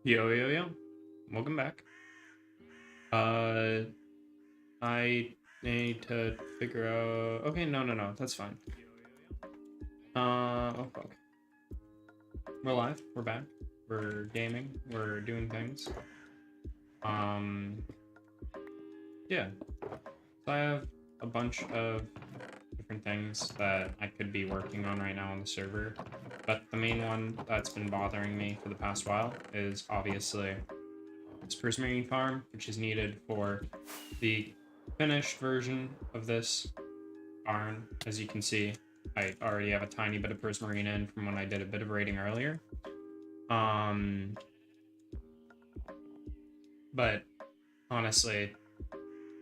Yo, yo, yo. Welcome back. Uh, I need to figure out... Okay, no, that's fine. Oh fuck. We're live, we're back, we're gaming, we're doing things. Um, yeah. So I have a bunch of different things that I could be working on right now on the server, but the main one that's been bothering me for the past while is obviously this Prismarine farm, which is needed for the finished version of this barn. As you can see, I already have a tiny bit of Prismarine in from when I did a bit of raiding earlier. But honestly,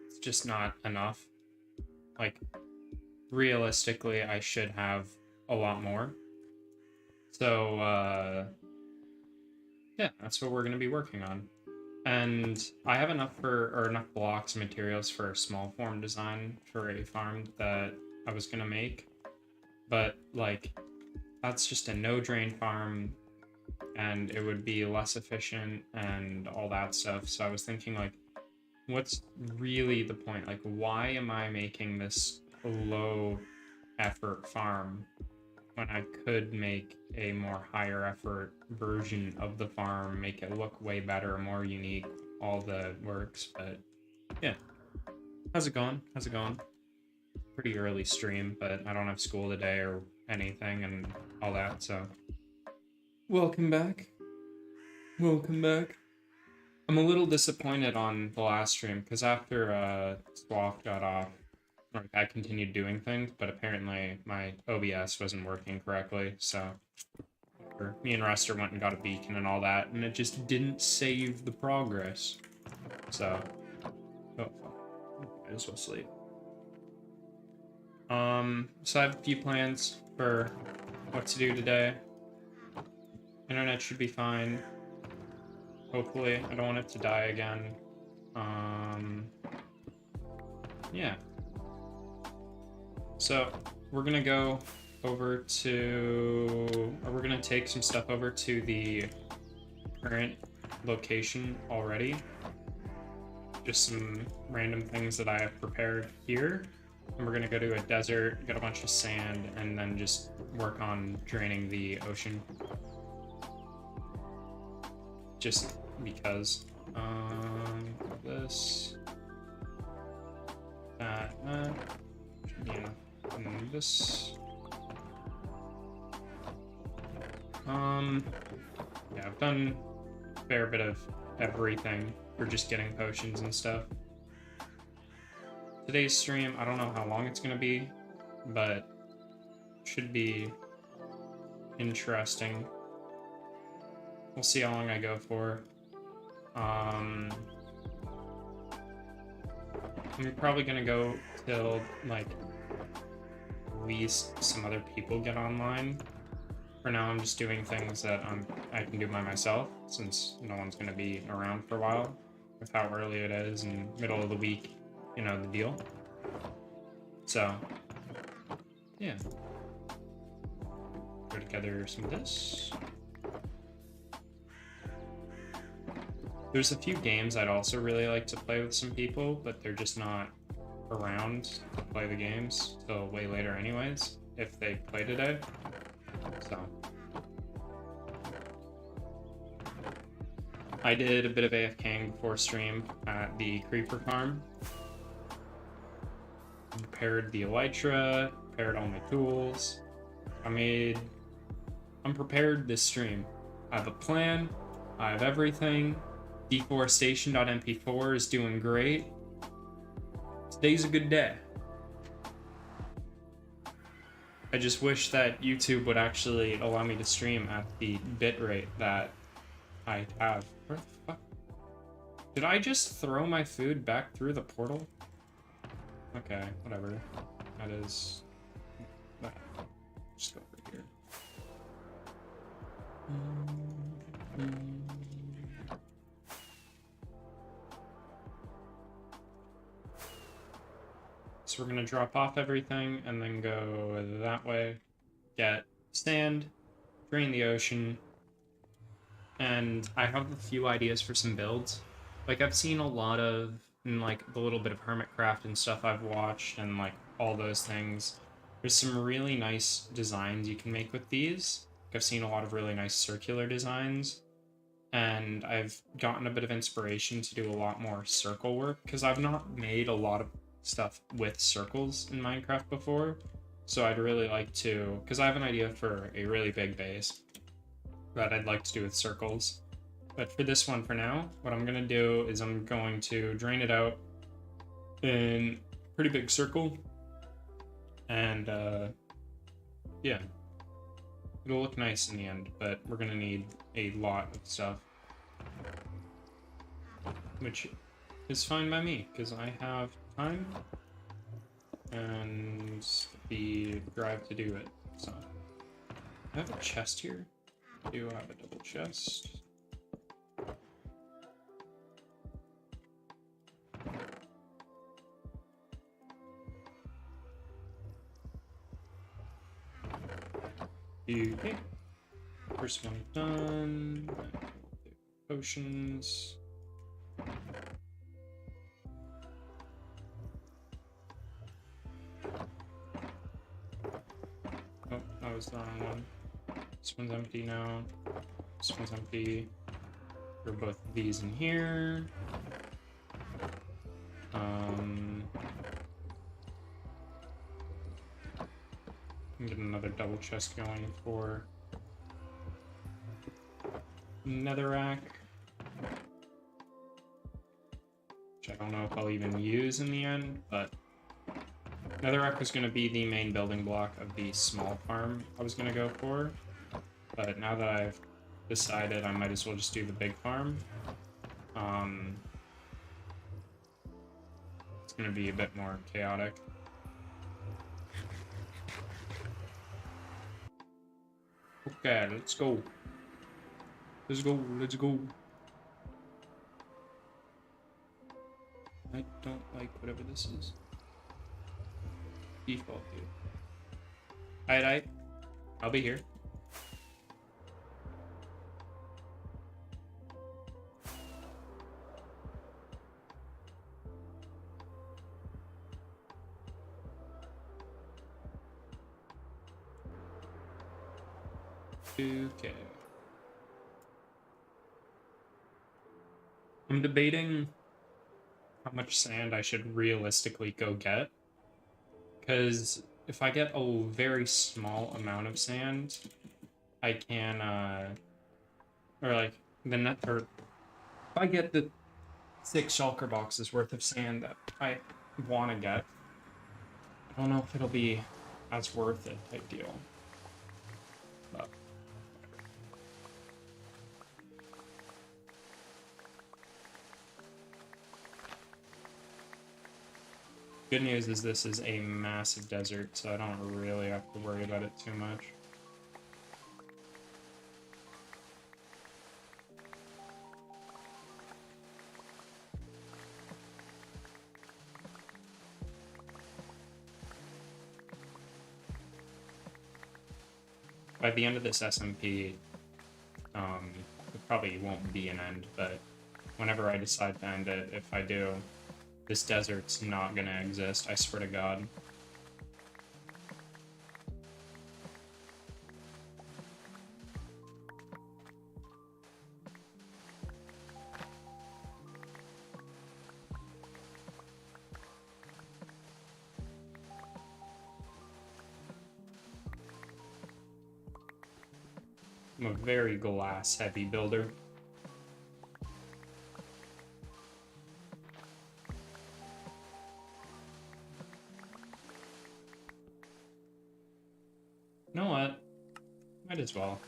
it's just not enough. Like, realistically, I should have a lot more. So, yeah, that's what we're going to be working on. And I have enough enough blocks and materials for a small form design for a farm that I was going to make. But, like, that's just a no-drain farm, and it would be less efficient and all that stuff. So I was thinking, like, what's really the point? Like, why am I making this low-effort farm when I could make a more higher-effort version of the farm, make it look way better, more unique, all the works? But, yeah. How's it going? How's it going? Pretty early stream, but I don't have school today or anything and all that, so... Welcome back. Welcome back. I'm a little disappointed on the last stream, because after Swath got off, like, I continued doing things, but apparently my OBS wasn't working correctly, so... Me and Rester went and got a beacon and all that, and it just didn't save the progress. So... Oh, fuck. I just will sleep. So I have a few plans for what to do today. Internet should be fine. Hopefully. I don't want it to die again. Yeah. So, we're gonna go over to... Or we're gonna take some stuff over to the current location already. Just some random things that I have prepared here. And we're gonna go to a desert, get a bunch of sand, and then just work on draining the ocean. Just because. This. That. Should be enough. And this. Yeah, I've done a fair bit of everything for just getting potions and stuff. Today's stream, I don't know how long it's gonna be, but should be interesting. We'll see how long I go for. I'm probably gonna go till, like, at least some other people get online. For now, I'm just doing things that I can do by myself, since no one's gonna be around for a while, with how early it is and middle of the week, you know, the deal. So, yeah. Put together some of this. There's a few games I'd also really like to play with some people, but they're just not around to play the games till way later anyways, if they play today. So. I did a bit of AFKing before stream at the Creeper farm. Prepared the elytra, prepared all my tools. I'm prepared this stream. I have a plan, I have everything. Deforestation.mp4 is doing great. Today's a good day. I just wish that YouTube would actually allow me to stream at the bitrate that I have. Where the fuck? Did I just throw my food back through the portal? Okay, whatever. That is... Just go over here. So we're gonna drop off everything and then go that way, get sand, drain the ocean, and I have a few ideas for some builds. Like I've seen a lot of, in like the little bit of Hermitcraft and stuff I've watched, and like all those things. There's some really nice designs you can make with these. I've seen a lot of really nice circular designs, and I've gotten a bit of inspiration to do a lot more circle work because I've not made a lot of stuff with circles in Minecraft before. So I'd really like to, because I have an idea for a really big base that I'd like to do with circles. But for this one for now, what I'm going to do is I'm going to drain it out in a pretty big circle. And yeah, it'll look nice in the end, but we're going to need a lot of stuff. Which is fine by me, because I have time and the drive to do it. So, I have a chest here. I do have a double chest. Okay. First one done. Potions. Oh, that was the wrong one. This one's empty now. This one's empty. For both of these in here. Get another double chest going for netherrack, which I don't know if I'll even use in the end, but netherrack was going to be the main building block of the small farm I was going to go for, but now that I've decided, I might as well just do the big farm. It's going to be a bit more chaotic. Okay, let's go. Let's go, let's go. I don't like whatever this is. Default view. Alright, I'll be here. Okay. I'm debating how much sand I should realistically go get. Because if I get a very small amount of sand, I can, or like, if I get the 6 shulker boxes worth of sand that I want to get, I don't know if it'll be as worth it type deal. But good news is this is a massive desert, so I don't really have to worry about it too much. By the end of this SMP, it probably won't be an end, but whenever I decide to end it, if I do, this desert's not gonna exist, I swear to God. I'm a very glass-heavy builder. You know what? Might as well.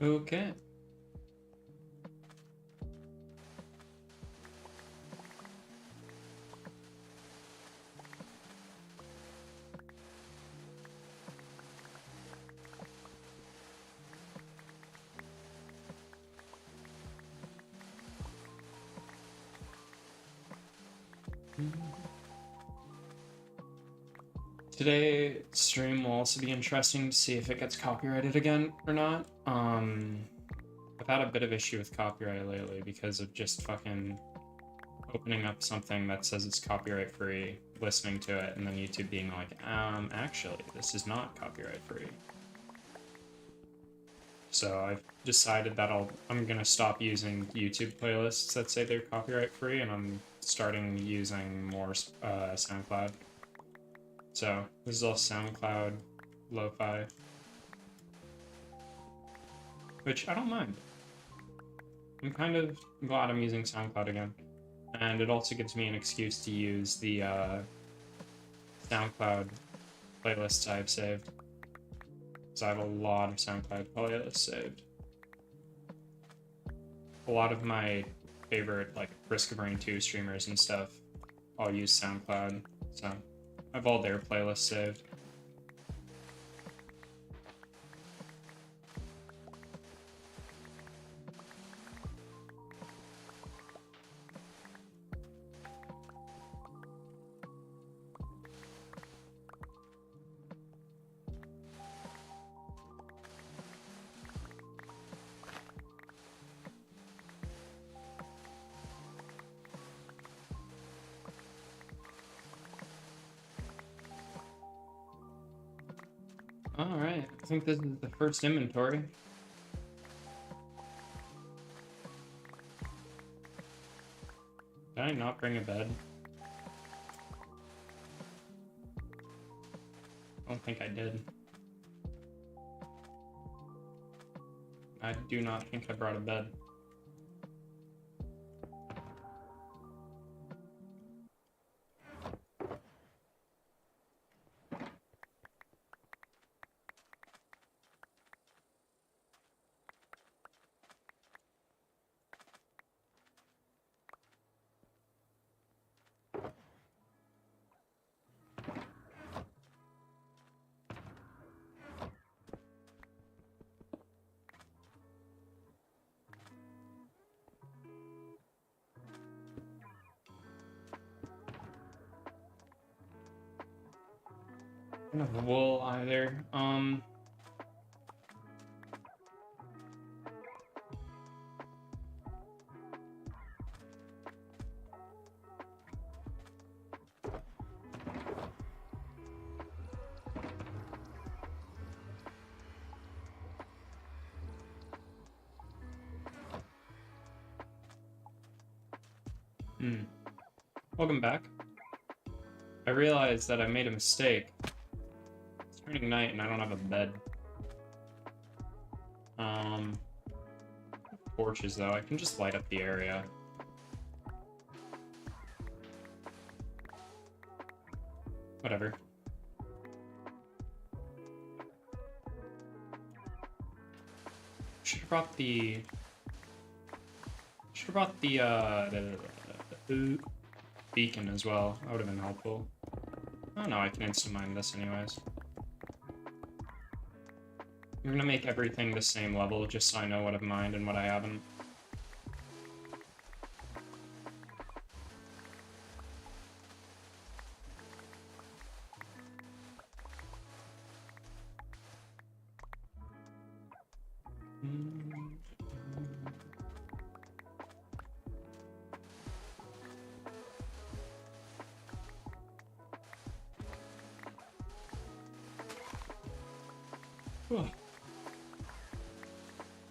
Okay. Today stream will also be interesting to see if it gets copyrighted again or not. I've had a bit of issue with copyright lately because of just fucking opening up something that says it's copyright free, listening to it, and then YouTube being like, actually, this is not copyright free. So I've decided that I'm gonna stop using YouTube playlists that say they're copyright free, and I'm starting using more SoundCloud. So this is all SoundCloud lo-fi, which I don't mind. I'm kind of glad I'm using SoundCloud again. And it also gives me an excuse to use the SoundCloud playlists I've saved. Because I have a lot of SoundCloud playlists saved. A lot of my favorite, like, Prismarine 2 streamers and stuff, I'll use SoundCloud. So I have all their playlists saved. Alright, I think this is the first inventory. Did I not bring a bed? I don't think I did. I do not think I brought a bed. I don't have wool either. Welcome back. I realized that I made a mistake. It's turning night and I don't have a bed. Torches though, I can just light up the area. Whatever. Should have brought the beacon as well. That would have been helpful. Oh no, I can instant mine this anyways. I'm gonna make everything the same level just so I know what I've mined and what I haven't.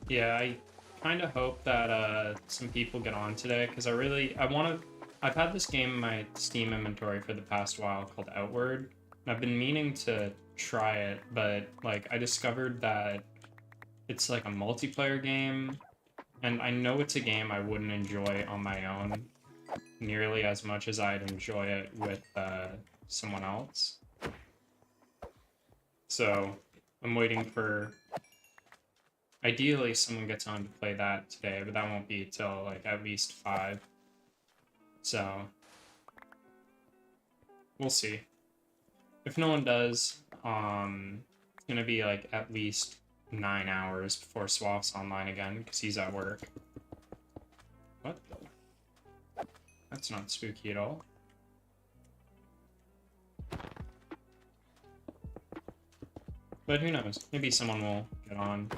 Yeah, I kind of hope that some people get on today, because I've had this game in my Steam inventory for the past while called Outward, and I've been meaning to try it, but like I discovered that it's like a multiplayer game, and I know it's a game I wouldn't enjoy on my own nearly as much as I'd enjoy it with someone else. So I'm waiting for... Ideally, someone gets on to play that today, but that won't be till, like, at least 5. So, we'll see. If no one does, it's gonna be, like, at least 9 hours before Swaff's online again, because he's at work. What the? That's not spooky at all. But who knows? Maybe someone will get on.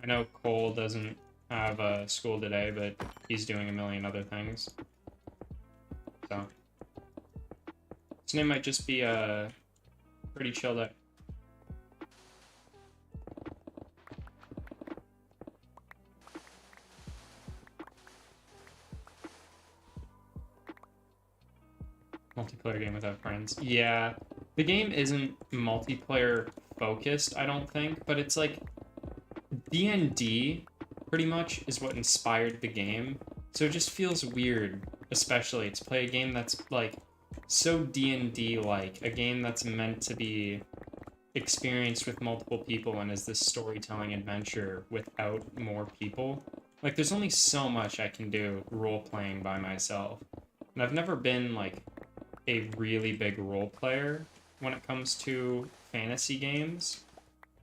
I know Cole doesn't have school today, but he's doing a million other things. So today might just be a pretty chill day. Multiplayer game without friends. Yeah, the game isn't multiplayer focused, I don't think, but it's like D&D pretty much is what inspired the game. So it just feels weird, especially to play a game that's like so D&D like, a game that's meant to be experienced with multiple people and is this storytelling adventure without more people. Like there's only so much I can do role playing by myself. And I've never been like a really big role player when it comes to fantasy games,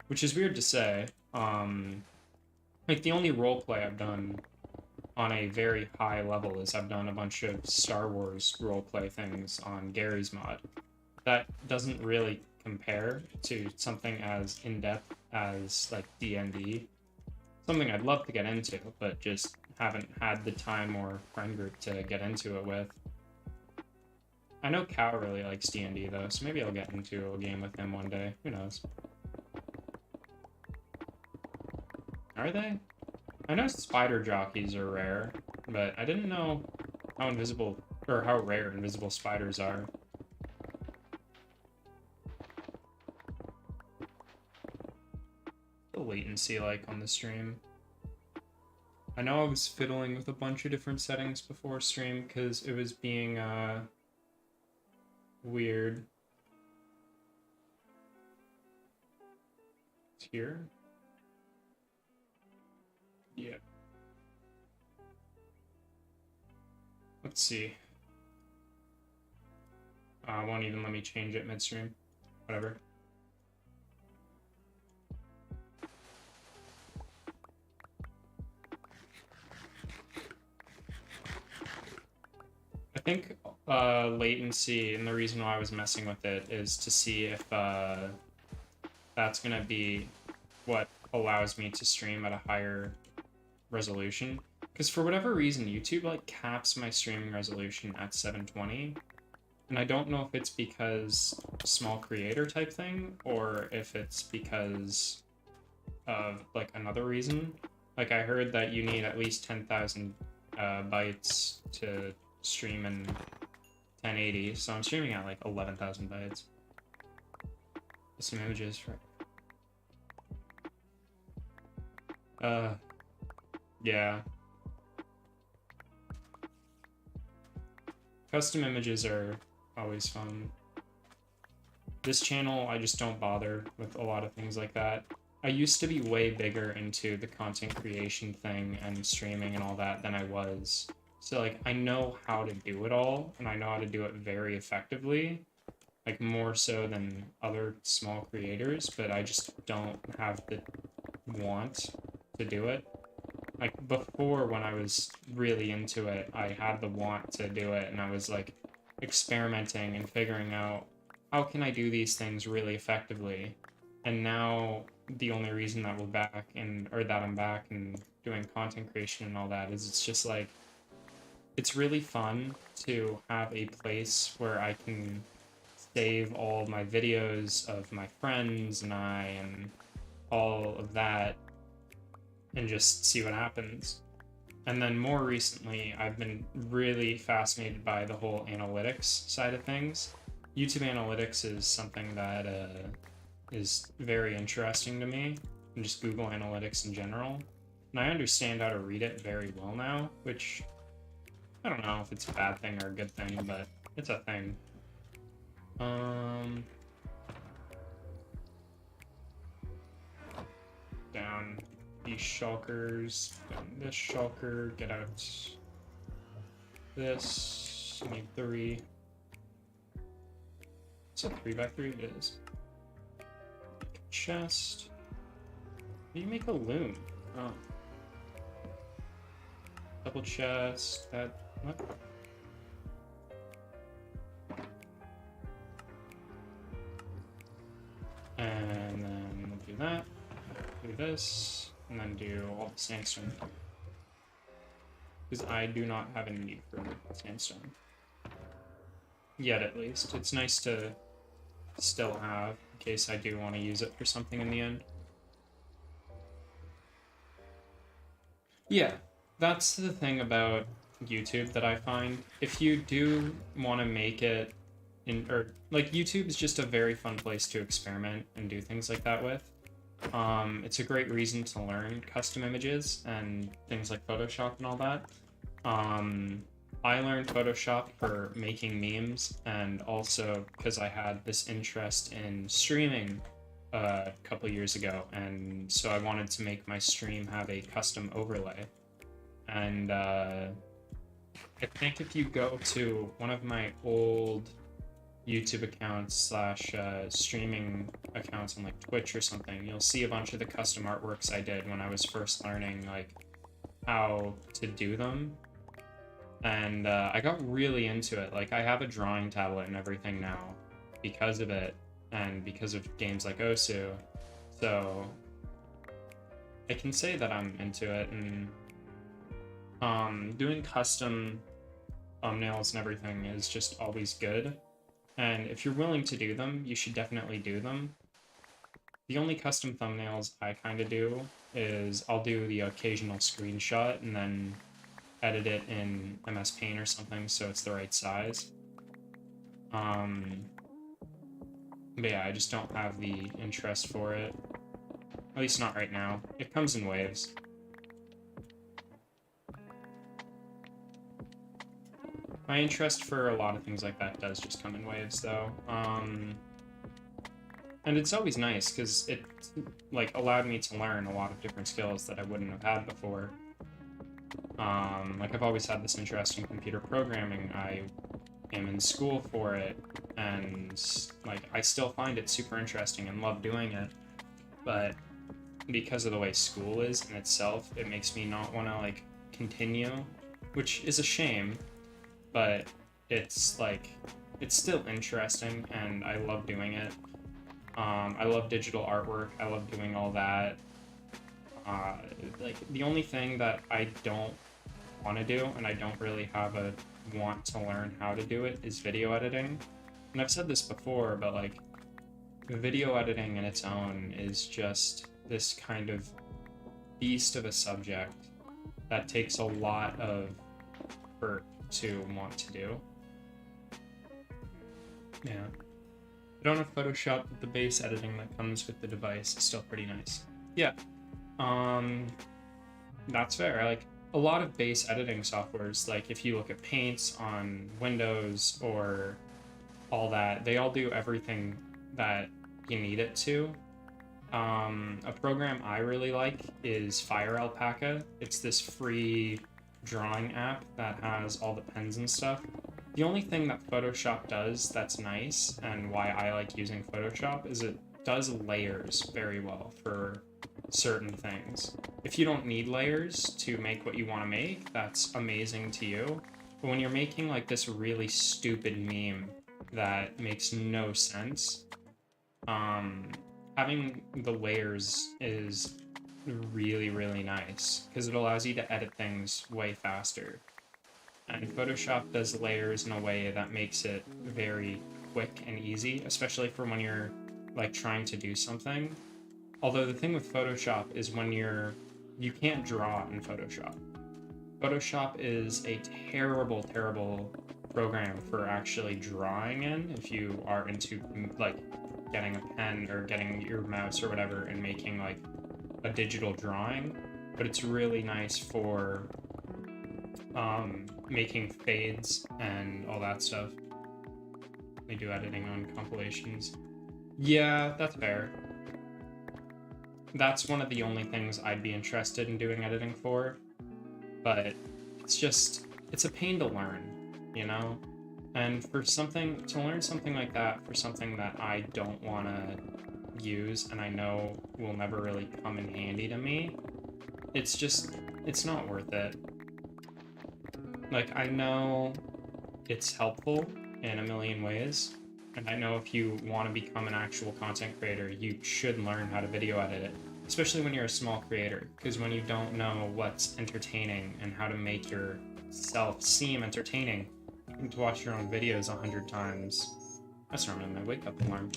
which is weird to say. Like the only role play I've done on a very high level is I've done a bunch of Star Wars role play things on Gary's mod. That doesn't really compare to something as in-depth as like D&D. Something I'd love to get into, but just haven't had the time or friend group to get into it with. I know Cal really likes D&D though, so maybe I'll get into a game with him one day. Who knows? Are they? I know spider jockeys are rare, but I didn't know how invisible, or how rare invisible spiders are. The latency like on the stream. I know I was fiddling with a bunch of different settings before stream because it was being weird. It's here. Yeah. Let's see. Won't even let me change it midstream. Whatever. I think latency, and the reason why I was messing with it is to see if that's gonna be what allows me to stream at a higher resolution. Because for whatever reason, YouTube like caps my streaming resolution at 720. And I don't know if it's because small creator type thing, or if it's because of like another reason. Like I heard that you need at least 10,000 bytes to stream in 1080, so I'm streaming at like 11,000 bytes. Some images for... yeah. Custom images are always fun. This channel, I just don't bother with a lot of things like that. I used to be way bigger into the content creation thing and streaming and all that than I was. So, like, I know how to do it all, and I know how to do it very effectively. Like, more so than other small creators, but I just don't have the want to do it. Like, before, when I was really into it, I had the want to do it, and I was, like, experimenting and figuring out how can I do these things really effectively. And now, the only reason that we're back, or that I'm back and doing content creation and all that, is it's just, like, it's really fun to have a place where I can save all my videos of my friends and I and all of that and just see what happens. And then more recently, I've been really fascinated by the whole analytics side of things. YouTube analytics is something that is very interesting to me, and just Google Analytics in general. And I understand how to read it very well now, which I don't know if it's a bad thing or a good thing, but it's a thing. Down these shulkers, down this shulker, get out this, need 3. It's a 3x3, it is. Chest. How do you make a loom? Oh. Double chest, that, what? And then this, and then do all the sandstone. Because I do not have a need for sandstone. Yet, at least. It's nice to still have, in case I do want to use it for something in the end. Yeah, that's the thing about YouTube that I find. If you do want to make it or like, YouTube is just a very fun place to experiment and do things like that with. It's a great reason to learn custom images and things like Photoshop and all that. I learned Photoshop for making memes, and also because I had this interest in streaming a couple years ago, and so I wanted to make my stream have a custom overlay. And I think if you go to one of my old YouTube accounts / streaming accounts on like Twitch or something, you'll see a bunch of the custom artworks I did when I was first learning like how to do them. And I got really into it. Like, I have a drawing tablet and everything now because of it, and because of games like Osu. So I can say that I'm into it, and doing custom thumbnails and everything is just always good. And if you're willing to do them, you should definitely do them. The only custom thumbnails I kind of do is I'll do the occasional screenshot and then edit it in MS Paint or something so it's the right size. But yeah, I just don't have the interest for it. At least not right now. It comes in waves. My interest for a lot of things like that does just come in waves, though. And it's always nice, because it, like, allowed me to learn a lot of different skills that I wouldn't have had before. Like, I've always had this interest in computer programming. I am in school for it, and, like, I still find it super interesting and love doing it. But because of the way school is in itself, it makes me not want to, like, continue, which is a shame. But it's like, it's still interesting, and I love doing it. I love digital artwork. I love doing all that. Like, the only thing that I don't want to do, and I don't really have a want to learn how to do it, is video editing. And I've said this before, but like, video editing in its own is just this kind of beast of a subject that takes a lot of effort to want to do. Yeah. I don't have Photoshop, but the base editing that comes with the device is still pretty nice. Yeah. That's fair. Like, a lot of base editing softwares, like if you look at Paints on Windows or all that, they all do everything that you need it to. A program I really like is Fire Alpaca. It's this free drawing app that has all the pens and stuff. The only thing that Photoshop does that's nice, and why I like using Photoshop, is it does layers very well for certain things. If you don't need layers to make what you want to make, that's amazing to you. But when you're making like this really stupid meme that makes no sense, having the layers is really, really nice, because it allows you to edit things way faster. And Photoshop does layers in a way that makes it very quick and easy, especially for when you're like trying to do something. Although the thing with Photoshop is when you can't draw in Photoshop. Photoshop is a terrible, terrible program for actually drawing in if you are into like getting a pen or getting your mouse or whatever and making like a digital drawing. But it's really nice for making fades and all that stuff. They do editing on compilations. Yeah, that's fair. That's one of the only things I'd be interested in doing editing for, but it's a pain to learn, you know? And to learn something like that for something that I don't want to use and I know will never really come in handy to me, it's not worth it. Like, I know it's helpful in a million ways, and I know if you want to become an actual content creator, you should learn how to video edit it. especially when you're a small creator, because when you don't know what's entertaining and how to make yourself seem entertaining, having to watch your own videos 100 times. That's not my wake up alarm.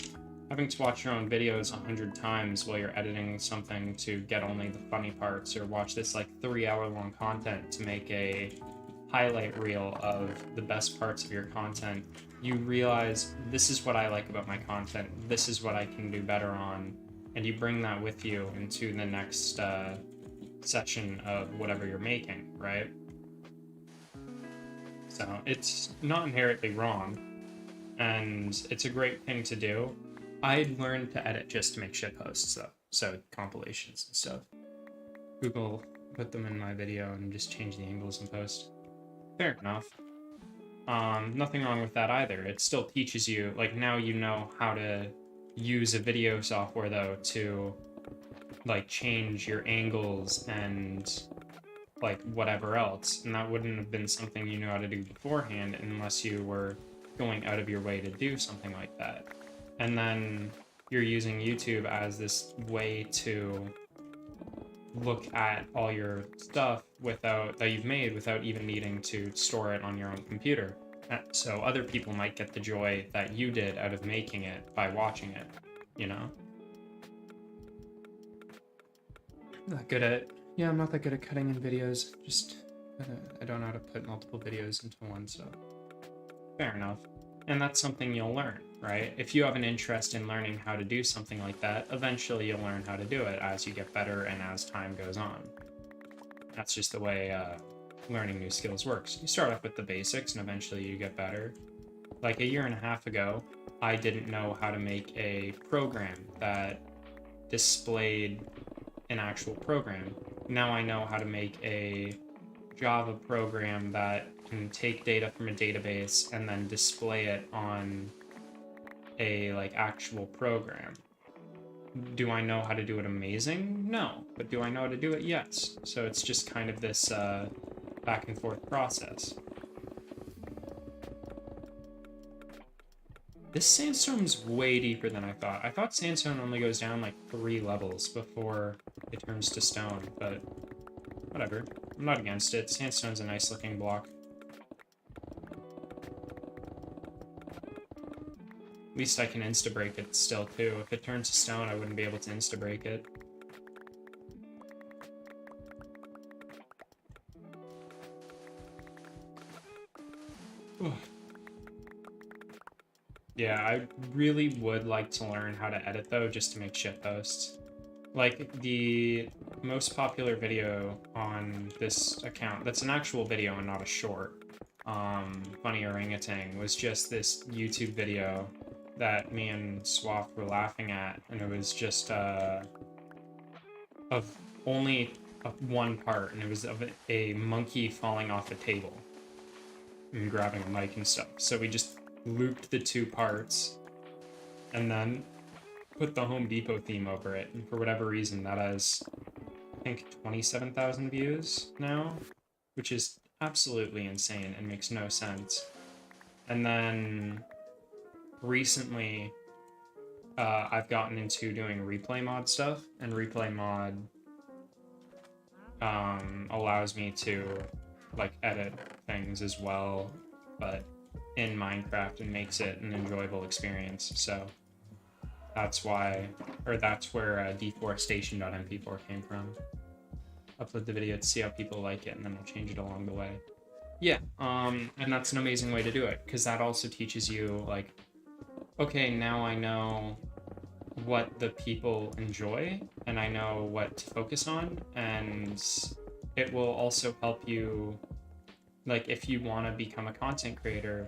Having to watch your own videos 100 times while you're editing something to get only the funny parts, or watch this like 3-hour-long content to make a highlight reel of the best parts of your content, you realize this is what I like about my content, this is what I can do better on, and you bring that with you into the next section of whatever you're making, right? So it's not inherently wrong, and it's a great thing to do. I learned to edit just to make shitposts though, so compilations and stuff. Google put them in my video and just change the angles in post. Fair enough. Nothing wrong with that either. It still teaches you, like, now you know how to use a video software though to like change your angles and like whatever else, and that wouldn't have been something you knew how to do beforehand unless you were going out of your way to do something like that. And then you're using YouTube as this way to look at all your stuff that you've made without even needing to store it on your own computer. So other people might get the joy that you did out of making it by watching it, you know? I'm not that good at cutting in videos. Just, I don't know how to put multiple videos into one, so fair enough. And that's something you'll learn, right? If you have an interest in learning how to do something like that, eventually you'll learn how to do it as you get better and as time goes on. That's just the way learning new skills works. You start off with the basics and eventually you get better. Like a year and a half ago, I didn't know how to make a program that displayed an actual program. Now I know how to make a Java program that can take data from a database and then display it on a like actual program. Do I know how to do it amazing? No. But do I know how to do it? Yes. So it's just kind of this back and forth process. This sandstorm's way deeper than I thought. I thought sandstone only goes down like 3 levels before it turns to stone, but whatever. I'm not against it. Sandstone's a nice looking block. At least I can insta-break it still too. If it turns to stone, I wouldn't be able to insta-break it. Yeah, I really would like to learn how to edit though, just to make shitposts. Like, the most popular video on this account, that's an actual video and not a short, Funny Orangutan, was just this YouTube video that me and Swaff were laughing at, and it was just, of only one part, and it was of a monkey falling off a table and grabbing a mic and stuff. So we just looped the 2 parts, and then put the Home Depot theme over it, and for whatever reason that has, I think, 27,000 views now, which is absolutely insane and makes no sense. And then recently I've gotten into doing replay mod stuff, and replay mod allows me to like edit things as well, but in Minecraft, and makes it an enjoyable experience. So that's why, or that's where deforestation.mp4 came from. Upload the video to see how people like it, and then we'll change it along the way. Yeah, and that's an amazing way to do it, because that also teaches you, like, okay, now I know what the people enjoy, and I know what to focus on, and it will also help you, like, if you want to become a content creator,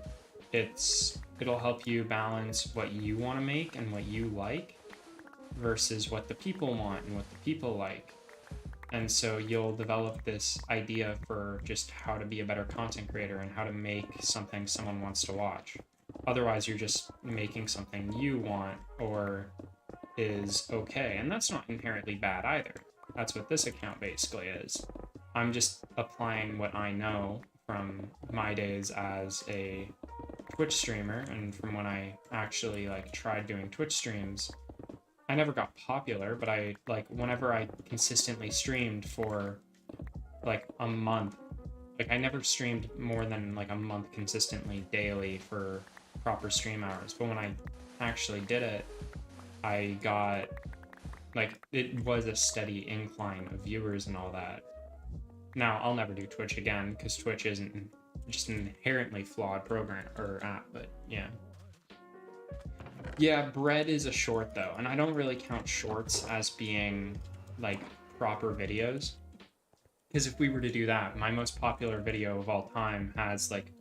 it'll help you balance what you want to make and what you like versus what the people want and what the people like. And so you'll develop this idea for just how to be a better content creator and how to make something someone wants to watch. Otherwise, you're just making something you want or is okay, and that's not inherently bad either. That's what this account basically is. I'm just applying what I know from my days as a Twitch streamer, and from when I actually like tried doing Twitch streams, I never got popular, but I, like, whenever I consistently streamed for, like, a month, like, I never streamed more than, like, a month consistently daily for proper stream hours. But when I actually did it, I got, like, it was a steady incline of viewers and all that. Now, I'll never do Twitch again, because Twitch isn't just an inherently flawed program or app, but yeah. Yeah, Bread is a short though, and I don't really count shorts as being like proper videos. Because if we were to do that, my most popular video of all time has like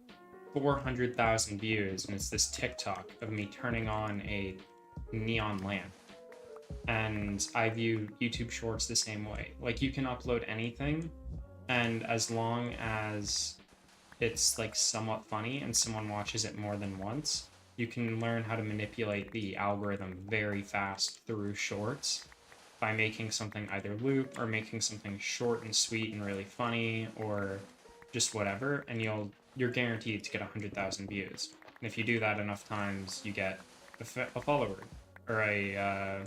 400,000 views, and it's this TikTok of me turning on a neon lamp. And I view YouTube Shorts the same way. Like, you can upload anything, and as long as it's like somewhat funny and someone watches it more than once, you can learn how to manipulate the algorithm very fast through shorts by making something either loop or making something short and sweet and really funny or just whatever, and you're guaranteed to get 100,000 views. And if you do that enough times, you get a follower or a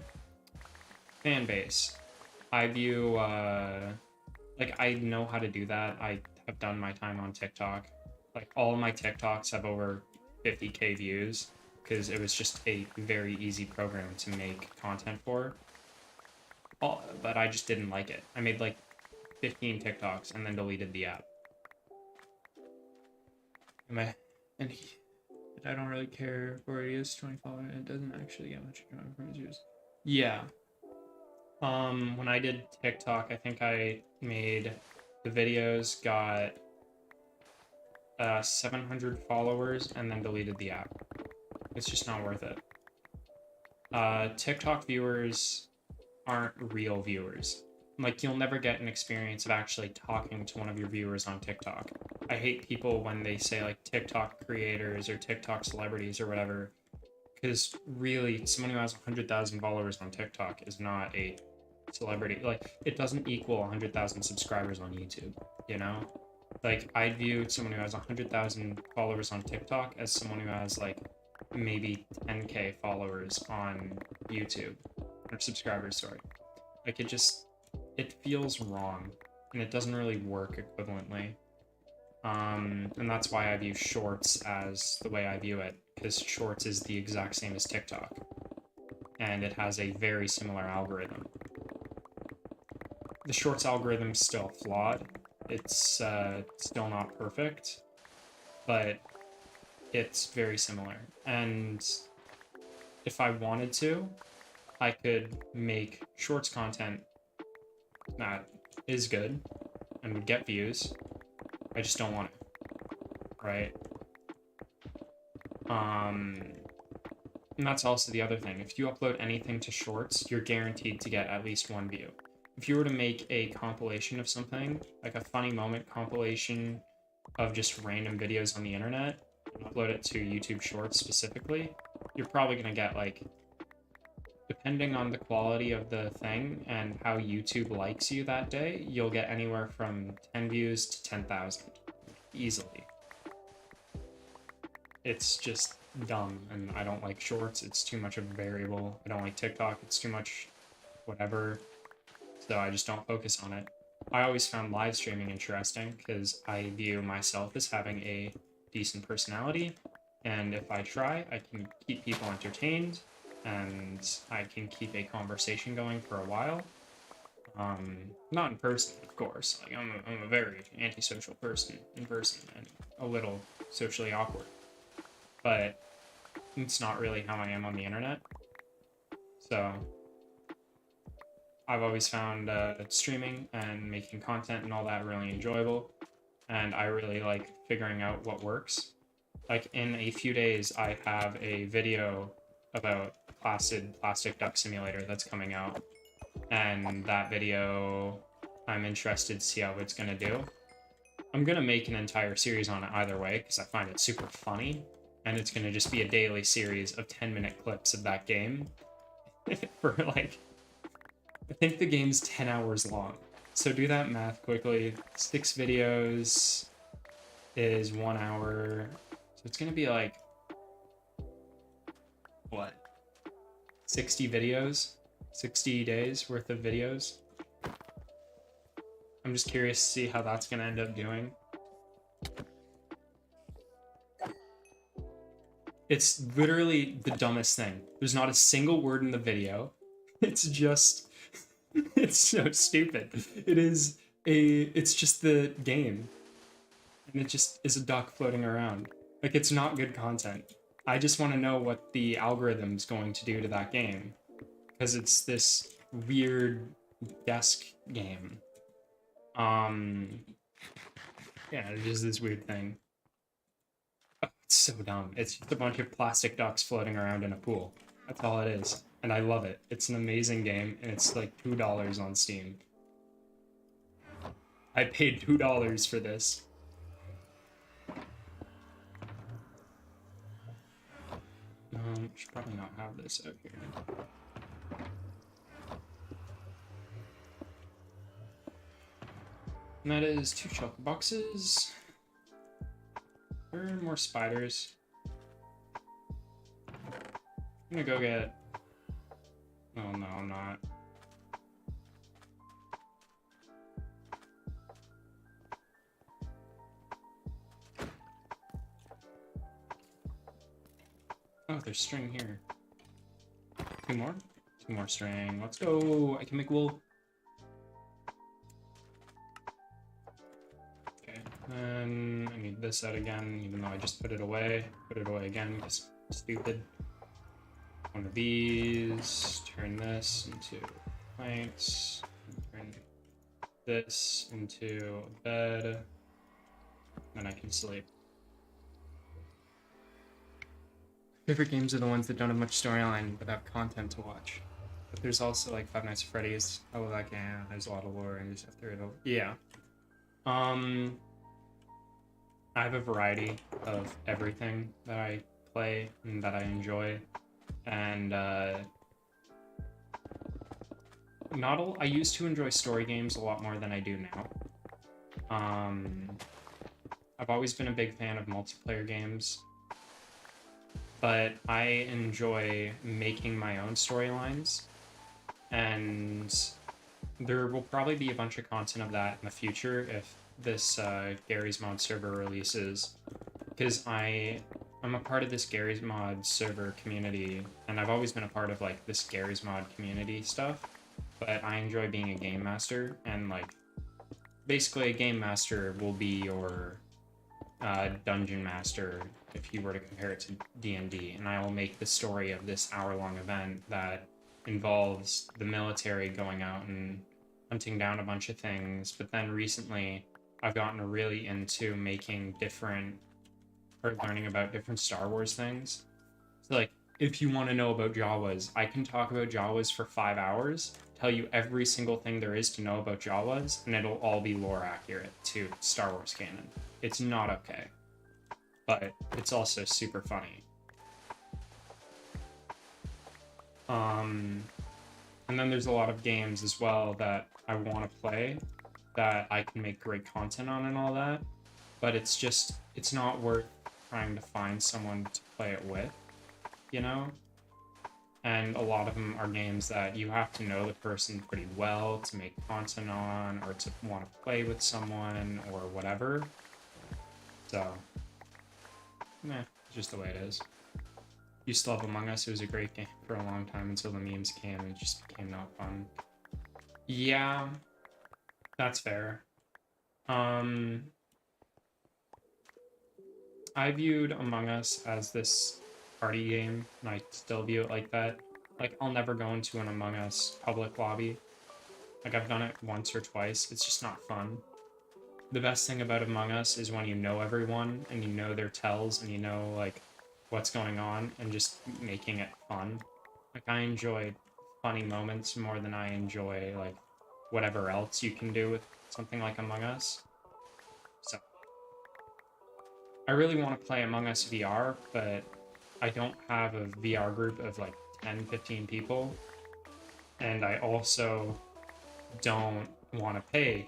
fan base. I view like, I know how to do that. I have done my time on TikTok. Like, all of my TikToks have over 50k views because it was just a very easy program to make content for. But I just didn't like it. I made like 15 TikToks and then deleted the app. And I don't really care for it is 20 followers. It doesn't actually get much from his views. Yeah. When I did TikTok, I think I made the videos, got 700 followers, and then deleted the app. It's just not worth it. TikTok viewers aren't real viewers. Like, you'll never get an experience of actually talking to one of your viewers on TikTok. I hate people when they say, like, TikTok creators or TikTok celebrities or whatever, because really, someone who has 100,000 followers on TikTok is not a celebrity. Like, it doesn't equal 100,000 subscribers on YouTube, you know? Like, I view someone who has 100,000 followers on TikTok as someone who has, like, maybe 10k followers on YouTube. Or subscribers, sorry. Like, it feels wrong, and it doesn't really work equivalently. And that's why I view Shorts as the way I view it, because Shorts is the exact same as TikTok, and it has a very similar algorithm. The Shorts algorithm is still flawed. It's still not perfect, but it's very similar. And if I wanted to, I could make Shorts content that is good and would get views. I just don't want it, right? And that's also the other thing. If you upload anything to Shorts, you're guaranteed to get at least one view. If you were to make a compilation of something, like a funny moment compilation of just random videos on the internet, and upload it to YouTube Shorts specifically, you're probably going to get, like, depending on the quality of the thing and how YouTube likes you that day, you'll get anywhere from 10 views to 10,000 easily. It's just dumb, and I don't like Shorts. It's too much of a variable. I don't like TikTok. It's too much whatever. So I just don't focus on it. I always found live streaming interesting because I view myself as having a decent personality, and if I try, I can keep people entertained, and I can keep a conversation going for a while. Not in person, of course. Like, I'm a very antisocial person in person and a little socially awkward. But it's not really how I am on the internet. So I've always found streaming and making content and all that really enjoyable. And I really like figuring out what works. Like, in a few days, I have a video about Plastic Duck Simulator that's coming out. And that video, I'm interested to see how it's going to do. I'm going to make an entire series on it either way, because I find it super funny. And it's going to just be a daily series of 10-minute clips of that game. For, like, I think the game's 10 hours long. So do that math quickly. 6 videos is 1 hour. So it's going to be like, what? 60 videos 60 days worth of videos. I'm just curious to see how that's gonna end up doing. It's literally the dumbest thing. There's not a single word in the video. It's just, it's so stupid. It's just the game. And it just is a duck floating around. Like, it's not good content. I just want to know what the algorithm's going to do to that game. Because it's this weird desk game. Yeah, it's just this weird thing. Oh, it's so dumb. It's just a bunch of plastic ducks floating around in a pool. That's all it is. And I love it. It's an amazing game, and it's like $2 on Steam. I paid $2 for this. Should probably not have this out here. And that is 2 chocolate boxes. There are more spiders. I'm gonna go get... Oh no, I'm not. Oh, there's string here. 2 more? 2 more string. Let's go! I can make wool. Okay, and I need this out again, even though I just put it away. Put it away again, because I'm stupid. One of these. Turn this into planks. Turn this into a bed. Then I can sleep. Favorite games are the ones that don't have much storyline but have content to watch. But there's also like Five Nights at Freddy's. I love that game. There's a lot of lore and you just have to read it. Yeah. I have a variety of everything that I play and that I enjoy. And I used to enjoy story games a lot more than I do now. I've always been a big fan of multiplayer games. But I enjoy making my own storylines, and there will probably be a bunch of content of that in the future if this Gary's Mod server releases, because I'm a part of this Gary's Mod server community, and I've always been a part of like this Gary's Mod community stuff, but I enjoy being a game master, and like basically a game master will be your dungeon master if you were to compare it to D&D, and I will make the story of this hour-long event that involves the military going out and hunting down a bunch of things. But then recently I've gotten really into making learning about different Star Wars things. So like, if you want to know about Jawas, I can talk about Jawas for 5 hours, tell you every single thing there is to know about Jawas, and it'll all be lore accurate to Star Wars canon. It's not okay, but it's also super funny. And then there's a lot of games as well that I want to play that I can make great content on and all that, but it's not worth trying to find someone to play it with, you know? And a lot of them are games that you have to know the person pretty well to make content on, or to want to play with someone, or whatever. So, it's just the way it is. You still have Among Us. It was a great game for a long time until the memes came and it just became not fun. Yeah, that's fair. I viewed Among Us as this party game, and I still view it like that. Like, I'll never go into an Among Us public lobby. Like, I've done it once or twice. It's just not fun. The best thing about Among Us is when you know everyone, and you know their tells, and you know, like, what's going on, and just making it fun. Like, I enjoy funny moments more than I enjoy, like, whatever else you can do with something like Among Us. So, I really want to play Among Us VR, but I don't have a VR group of, like, 10, 15 people, and I also don't want to pay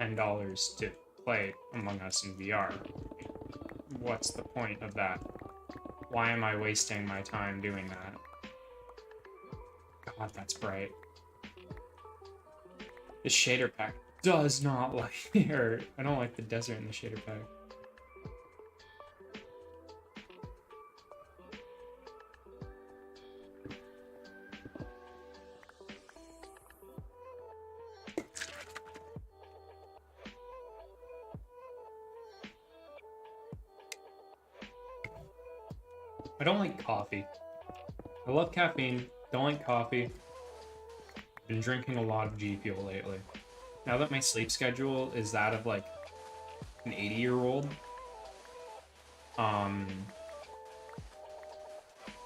$10 to play Among Us in VR. What's the point of that? Why am I wasting my time doing that? God, God, that's bright. The shader pack does not like, or I don't like the desert in the shader pack. I don't like coffee. I love caffeine, don't like coffee. Been drinking a lot of G Fuel lately. Now that my sleep schedule is that of like an 80-year-old, I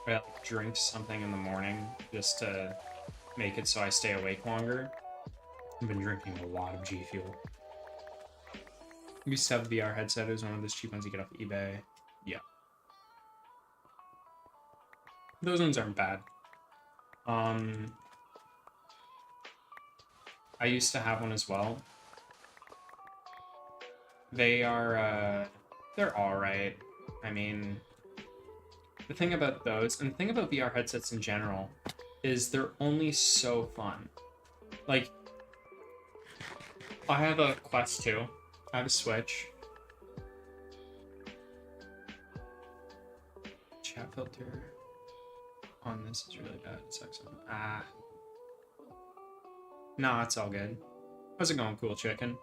like drink something in the morning just to make it so I stay awake longer. I've been drinking a lot of G Fuel. I used to have a VR headset. It was one of those cheap ones you get off eBay. Yeah. Those ones aren't bad. I used to have one as well. They are, they're alright. I mean, the thing about those, and the thing about VR headsets in general, is they're only so fun. Like, I have a Quest 2. I have a Switch. Chat filter on this is really bad. It sucks. No, it's all good. How's it going, cool chicken?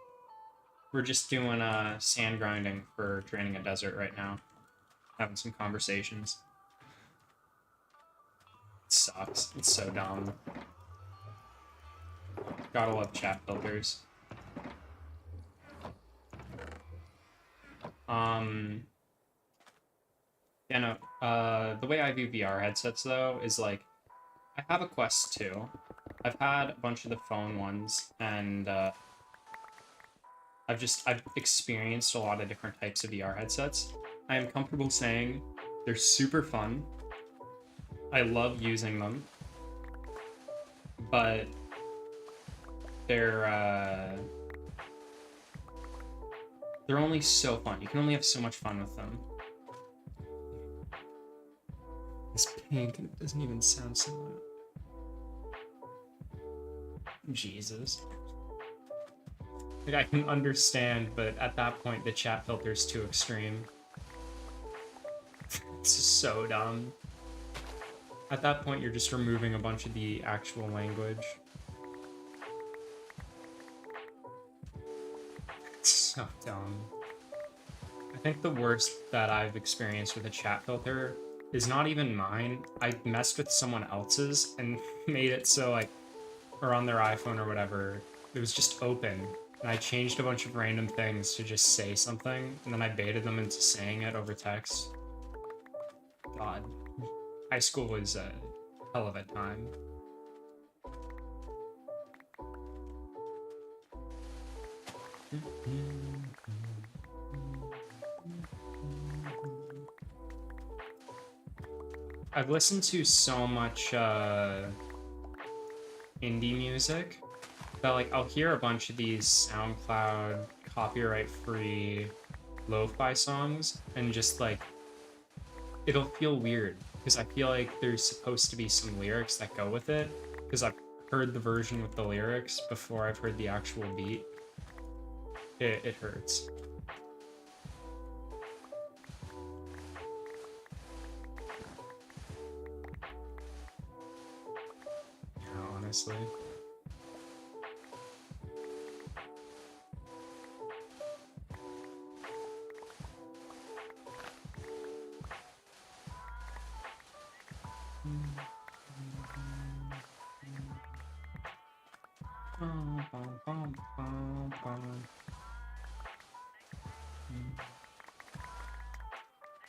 We're just doing sand grinding for draining a desert right now. Having some conversations. It sucks. It's so dumb. Gotta love chat filters. Yeah, no, the way I view VR headsets, though, is, like, I have a Quest 2. I've had a bunch of the phone ones, and, I've experienced a lot of different types of VR headsets. I am comfortable saying they're super fun. I love using them. But they're only so fun. You can only have so much fun with them. It's pink and it doesn't even sound similar. Jesus. Like, I can understand, but at that point, the chat filter's too extreme. It's just so dumb. At that point, you're just removing a bunch of the actual language. It's so dumb. I think the worst that I've experienced with a chat filter is not even mine. I messed with someone else's and made it so, like, or on their iPhone or whatever, it was just open. And I changed a bunch of random things to just say something, and then I baited them into saying it over text. God. High school was a hell of a time. I've listened to so much indie music that, like, I'll hear a bunch of these SoundCloud copyright-free lo-fi songs and just, like, it'll feel weird because I feel like there's supposed to be some lyrics that go with it because I've heard the version with the lyrics before I've heard the actual beat. It hurts. Yeah, honestly.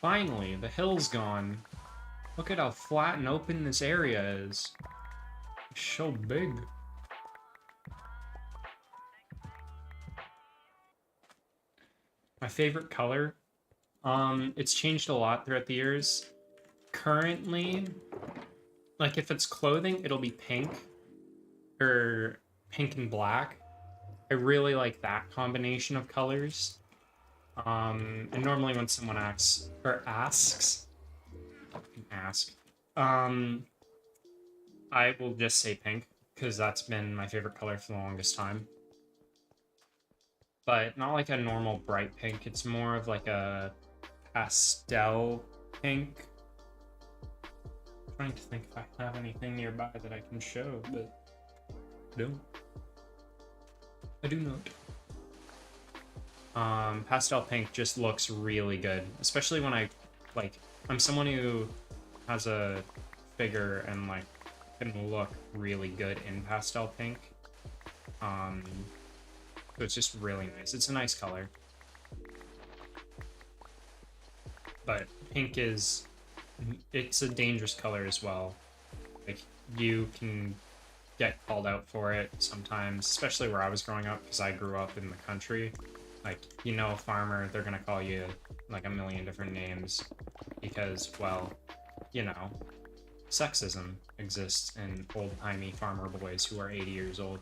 Finally, the hill's gone. Look at how flat and open this area is. It's so big. My favorite color? It's changed a lot throughout the years. Currently, like, if it's clothing, it'll be pink. Or pink and black. I really like that combination of colors. And normally when someone asks, I will just say pink, because that's been my favorite color for the longest time. But not like a normal bright pink, it's more of like a pastel pink. I'm trying to think if I have anything nearby that I can show, but I don't. I do not. Pastel pink just looks really good, especially when I'm someone who has a figure and like can look really good in pastel pink. So it's just really nice. It's a nice color. But pink it's a dangerous color as well. Like, you can get called out for it sometimes, especially where I was growing up, because I grew up in the country. Like, a farmer, they're gonna call you like a million different names because, well, sexism exists in old-timey farmer boys who are 80 years old.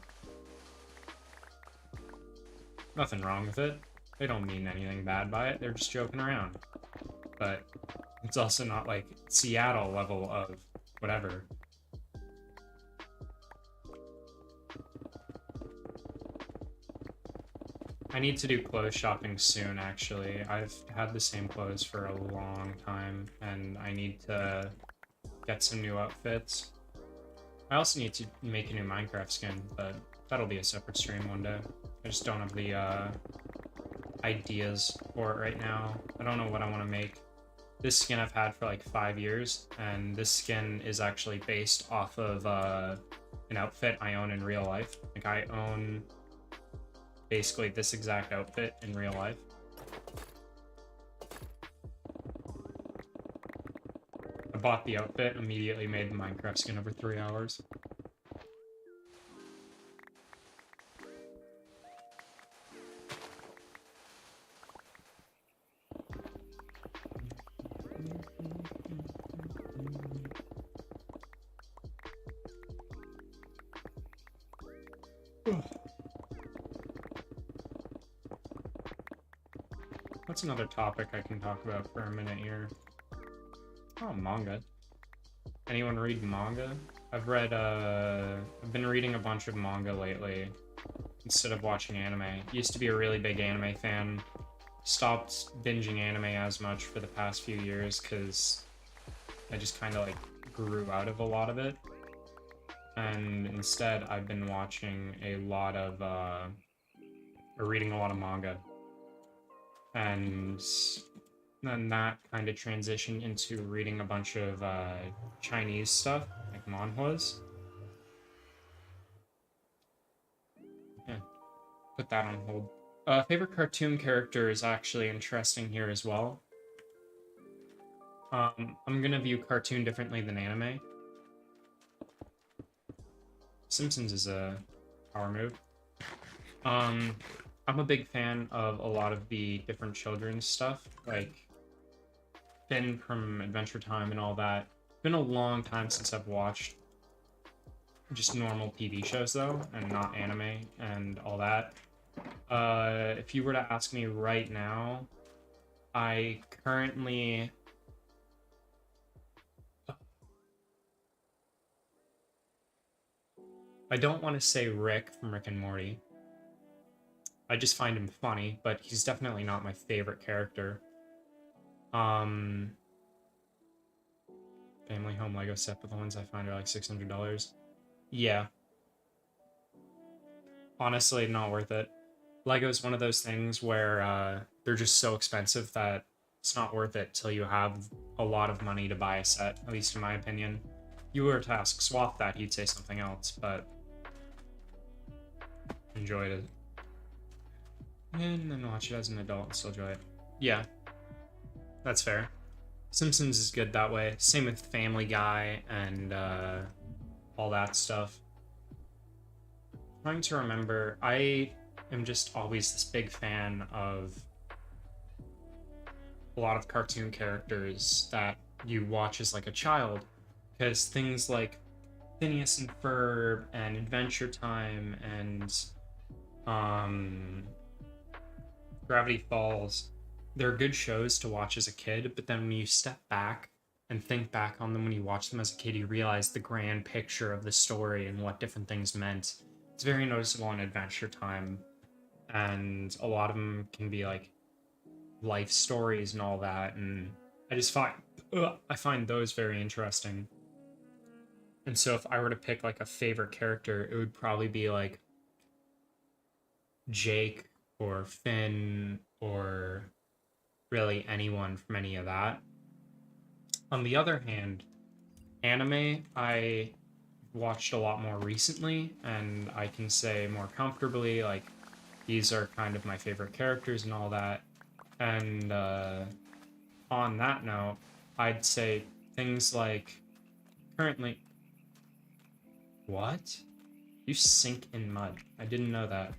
Nothing wrong with it. They don't mean anything bad by it. They're just joking around. But it's also not like Seattle level of whatever. I need to do clothes shopping soon, actually. I've had the same clothes for a long time, and I need to get some new outfits. I also need to make a new Minecraft skin, but that'll be a separate stream one day. I just don't have the ideas for it right now. I don't know what I want to make. This skin I've had for like 5 years, and this skin is actually based off of an outfit I own in real life. Like, I own basically this exact outfit in real life. I bought the outfit, immediately made the Minecraft skin over 3 hours. What's another topic I can talk about for a minute here? Oh, manga. Anyone read manga? I've been reading a bunch of manga lately instead of watching anime. Used to be a really big anime fan. Stopped binging anime as much for the past few years because I just kind of like grew out of a lot of it. And instead, I've been watching a lot of, or reading a lot of manga. And then that kind of transitioned into reading a bunch of Chinese stuff, like manhwas. Yeah, put that on hold. Favorite cartoon character is actually interesting here as well. I'm gonna view cartoon differently than anime. Simpsons is a power move. I'm a big fan of a lot of the different children's stuff, like Finn from Adventure Time and all that. It's been a long time since I've watched just normal TV shows, though, and not anime and all that. If you were to ask me right now, I currently... I don't want to say Rick from Rick and Morty. I just find him funny, but he's definitely not my favorite character. Family home Lego set, but the ones I find are like $600. Yeah. Honestly, not worth it. Lego's one of those things where they're just so expensive that it's not worth it till you have a lot of money to buy a set, at least in my opinion. If you were to ask Swath that, he'd say something else, but enjoyed it. And then watch it as an adult and still enjoy it. Yeah, that's fair. Simpsons is good that way. Same with Family Guy and all that stuff. Trying to remember, I am just always this big fan of a lot of cartoon characters that you watch as like a child, because things like Phineas and Ferb and Adventure Time and Gravity Falls, they're good shows to watch as a kid, but then when you step back and think back on them when you watch them as a kid, you realize the grand picture of the story and what different things meant. It's very noticeable in Adventure Time, and a lot of them can be like life stories and all that, and I find those very interesting. And so if I were to pick like a favorite character, it would probably be like Jake or Finn or really anyone from any of that. On the other hand, anime I watched a lot more recently, and I can say more comfortably, like, these are kind of my favorite characters and all that. And on that note, I'd say things like currently. What? You sink in mud. I didn't know that.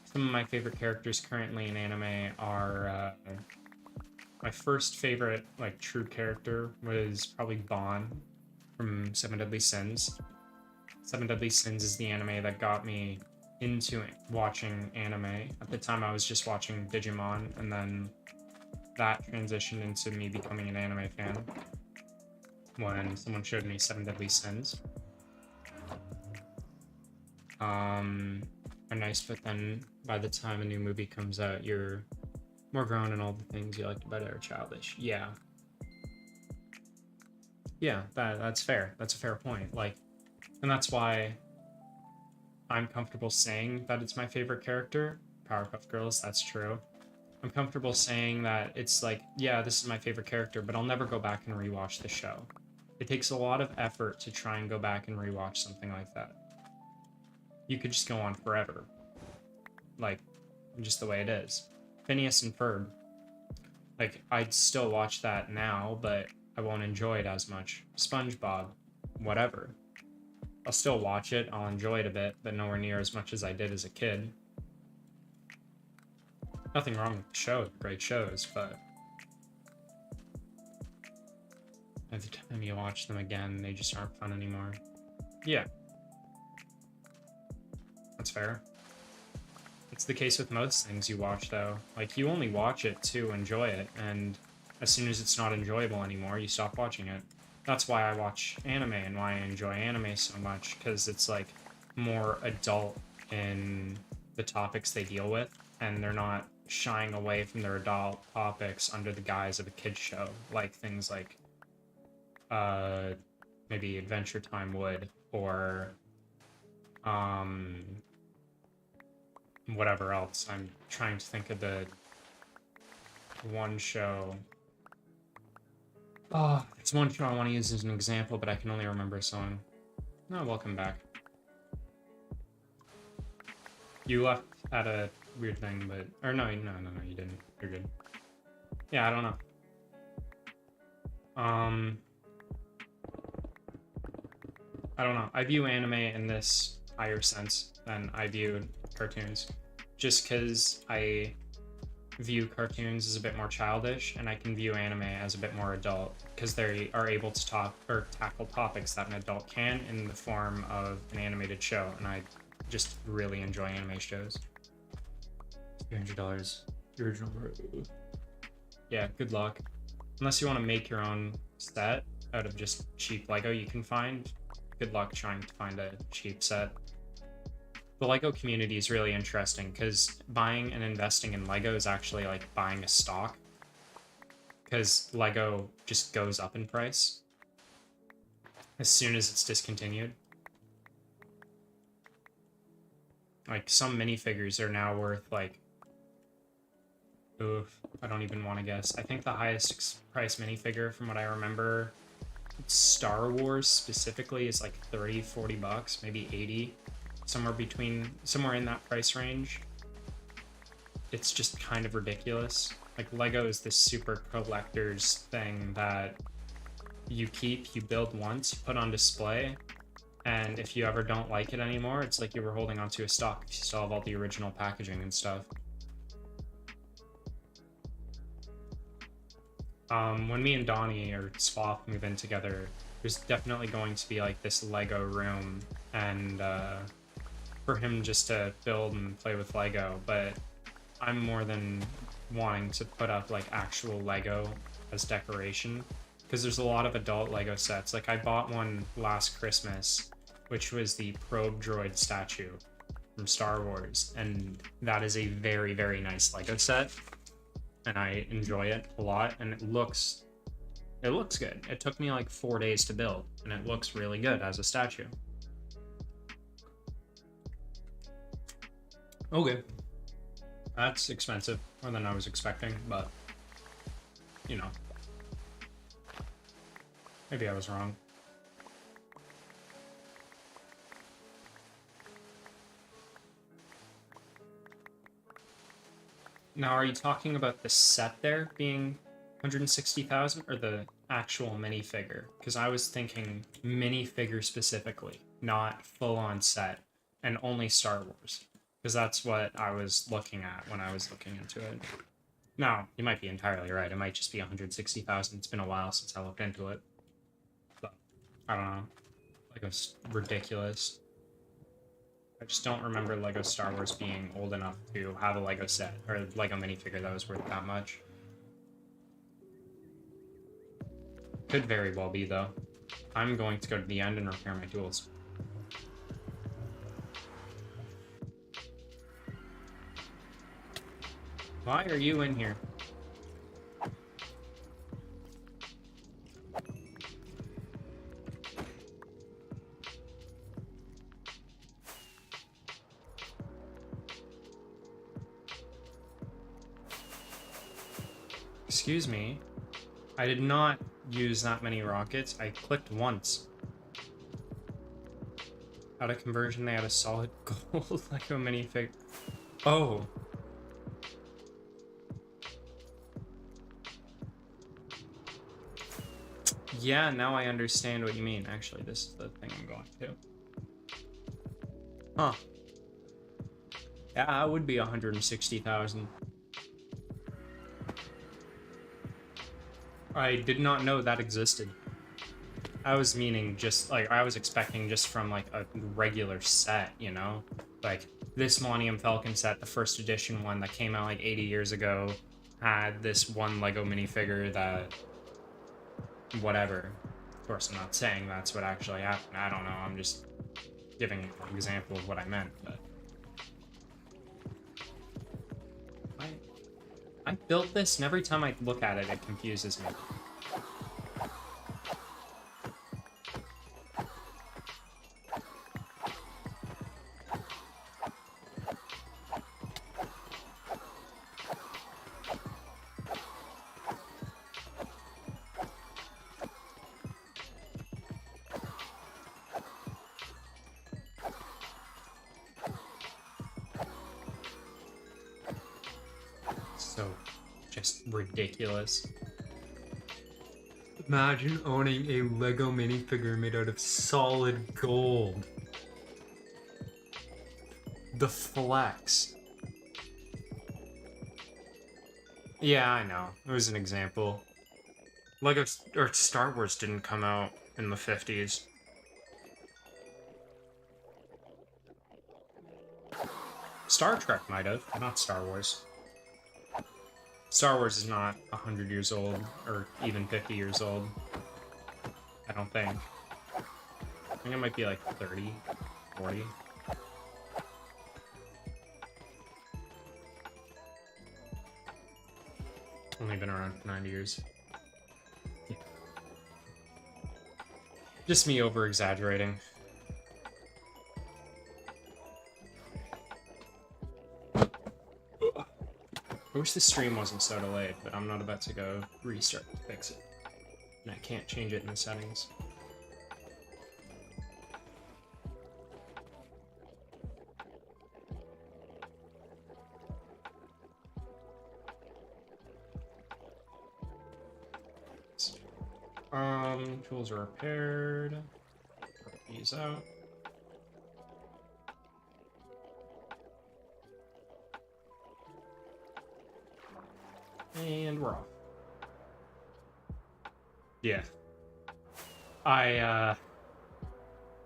Some of my favorite characters currently in anime are my first favorite like true character was probably Bon from Seven Deadly Sins. Seven Deadly Sins is the anime that got me into watching anime. At the time I was just watching Digimon, and then that transitioned into me becoming an anime fan when someone showed me Seven Deadly Sins. Are nice, but then by the time a new movie comes out, you're more grown and all the things you liked about it are childish. Yeah. Yeah, that's fair. That's a fair point. Like, and that's why I'm comfortable saying that it's my favorite character. Powerpuff Girls, that's true. I'm comfortable saying that it's like, yeah, this is my favorite character, but I'll never go back and rewatch the show. It takes a lot of effort to try and go back and rewatch something like that. You could just go on forever. Like, just the way it is. Phineas and Ferb. Like, I'd still watch that now, but I won't enjoy it as much. SpongeBob. Whatever. I'll still watch it, I'll enjoy it a bit, but nowhere near as much as I did as a kid. Nothing wrong with the show, they're great shows, but every time you watch them again, they just aren't fun anymore. Yeah. That's fair. It's the case with most things you watch, though. Like, you only watch it to enjoy it, and as soon as it's not enjoyable anymore, you stop watching it. That's why I watch anime and why I enjoy anime so much, because it's, like, more adult in the topics they deal with, and they're not shying away from their adult topics under the guise of a kid's show, like things like, maybe Adventure Time would, or, whatever else. I'm trying to think of the one show. Oh, it's one show I want to use as an example, but I can only remember a song. No, welcome back. You left at a weird thing, but... Or no, you didn't. You're good. Yeah, I don't know. I don't know. I view anime in this higher sense than I view cartoons, just because I view cartoons as a bit more childish, and I can view anime as a bit more adult, because they are able to tackle topics that an adult can in the form of an animated show, and I just really enjoy anime shows. $300. The original. Yeah, good luck. Unless you want to make your own set out of just cheap Lego you can find, good luck trying to find a cheap set. The Lego community is really interesting, because buying and investing in Lego is actually like buying a stock, because Lego just goes up in price as soon as it's discontinued. Like, some minifigures are now worth like, oof, I don't even want to guess. I think the highest price minifigure from what I remember, Star Wars specifically, is like 30, 40 bucks, maybe 80. Somewhere in that price range. It's just kind of ridiculous. Like, Lego is this super collector's thing that you build once, you put on display, and if you ever don't like it anymore, it's like you were holding onto a stock if you still have all the original packaging and stuff. When me and Donnie or Swath move in together, there's definitely going to be like this Lego room, and for him just to build and play with Lego, but I'm more than wanting to put up like actual Lego as decoration. because there's a lot of adult Lego sets. Like I bought one last Christmas, which was the probe droid statue from Star Wars, and that is a very, very nice Lego set, and I enjoy it a lot, and it looks good. It took me like 4 days to build, and it looks really good as a statue. Okay. That's expensive, more than I was expecting, but, you know. Maybe I was wrong. Now, are you talking about the set there being 160,000 or the actual minifigure? Because I was thinking minifigure specifically, not full-on set, and only Star Wars. Because that's what I was looking at when I was looking into it. Now, you might be entirely right. It might just be 160,000. It's been a while since I looked into it. But, I don't know. Like, it was ridiculous. I just don't remember Lego Star Wars being old enough to have a Lego set, or a Lego minifigure that was worth that much. Could very well be, though. I'm going to go to the end and repair my tools. Why are you in here? Excuse me. I did not use that many rockets. I clicked once. Out of conversion, they had a solid gold Lego minifig. Oh. Yeah, now I understand what you mean. Actually, this is the thing I'm going to. Huh. Yeah, it would be 160,000. I did not know that existed. I was meaning just, like, I was expecting just from, like, a regular set, you know? Like, this Millennium Falcon set, the first edition one that came out, like, 80 years ago, had this one Lego minifigure that... whatever. Of course, I'm not saying that's what actually happened. I don't know, I'm just giving an example of what I meant, but... I built this, and every time I look at it, it confuses me. So, just ridiculous. Imagine owning a Lego minifigure made out of solid gold. The flex. Yeah, I know. It was an example. Lego or Star Wars didn't come out in the 50s. Star Trek might have, but not Star Wars. Star Wars is not 100 years old, or even 50 years old. I don't think. I think it might be like 30, 40. Only been around for 90 years. Yeah. Just me over-exaggerating. I wish the stream wasn't so delayed, but I'm not about to go restart to fix it. And I can't change it in the settings. Tools are repaired. Put these out. And we're off. Yeah. I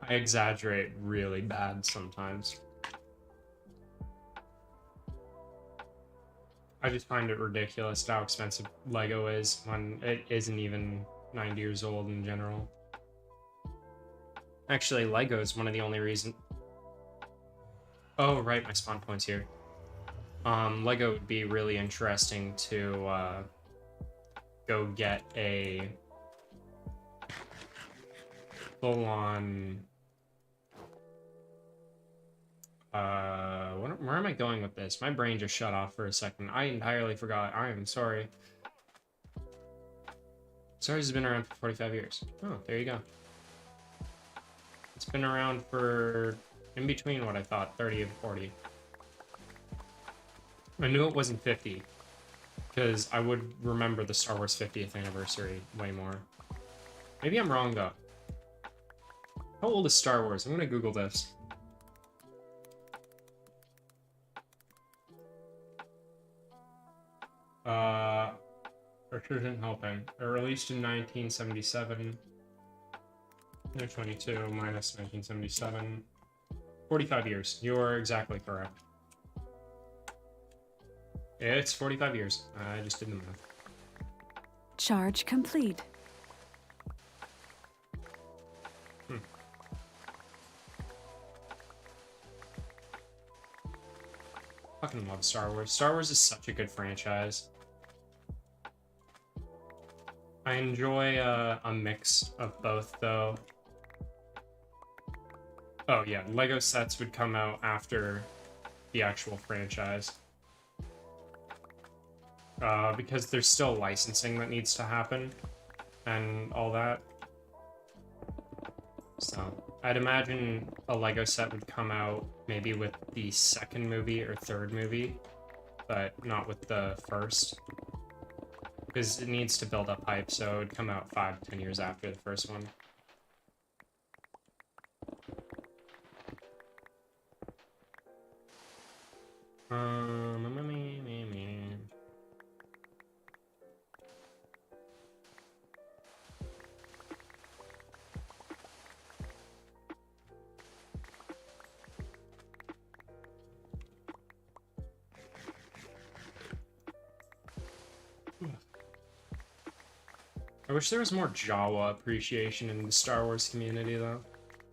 exaggerate really bad sometimes. I just find it ridiculous how expensive Lego is when it isn't even 90 years old in general. Actually, Lego is one of the only reasons. Oh, right, my spawn point's here. Lego would be really interesting to go get a full-on. Where am I going with this? My brain just shut off for a second. I entirely forgot. I am sorry. Star Wars has been around for 45 years. Oh, there you go. It's been around for in between what I thought, 30 and 40. I knew it wasn't 50, because I would remember the Star Wars 50th anniversary way more. Maybe I'm wrong, though. How old is Star Wars? I'm gonna Google this. This isn't helping. It released in 1977. No, 22 minus 1977. 45 years. You're exactly correct. It's 45 years. I just did the math. Charge complete. Fucking love Star Wars. Star Wars is such a good franchise. I enjoy a mix of both, though. Oh yeah, Lego sets would come out after the actual franchise. Because there's still licensing that needs to happen, and all that. So, I'd imagine a Lego set would come out maybe with the second movie or third movie, but not with the first. Because it needs to build up hype, so it would come out 5 to 10 years after the first one. I wish there was more Jawa appreciation in the Star Wars community, though.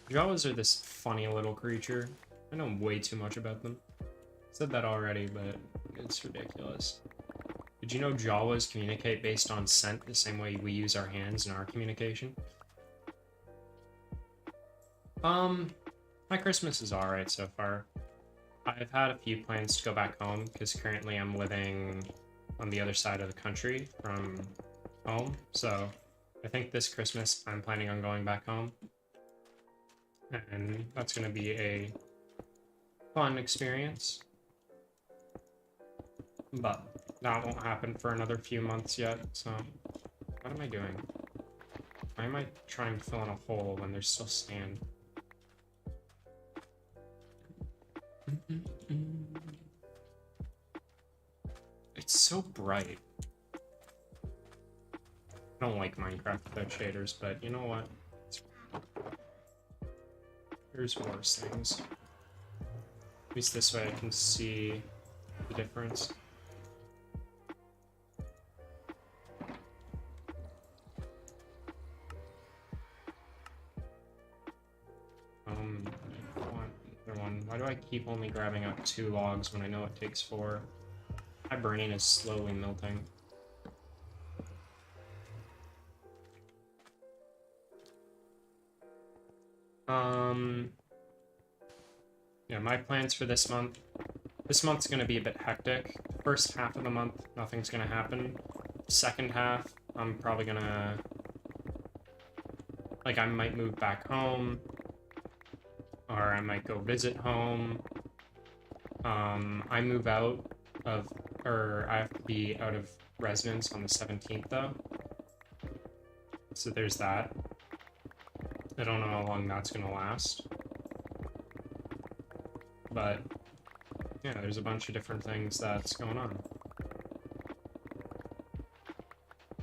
Jawas are this funny little creature. I know way too much about them. Said that already, but it's ridiculous. Did you know Jawas communicate based on scent the same way we use our hands in our communication? My Christmas is alright so far. I've had a few plans to go back home, because currently I'm living on the other side of the country from home, so I think this Christmas I'm planning on going back home. And that's going to be a fun experience. But that won't happen for another few months yet, so what am I doing? Why am I trying to fill in a hole when there's still sand? It's so bright. I don't like Minecraft without shaders, but you know what? There's worse things. At least this way I can see the difference. Why do I keep only grabbing up 2 logs when I know it takes 4? My brain is slowly melting. Yeah, my plans for this month. This month's gonna be a bit hectic. First half of the month, nothing's gonna happen. Second half, I'm probably gonna... Like, I might move back home. Or I might go visit home. I move out of... Or I have to be out of residence on the 17th, though. So there's that. I don't know how long that's gonna last. But, yeah, there's a bunch of different things that's going on.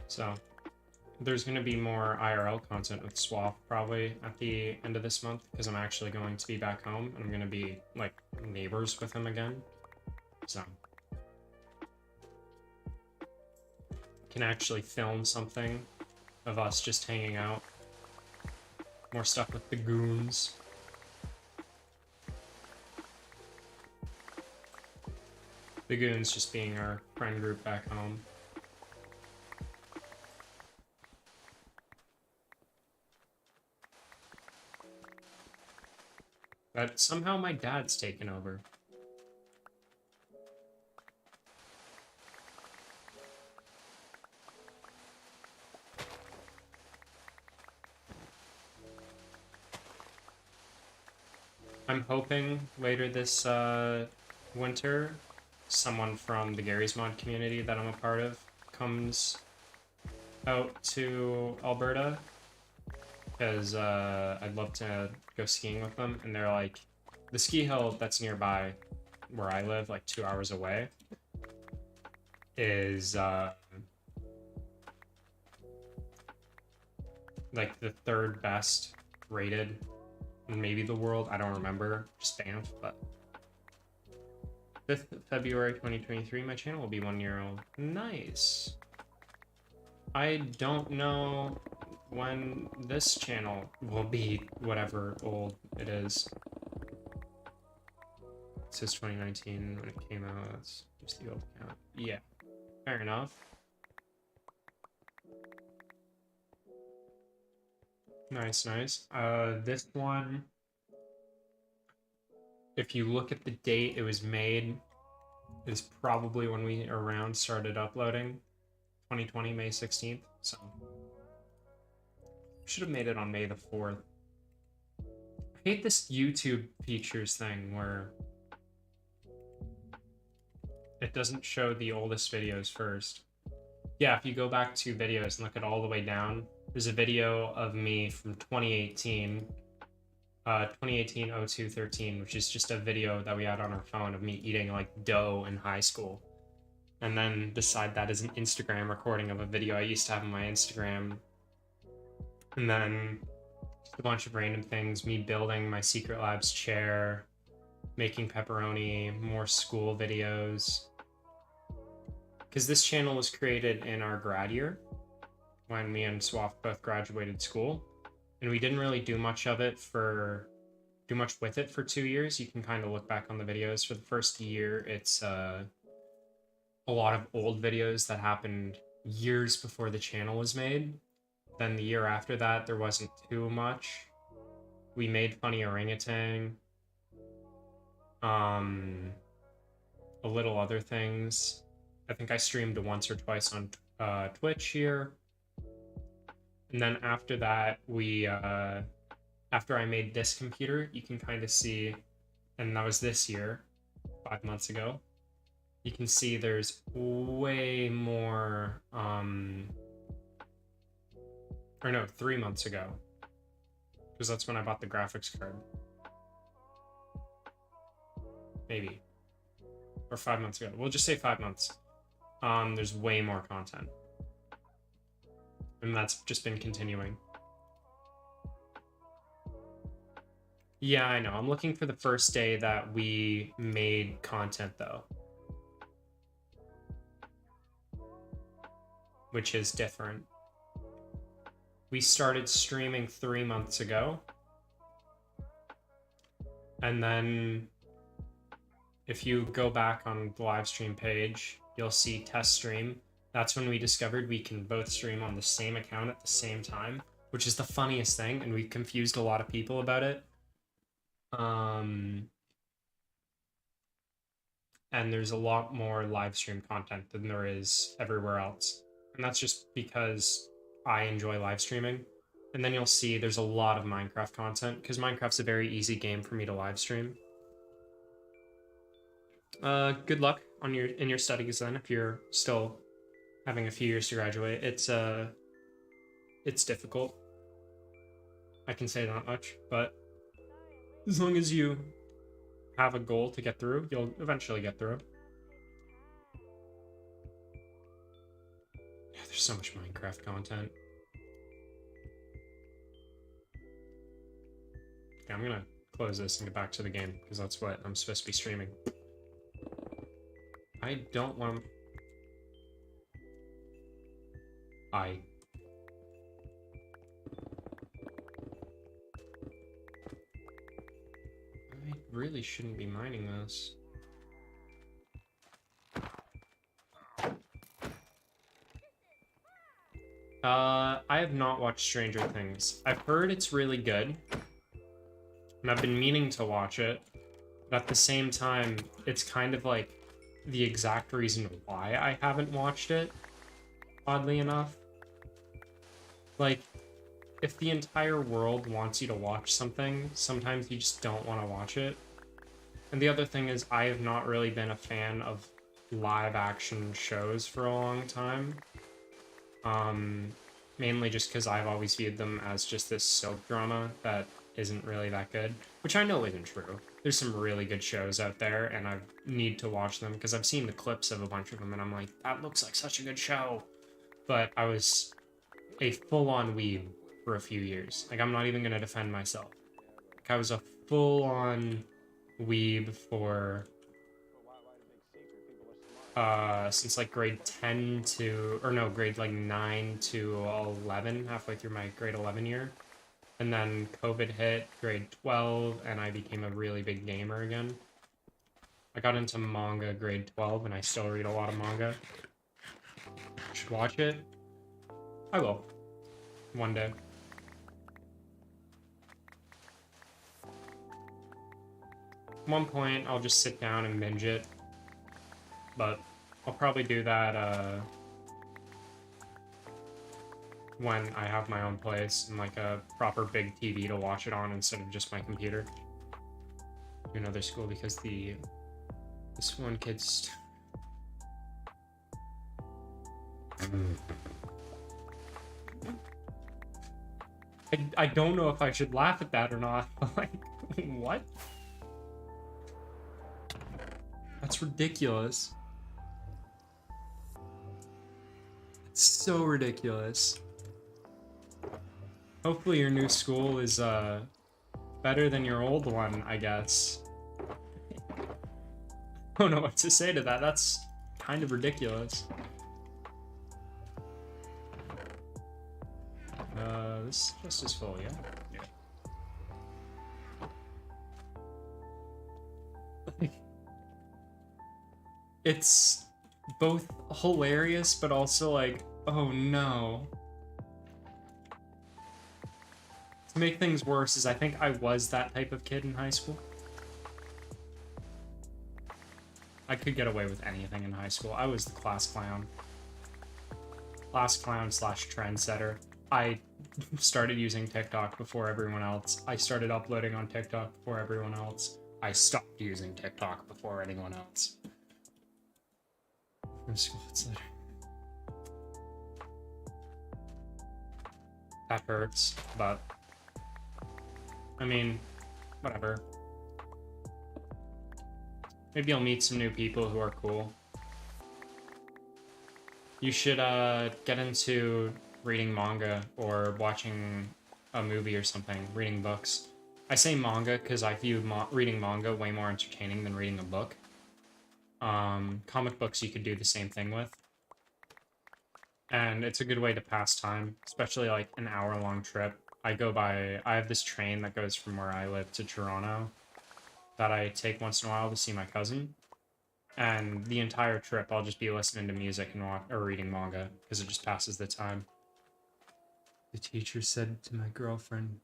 So, there's going to be more IRL content with Swaff probably at the end of this month, because I'm actually going to be back home, and I'm going to be, like, neighbors with him again. So, can actually film something of us just hanging out. More stuff with the goons. The goons just being our friend group back home. But somehow my dad's taken over. I'm hoping later this winter, someone from the Gary's Mod community that I'm a part of comes out to Alberta, because I'd love to go skiing with them. And they're like, the ski hill that's nearby where I live, like 2 hours away, is like the third best rated, maybe the world, I don't remember, just Banff. But 5th February 2023, my channel will be 1 year old. Nice. I don't know when this channel will be whatever old it is. It says 2019 when it came out. That's just the old count. Yeah, fair enough. Nice, nice. This one, if you look at the date it was made, is probably when we around started uploading. 2020, May 16th. So should have made it on May the 4th. I hate this YouTube features thing where it doesn't show the oldest videos first. Yeah, if you go back to videos and look at all the way down, there's a video of me from 2018, 2018-02-13, which is just a video that we had on our phone of me eating like dough in high school. And then beside that is an Instagram recording of a video I used to have on my Instagram. And then just a bunch of random things, me building my Secret Labs chair, making pepperoni, more school videos. Because this channel was created in our grad year, when me and Swaff both graduated school. And we didn't really do much with it for 2 years. You can kind of look back on the videos. For the first year, it's a lot of old videos that happened years before the channel was made. Then the year after that, there wasn't too much. We made Funny Orangutan. A little other things. I think I streamed once or twice on Twitch here. And then after that, after I made this computer, you can kind of see, and that was this year, 5 months ago, you can see there's way more, or no, 3 months ago, because that's when I bought the graphics card. Maybe. Or 5 months ago. We'll just say 5 months. There's way more content. And that's just been continuing. Yeah, I know. I'm looking for the first day that we made content, though. Which is different. We started streaming 3 months ago. And then if you go back on the live stream page, you'll see test stream. That's when we discovered we can both stream on the same account at the same time, which is the funniest thing, and we confused a lot of people about it. And there's a lot more live stream content than there is everywhere else. And that's just because I enjoy live streaming. And then you'll see there's a lot of Minecraft content, because Minecraft's a very easy game for me to live stream. Good luck on in your studies then, if you're still having a few years to graduate. It's difficult. I can say that much, but as long as you have a goal to get through, you'll eventually get through. Yeah, there's so much Minecraft content. Okay, I'm gonna close this and get back to the game, because that's what I'm supposed to be streaming. I don't want... really shouldn't be mining this. I have not watched Stranger Things. I've heard it's really good, and I've been meaning to watch it, but at the same time, it's kind of like the exact reason why I haven't watched it, oddly enough. Like, if the entire world wants you to watch something, sometimes you just don't want to watch it. And the other thing is, I have not really been a fan of live action shows for a long time. Mainly just because I've always viewed them as just this soap drama that isn't really that good, which I know isn't true. There's some really good shows out there, and I need to watch them because I've seen the clips of a bunch of them, and I'm like, that looks like such a good show. But I was a full-on weeb for a few years. Like, I'm not even gonna defend myself. Like, I was a full-on weeb for since like grade 10 to, or no, grade like 9 to 11, halfway through my grade 11 year. And then COVID hit grade 12, and I became a really big gamer again. I got into manga grade 12, and I still read a lot of manga. Should watch it? I will. One day. At one point, I'll just sit down and binge it. But I'll probably do that, when I have my own place and like a proper big TV to watch it on instead of just my computer. To another school because this one kid's I don't know if I should laugh at that or not. Like, what? That's ridiculous. It's so ridiculous. Hopefully your new school is better than your old one, I guess. I don't know what to say to that. That's kind of ridiculous. This chest is full, yeah? Yeah. It's both hilarious, but also like, oh no. To make things worse is I think I was that type of kid in high school. I could get away with anything in high school. I was the class clown. Class clown slash trendsetter. I started using TikTok before everyone else. I started uploading on TikTok before everyone else. I stopped using TikTok before anyone else. From school, it's like... That hurts, but... I mean, whatever. Maybe I'll meet some new people who are cool. You should get into reading manga or watching a movie or something, reading books. I say manga because I view reading manga way more entertaining than reading a book. Comic books you could do the same thing with. And it's a good way to pass time, especially like an hour-long trip. I have this train that goes from where I live to Toronto that I take once in a while to see my cousin. And the entire trip, I'll just be listening to music and or reading manga, because it just passes the time. The teacher said to my girlfriend...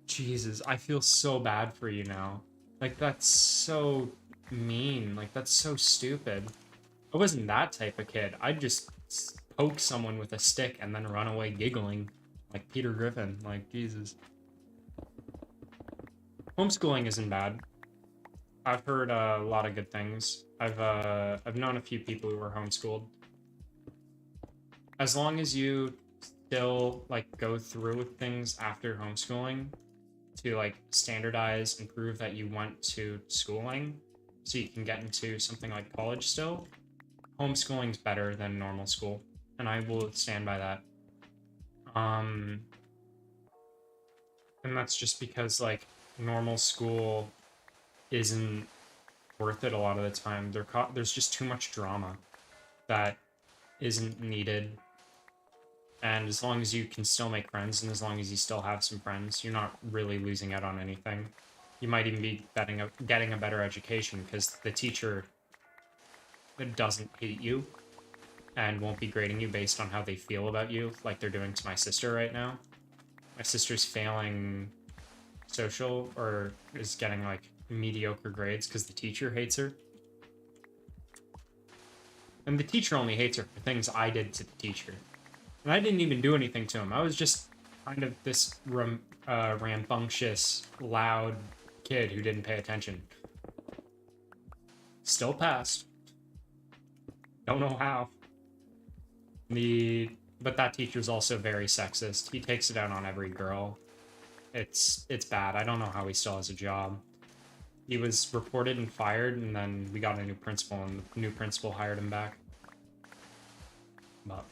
Jesus, I feel so bad for you now. Like, that's so mean. Like, that's so stupid. I wasn't that type of kid. I'd just poke someone with a stick and then run away giggling. Like Peter Griffin. Like, Jesus. Homeschooling isn't bad. I've heard a lot of good things. I've known a few people who were homeschooled. As long as you still, like, go through with things after homeschooling to, like, standardize and prove that you went to schooling so you can get into something like college still, homeschooling's better than normal school, and I will stand by that. And that's just because, like, normal school isn't worth it a lot of the time. There's just too much drama. that isn't needed. And as long as you can still make friends, and as long as you still have some friends, you're not really losing out on anything. You might even be getting a better education, because the teacher doesn't hate you and won't be grading you based on how they feel about you, like they're doing to my sister right now. My sister's failing social, or is getting, like, mediocre grades because the teacher hates her. And the teacher only hates her for things I did to the teacher. And I didn't even do anything to him. I was just kind of this rambunctious, loud kid who didn't pay attention. Still passed. Don't know how. But that teacher's also very sexist. He takes it out on every girl. It's bad. I don't know how he still has a job. He was reported and fired, and then we got a new principal, and the new principal hired him back. But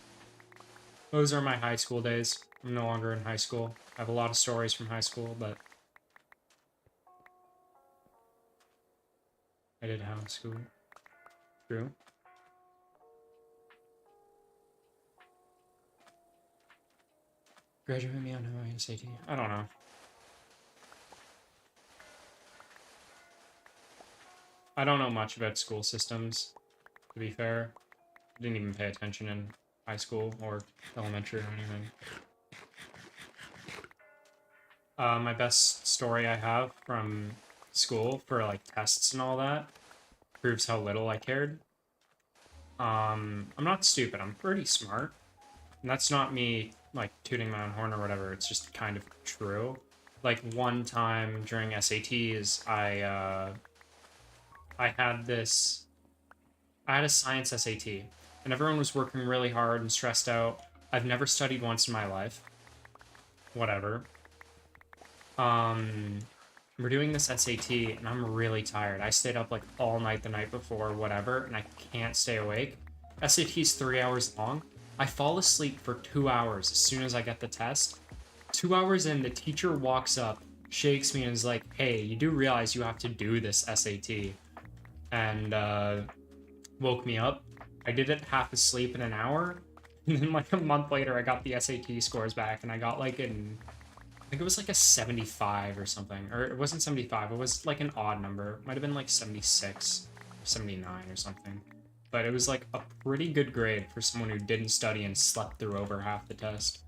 those are my high school days. I'm no longer in high school. I have a lot of stories from high school, but I did have school. True. Graduate me on who SAT. I don't know. I don't know much about school systems, to be fair. I didn't even pay attention in high school or elementary or anything. My best story I have from school for, like, tests and all that proves how little I cared. I'm not stupid. I'm pretty smart. And that's not me, like, tooting my own horn or whatever. It's just kind of true. Like, one time during SATs, I had a science SAT, and everyone was working really hard and stressed out. I've never studied once in my life. Whatever. We're doing this SAT, and I'm really tired. I stayed up, like, all night the night before, whatever, and I can't stay awake. SAT's 3 hours long. I fall asleep for 2 hours as soon as I get the test. 2 hours in, the teacher walks up, shakes me, and is like, hey, you do realize you have to do this SAT. And woke me up. I did it half asleep in an hour, and then, like, a month later I got the SAT scores back, and I got, like, I think it was like a 75 or something, or it wasn't 75, it was like an odd number. It might have been like 76, 79 or something, but it was like a pretty good grade for someone who didn't study and slept through over half the test.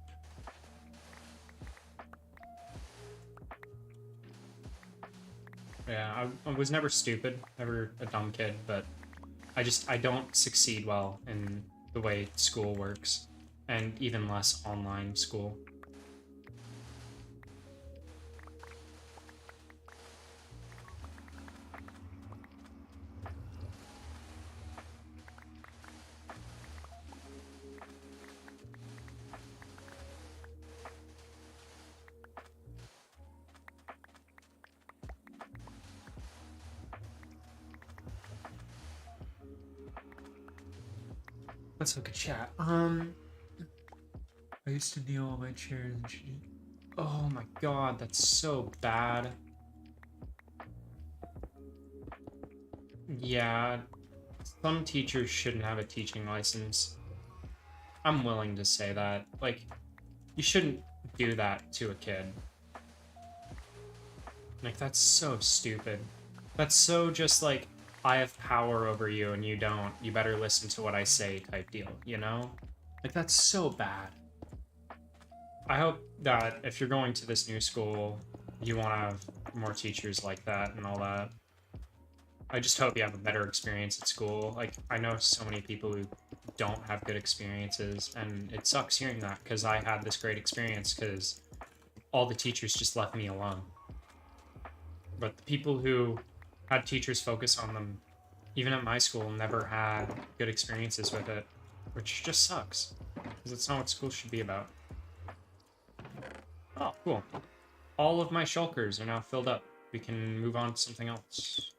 Yeah, I was never stupid, never a dumb kid, but I don't succeed well in the way school works, and even less online school. Let's look at chat. I used to kneel on my chair and shit. Oh my god, that's so bad. Yeah, some teachers shouldn't have a teaching license. I'm willing to say that. Like, you shouldn't do that to a kid. Like, that's so stupid. That's so just like, I have power over you and you don't. You better listen to what I say type deal, you know? Like, that's so bad. I hope that if you're going to this new school, you want to have more teachers like that and all that. I just hope you have a better experience at school. Like, I know so many people who don't have good experiences, and it sucks hearing that, because I had this great experience because all the teachers just left me alone. But the people who had teachers focus on them, even at my school, never had good experiences with it, which just sucks, because it's not what school should be about. Oh, cool. All of my shulkers are now filled up. We can move on to something else.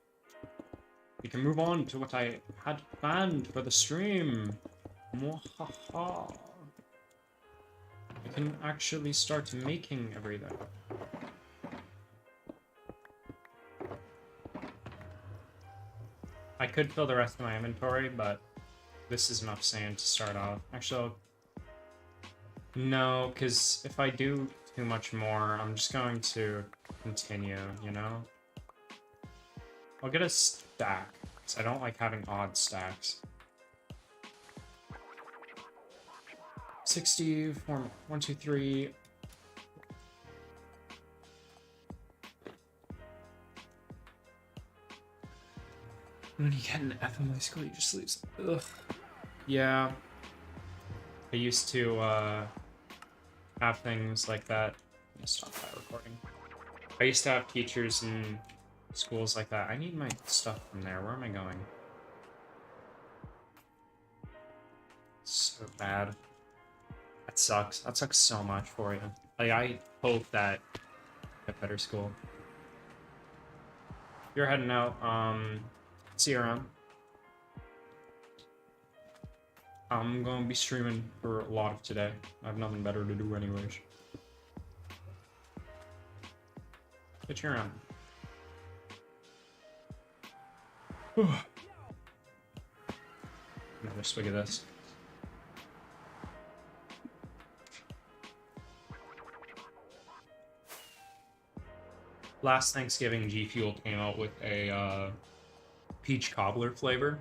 We can move on to what I had planned for the stream. Mwahaha. I can actually start making everything. I could fill the rest of my inventory, but this is enough sand to start off. Actually, no, because if I do too much more, I'm just going to continue, you know? I'll get a stack, because I don't like having odd stacks. 60, 1, 2, 3. When you get an F in my school, you just lose. Ugh. Yeah. I used to have things like that. I'm gonna stop that recording. I used to have teachers in schools like that. I need my stuff from there. Where am I going? So bad. That sucks. That sucks so much for you. Like, I hope that you get better school. You're heading out. See you around. I'm gonna be streaming for a lot of today. I have nothing better to do anyways. Get you around. Another swig of this. Last Thanksgiving, G Fuel came out with a peach cobbler flavor,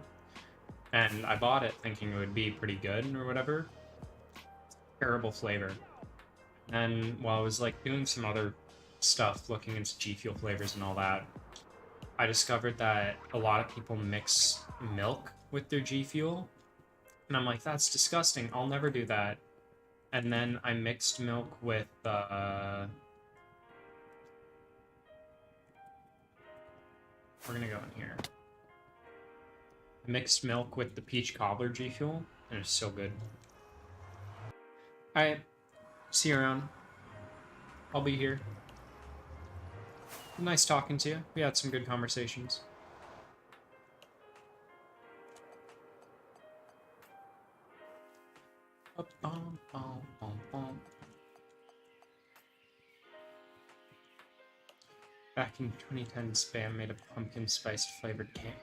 and I bought it thinking it would be pretty good or whatever. Terrible flavor. And while I was like doing some other stuff, looking into G Fuel flavors and all that, I discovered that a lot of people mix milk with their G Fuel, and I'm like, that's disgusting. I'll never do that. And then I mixed milk with we're gonna go in here. Mixed milk with the peach cobbler G Fuel, and it's so good. Alright, see you around. I'll be here. Nice talking to you. We had some good conversations. Back in 2010, Spam made a pumpkin spice flavored can.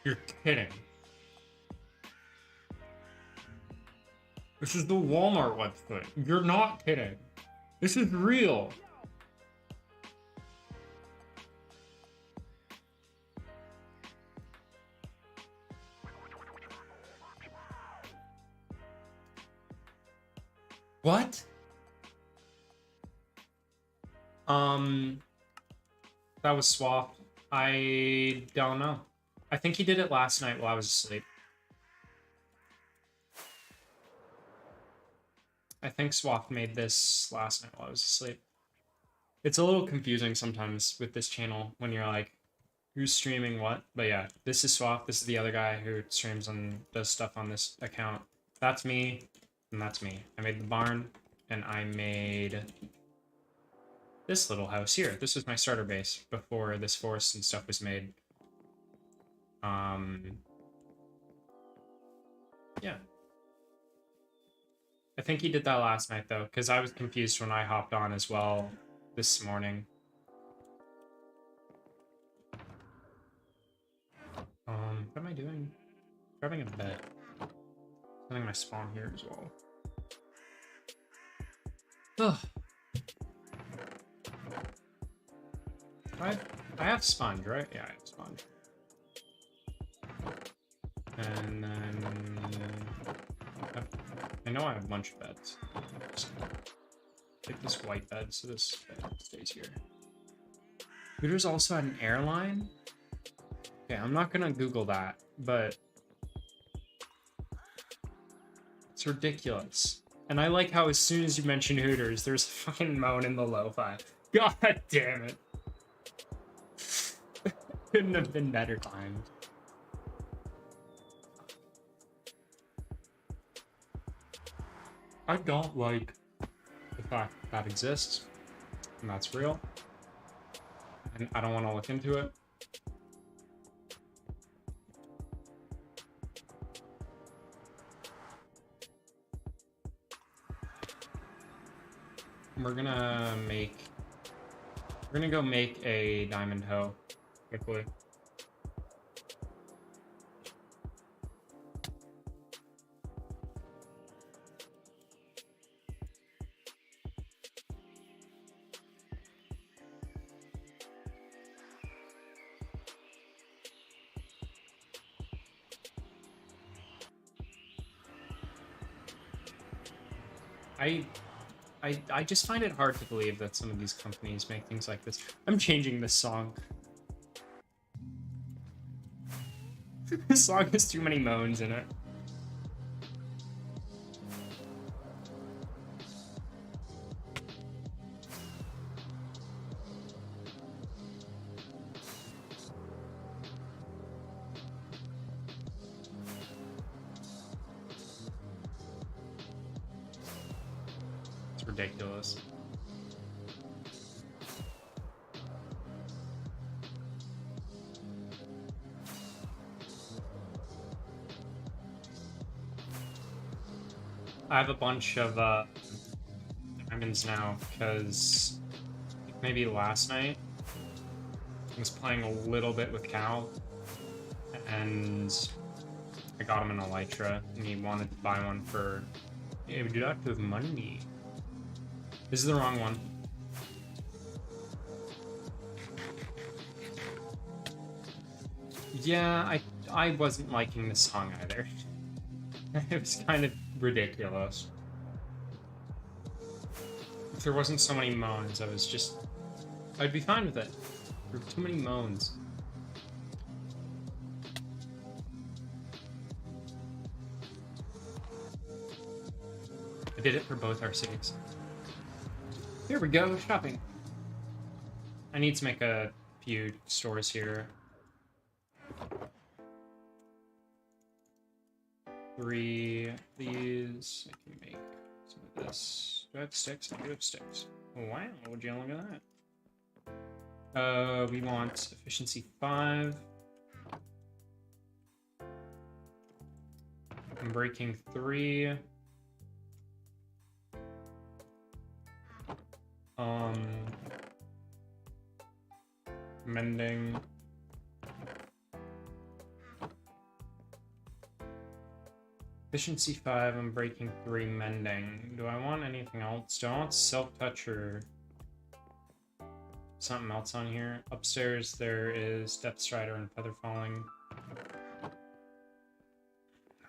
You're kidding. This is the Walmart website. You're not kidding. This is real. What? That was swapped. I don't know. I think he did it last night while I was asleep. I think Swap made this last night while I was asleep. It's a little confusing sometimes with this channel when you're like, who's streaming what? But yeah, this is Swap. This is the other guy who streams and does stuff on this account. That's me, and that's me. I made the barn, and I made this little house here. This was my starter base before this forest and stuff was made. Yeah. I think he did that last night, though, because I was confused when I hopped on as well this morning. What am I doing? Grabbing a bed. Setting my spawn here as well. Ugh. I have sponge, right? Yeah, I have sponge. And then I know I have a bunch of beds. Just take this white bed so this bed stays here. Hooters also had an airline? Okay, I'm not gonna Google that, but it's ridiculous. And I like how as soon as you mention Hooters, there's a fucking moan in the lo-fi. God damn it. Couldn't have been better timed. I don't like the fact that exists. and that's real. And I don't want to look into it. We're gonna go make a diamond hoe quickly. I just find it hard to believe that some of these companies make things like this. I'm changing this song. This song has too many moans in it. It's ridiculous. I have a bunch of diamonds now because maybe last night I was playing a little bit with Cal and I got him an elytra and he wanted to buy one for deductive money. This is the wrong one. Yeah, I wasn't liking the song either. It was kind of ridiculous. If there wasn't so many moans, I'd be fine with it. There were too many moans. I did it for both our cities. Here we go, shopping. I need to make a few stores here. 3 of these. I can make some of this. Do I have sticks? I do have sticks. Wow, would you look at that? We want efficiency 5. I'm breaking 3. Mending. Efficiency 5, I'm breaking 3, mending. Do I want anything else? Do I want self-touch or something else on here? Upstairs there is Depth Strider and Feather Falling.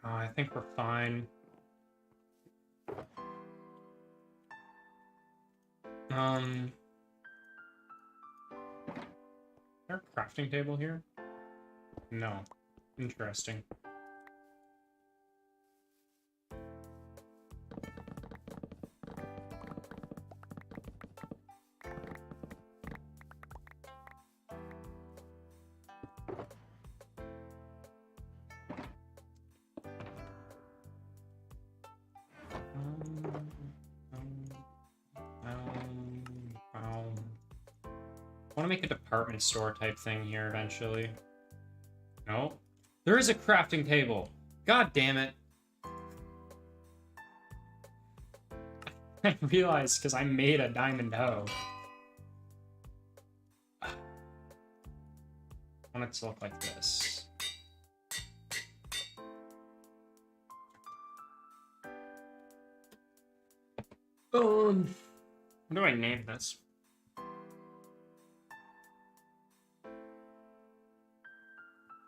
I think we're fine. Is there a crafting table here? No. Interesting. I want to make a department store type thing here eventually. No. There is a crafting table. God damn it. I realized because I made a diamond hoe. I want it to look like this. What do I name this?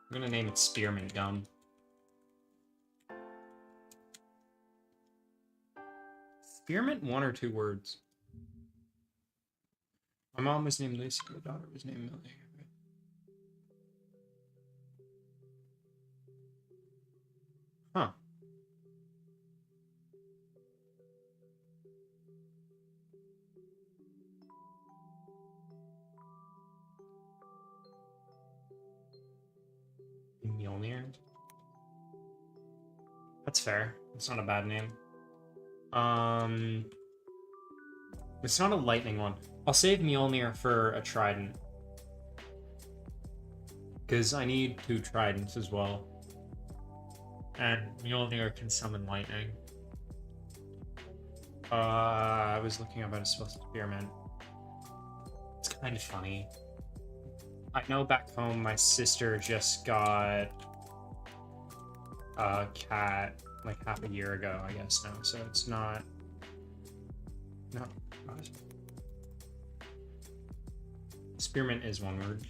I'm gonna name it Spearmint Gun. Spearmint, 1 or 2 words. My mom was named Lucy, my daughter was named Millie. Huh. Mjolnir. That's fair. It's not a bad name. It's not a lightning one. I'll save Mjolnir for a trident. Because I need 2 tridents as well. And Mjolnir can summon lightning. I was looking up how to spell spearmint. It's kind of funny. I know back home my sister just got a cat like half a year ago, I guess now. So it's not as... Spearmint is one word.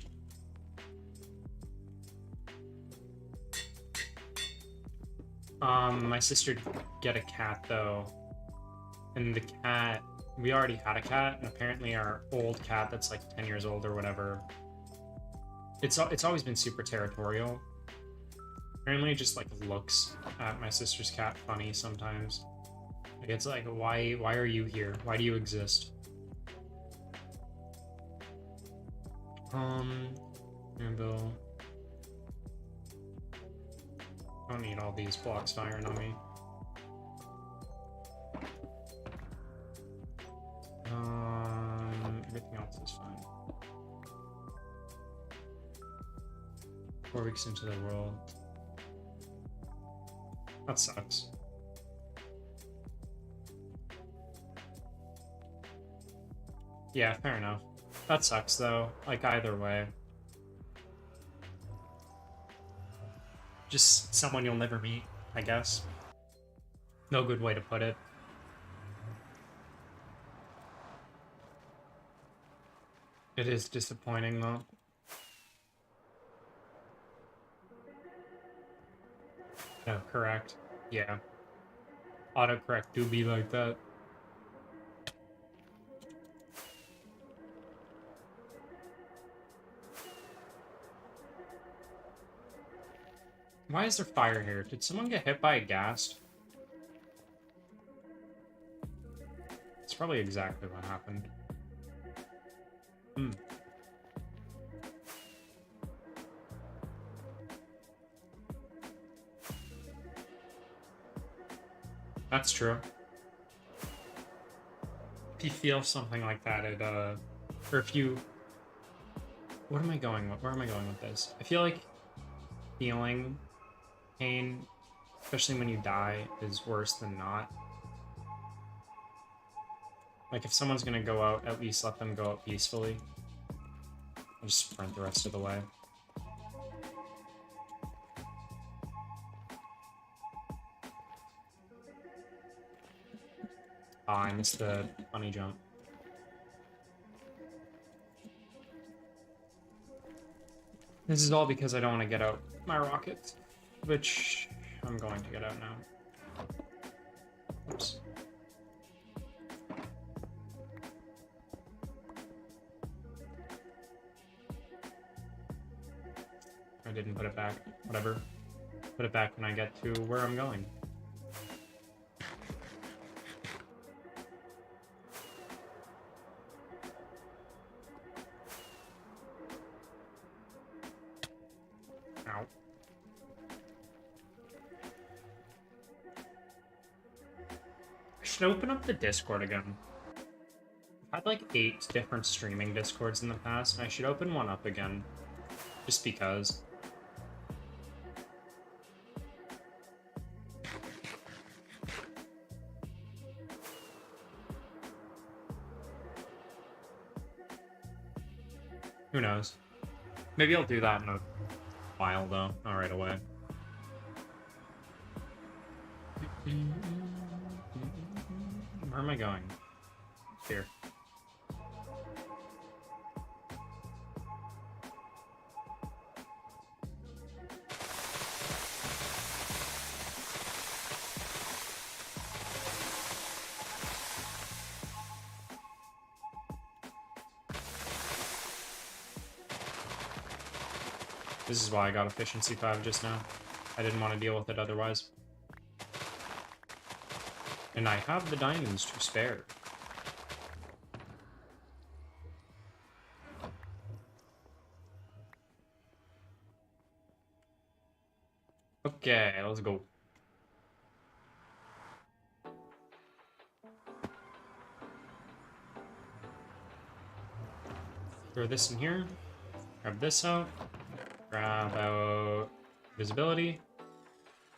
My sister did get a cat though, and the cat, we already had a cat, and apparently our old cat that's like 10 years old or whatever, it's always been super territorial. Apparently it just like looks at my sister's cat funny sometimes. Like it's like, why are you here? Why do you exist? Bill. I don't need all these blocks of iron on me. Everything else is fine. 4 weeks into the world. That sucks. Yeah, fair enough. That sucks though, like either way. Just someone you'll never meet, I guess. No good way to put it. It is disappointing though. No, correct. Yeah. Autocorrect do be like that. Why is there fire here? Did someone get hit by a ghast? It's probably exactly what happened. That's true. If you feel something like that, or if you... Where am I going with this? I feel like feeling pain, especially when you die, is worse than not. Like, if someone's gonna go out, at least let them go out peacefully. I'll just sprint the rest of the way. Ah, I missed the bunny jump. This is all because I don't want to get out my rockets, which I'm going to get out now. Oops. I didn't put it back. Whatever. Put it back when I get to where I'm going. Ow. I should open up the Discord again. I've had like 8 different streaming Discords in the past, and I should open one up again. Just because. Who knows? Maybe I'll do that in a while, though. Not right away. Where am I going? Here. This is why I got efficiency 5 just now. I didn't want to deal with it otherwise. And I have the diamonds to spare. Okay, let's go. Throw this in here. Grab this out. Grab out visibility.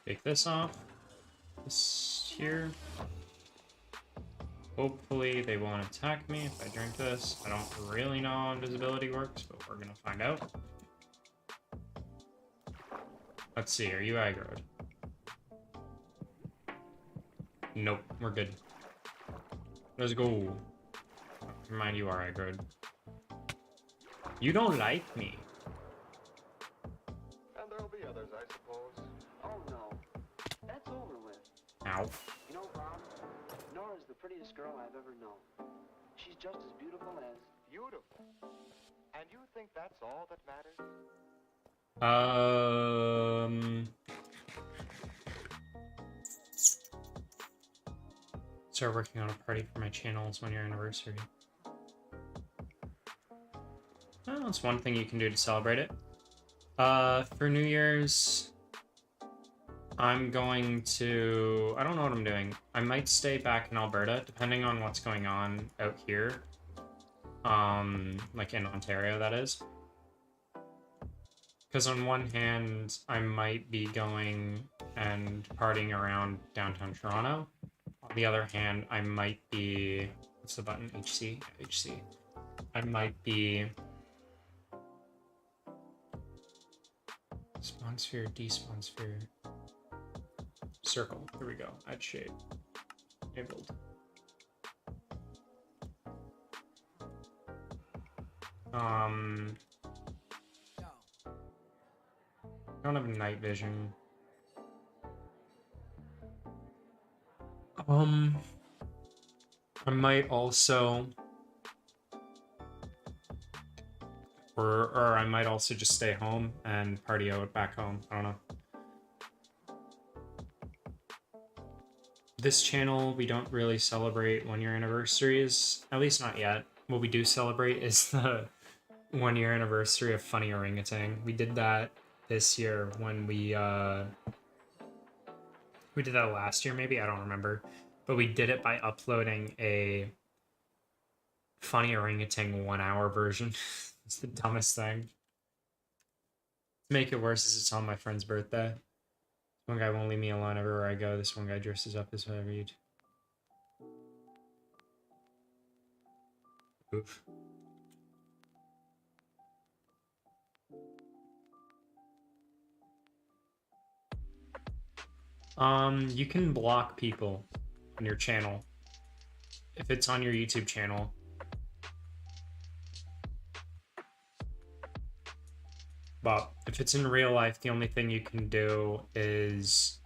Take this off. This here. Hopefully they won't attack me if I drink this. I don't really know how invisibility works, but we're gonna find out. Let's see, are you aggroed? Nope, we're good. Let's go. Never mind, you are aggroed. You don't like me. And there'll be others, I suppose. Oh no, that's over with. Ow. You know, Bob, Nora's the prettiest girl I've ever known. She's just as beautiful as... Beautiful. And you think that's all that matters? Start working on a party for my channel's 1-year anniversary. Well, that's one thing you can do to celebrate it. For New Year's, I'm going to... I don't know what I'm doing. I might stay back in Alberta, depending on what's going on out here. Like in Ontario, that is. Because on one hand, I might be going and partying around downtown Toronto. On the other hand, I might be... What's the button? HC? HC. I might be... Spawn sphere, despawn sphere. Circle. Here we go. Add shape. Enabled. I don't have night vision. I might also... Or I might also just stay home and party out back home. I don't know. This channel, we don't really celebrate 1-year anniversaries. At least not yet. What we do celebrate is the 1-year anniversary of Funny Orangutan. We did that this year when we did that last year, maybe? I don't remember. But we did it by uploading a Funny Orangutan 1-hour version. It's the dumbest thing. To make it worse is it's on my friend's birthday. One guy won't leave me alone everywhere I go. This one guy dresses up as whatever you do. Oof. You can block people on your channel if it's on your YouTube channel. But if it's in real life, the only thing you can do is...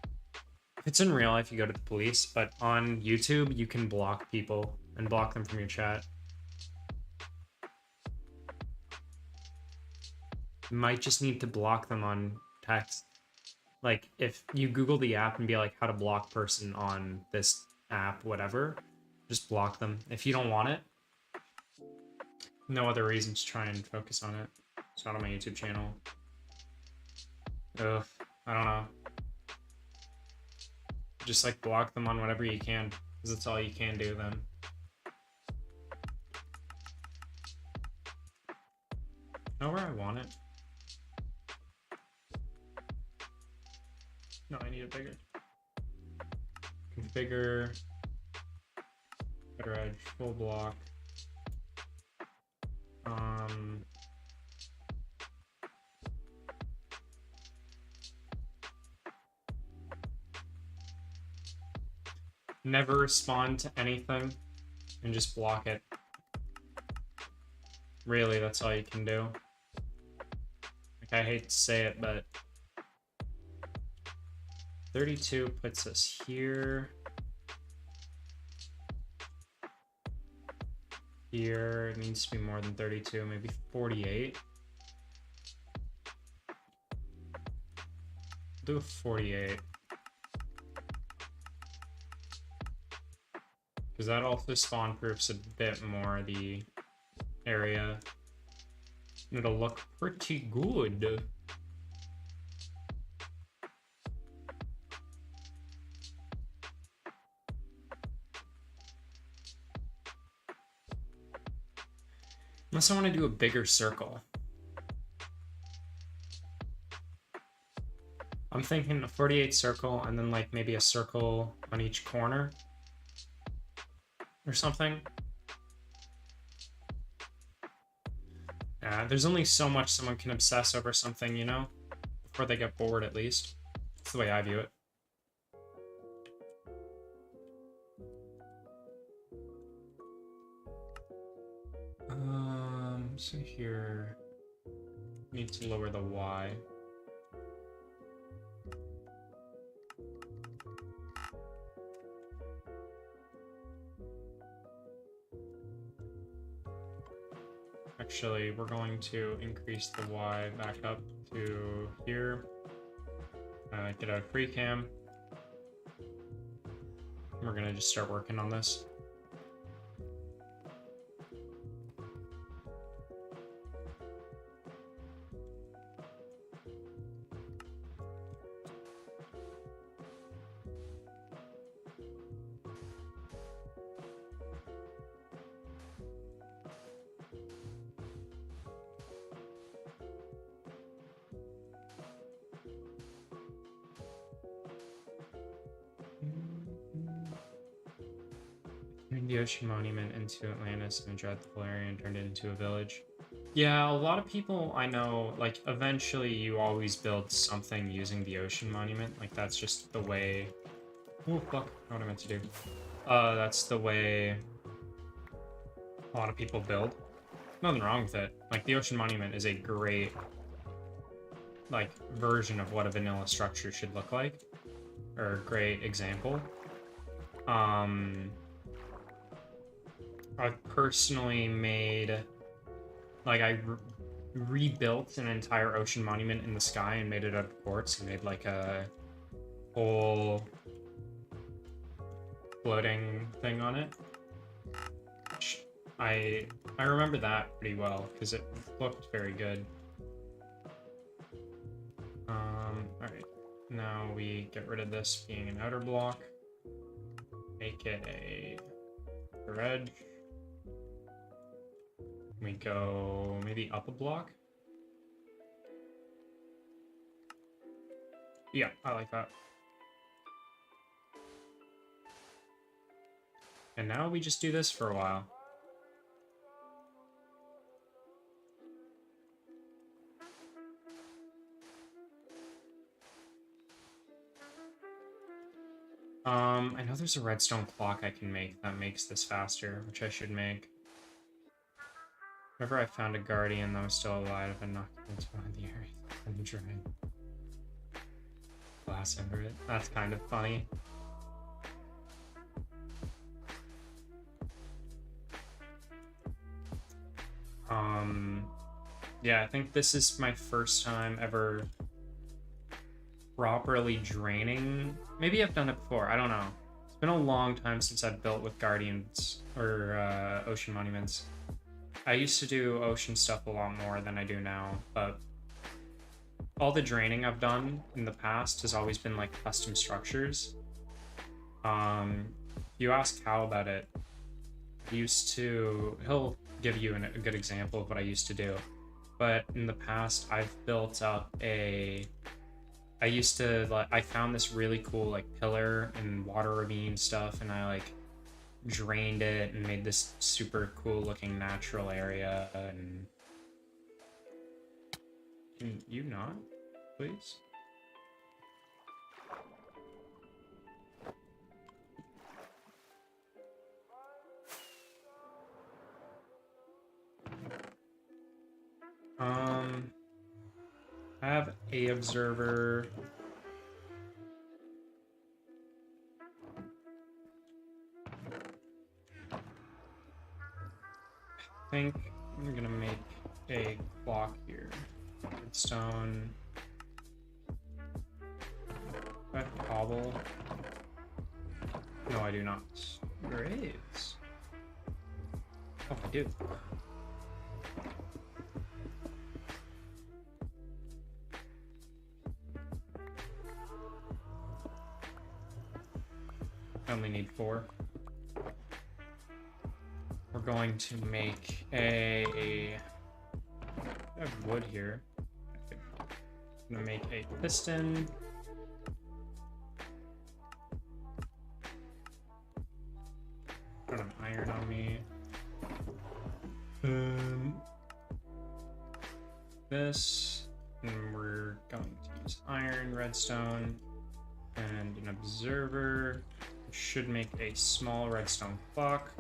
If it's in real life, you go to the police, but on YouTube, you can block people and block them from your chat. You might just need to block them on text. Like, if you Google the app and be like, how to block person on this app, whatever, just block them. If you don't want it, no other reason to try and focus on it. It's not on my YouTube channel. Ugh, I don't know. Just like block them on whatever you can, because that's all you can do then. Know where I want it? No, I need it bigger. Configure. Better edge, full block. Never respond to anything and just block it. Really, that's all you can do. Like, I hate to say it, but 32 puts us here. Here, it needs to be more than 32, maybe 48. Do a 48. Because that also spawn proofs a bit more the area. It'll look pretty good. Unless I want to do a bigger circle. I'm thinking a 48 circle and then like maybe a circle on each corner or something. There's only so much someone can obsess over something, you know? Before they get bored, at least. That's the way I view it. So here... need to lower the Y. Actually, we're going to increase the Y back up to here. Get out of free cam. We're gonna just start working on this. The ocean monument into Atlantis and Dread the whole area and turned it into a village. Yeah, a lot of people I know, like, eventually you always build something using the ocean monument. Like, that's just the way... Oh, fuck. What I meant to do. That's the way a lot of people build. Nothing wrong with it. Like, the ocean monument is a great, like, version of what a vanilla structure should look like. Or a great example. I've personally made, like, I rebuilt an entire ocean monument in the sky and made it out of quartz and made, like, a whole floating thing on it. Which I remember that pretty well, because it looked very good. Alright. Now we get rid of this being an outer block. Make it a edge. We go maybe up a block. Yeah, I like that. And now we just do this for a while. I know there's a redstone clock I can make that makes this faster, which I should make. Whenever I found a guardian that was still alive and knocked it into one of the area and drained glass under it. That's kind of funny. Yeah, I think this is my first time ever properly draining. Maybe I've done it before, I don't know. It's been a long time since I've built with guardians or ocean monuments. I used to do ocean stuff a lot more than I do now, but all the draining I've done in the past has always been like custom structures. If you ask Cal about it, he'll give you a good example of what I used to do. But in the past, I've built up I found this really cool like pillar and water ravine stuff, and I like drained it and made this super cool looking natural area. And can you not, please? I have a observer. I think I'm gonna make a clock here. Redstone. Do I have cobble? No, I do not. Graves. Oh, I do. I only need 4. We're going to make a... I have wood here. I'm gonna make a piston. Got an iron on me. This, and we're going to use iron, redstone, and an observer. We should make a small redstone clock.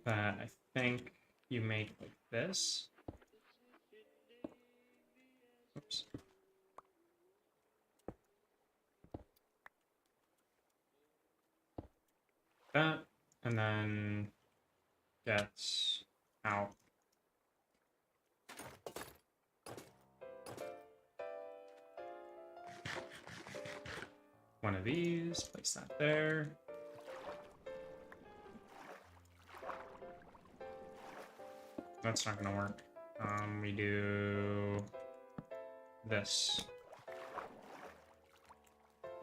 That I think you make like this. Oops. That, and then get out. One of these, place that there. That's not gonna work. We do this.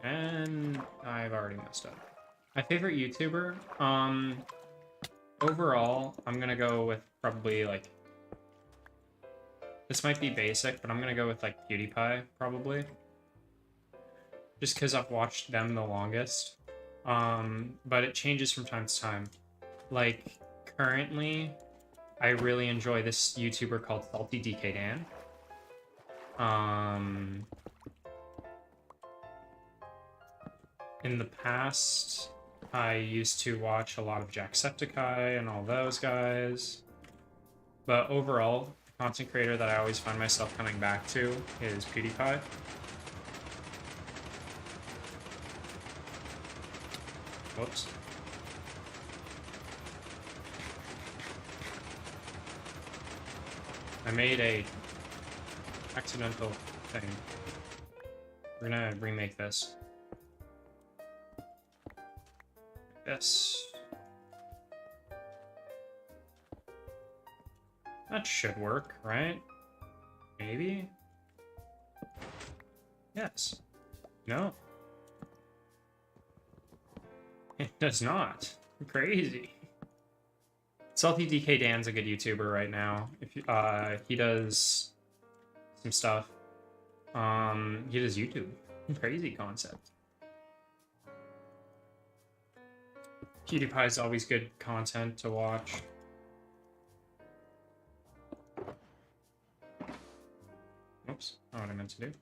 And I've already messed up. My favorite YouTuber, overall, I'm gonna go with probably like, this might be basic, but I'm gonna go with like PewDiePie, probably. Just because I've watched them the longest. But it changes from time to time. Like, currently, I really enjoy this YouTuber called Salty DK Dan. In the past, I used to watch a lot of Jacksepticeye and all those guys. But overall, the content creator that I always find myself coming back to is PewDiePie. Whoops. I made a accidental thing. We're gonna remake this. This. That should work, right? Maybe? Yes. No. It does not. Crazy. Salty DK Dan's a good YouTuber right now. If he does some stuff. He does YouTube. Crazy concept. PewDiePie's always good content to watch. Oops, not what I meant to do.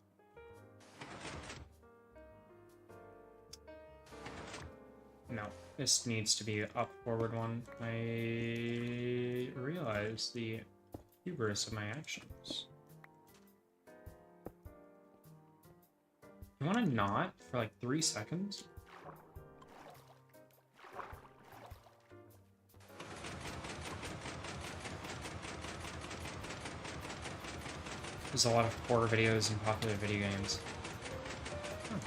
No, this needs to be up forward one. I realize the hubris of my actions. You want to not for like 3 seconds? There's a lot of horror videos in popular video games. Oh.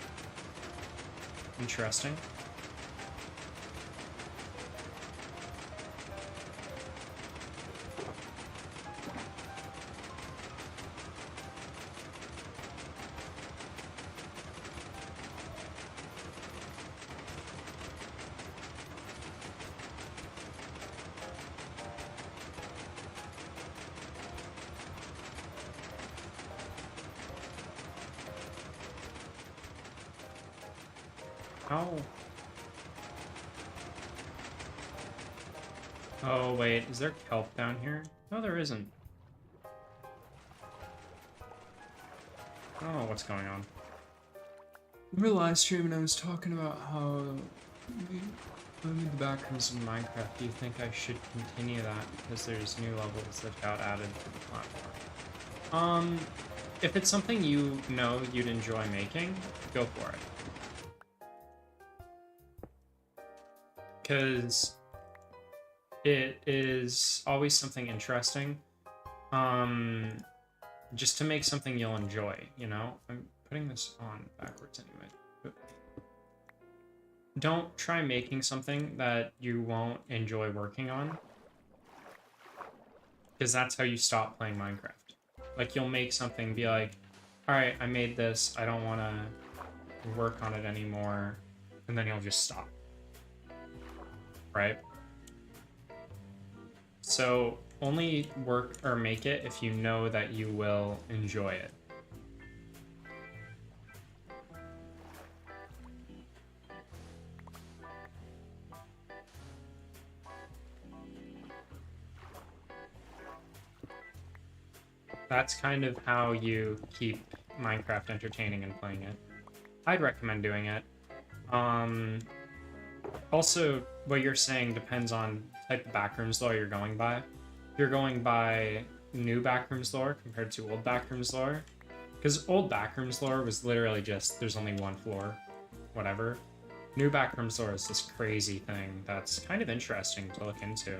Interesting. Oh, wait, is there kelp down here? No, there isn't. I don't know what's going on. We were live streaming and I was talking about how moving the backrooms in Minecraft. Do you think I should continue that because there's new levels that got added to the platform? If it's something you know you'd enjoy making, go for it. Because it is always something interesting. Just to make something you'll enjoy, you know? I'm putting this on backwards anyway. But don't try making something that you won't enjoy working on. Because that's how you stop playing Minecraft. Like, you'll make something, be like, alright, I made this, I don't want to work on it anymore, and then you'll just stop. Right? So, only work or make it if you know that you will enjoy it. That's kind of how you keep Minecraft entertaining and playing it. I'd recommend doing it. Also, what you're saying depends on the type of backrooms lore you're going by. If you're going by new backrooms lore compared to old backrooms lore, because old backrooms lore was literally just, there's only one floor, whatever. New backrooms lore is this crazy thing that's kind of interesting to look into.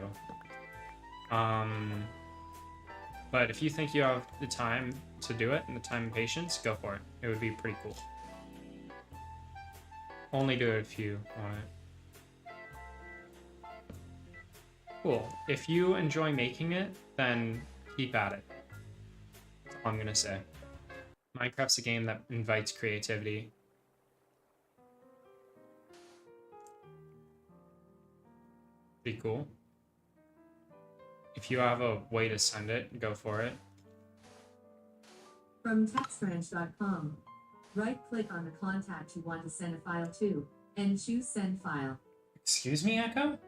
But if you think you have the time to do it and the time and patience, go for it. It would be pretty cool. Only do it if you want it. Cool. If you enjoy making it, then keep at it. That's all I'm gonna say. Minecraft's a game that invites creativity. Be cool. If you have a way to send it, go for it. From textranch.com. Right-click on the contact you want to send a file to, and choose Send File. Excuse me, Echo?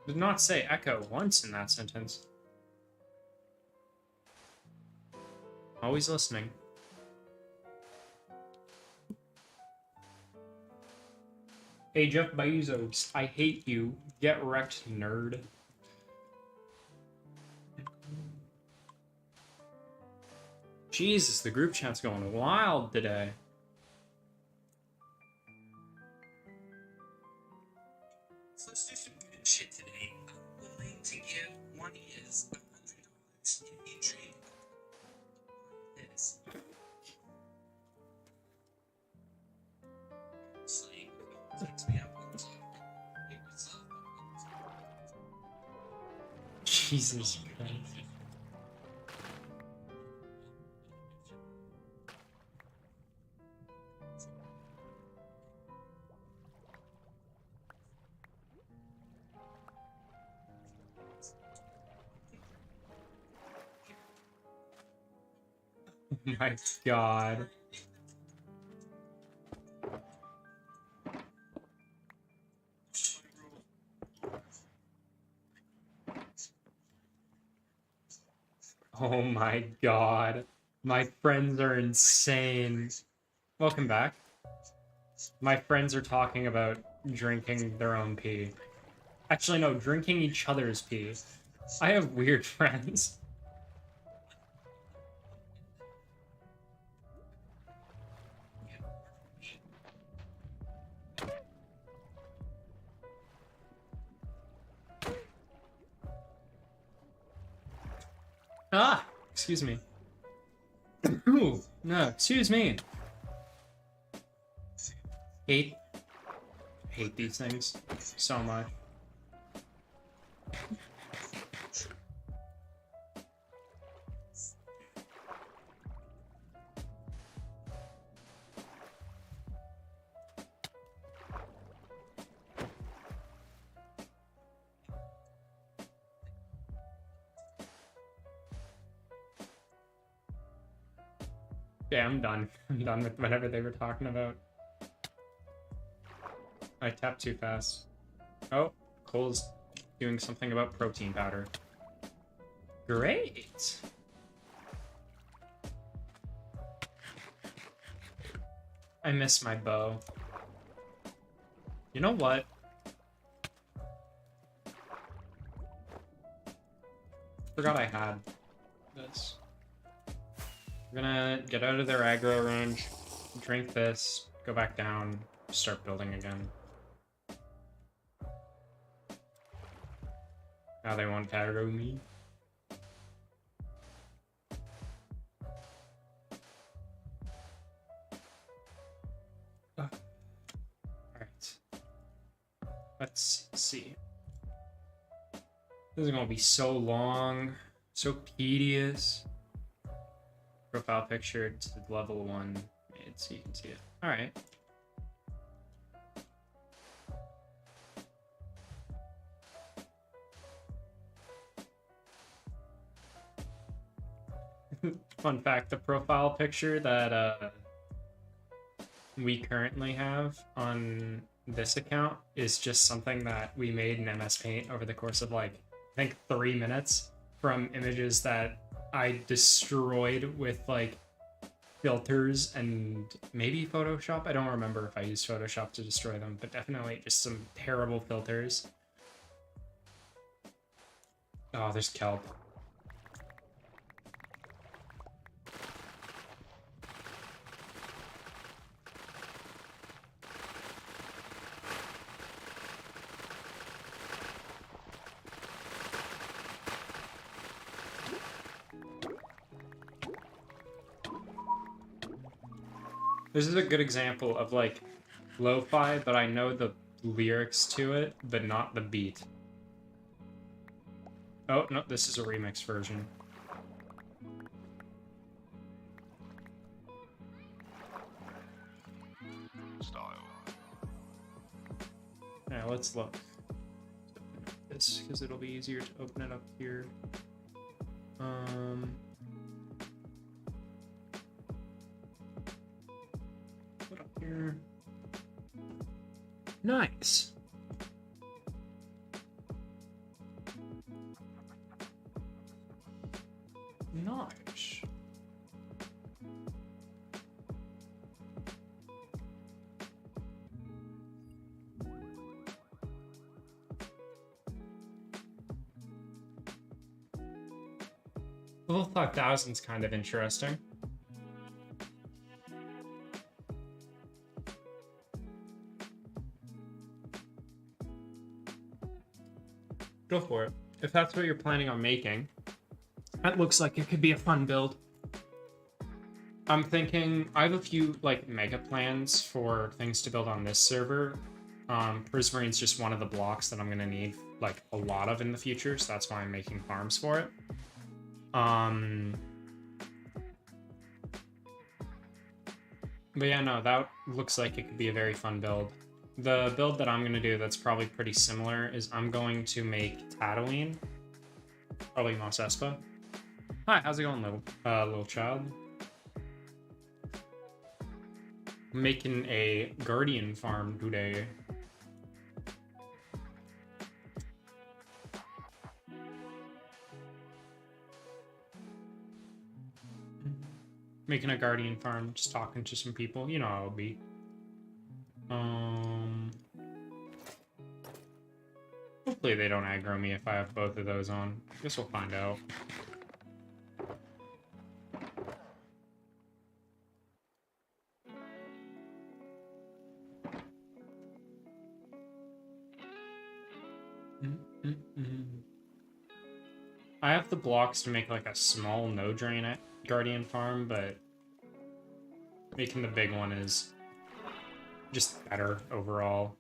Did not say Echo once in that sentence. Always listening. Hey, Jeff Bezos, I hate you. Get wrecked, nerd. Jesus, the group chat's going wild today. So let's do some good shit today. I'm willing to give one is $100 if you trade this. Slaying takes me up on Jesus Christ. Oh my god. Oh my god. My friends are insane. Welcome back. My friends are talking about drinking their own pee. Actually, no, drinking each other's pee. I have weird friends. Ah! Excuse me. Ooh, no, excuse me. Hate these things so much. Yeah, I'm done. I'm done with whatever they were talking about. I tapped too fast. Oh, Cole's doing something about protein powder. Great! I miss my bow. You know what? Forgot I had this. We're gonna get out of their aggro range, drink this, go back down, start building again. Now they want to aggro me. Alright. Let's see. This is gonna be so long. So tedious. Profile picture to level 1 made so you can see it. Alright. Fun fact, the profile picture that we currently have on this account is just something that we made in MS Paint over the course of like, I think 3 minutes from images that I destroyed with like filters and maybe Photoshop. I don't remember if I used Photoshop to destroy them, but definitely just some terrible filters. Oh, there's kelp. This is a good example of like lo-fi, but I know the lyrics to it, but not the beat. Oh, no, this is a remix version. Style. Yeah, let's look. This, because it'll be easier to open it up here. Put up here. Nice. Nice. Level 5000 is kind of interesting. Go for it. If that's what you're planning on making, that looks like it could be a fun build. I'm thinking, I have a few like mega plans for things to build on this server. Prismarine's just one of the blocks that I'm gonna need like a lot of in the future, so that's why I'm making farms for it. But yeah, no, that looks like it could be a very fun build. The build that I'm gonna do that's probably pretty similar is I'm going to make Tatooine, probably Mos Espa. Hi, how's it going, little child? I'm making a Guardian farm today. Making a Guardian farm, just talking to some people. You know how it'll be. Hopefully they don't aggro me if I have both of those on. I guess we'll find out. I have the blocks to make like a small no drain at Guardian farm, but making the big one is just better overall.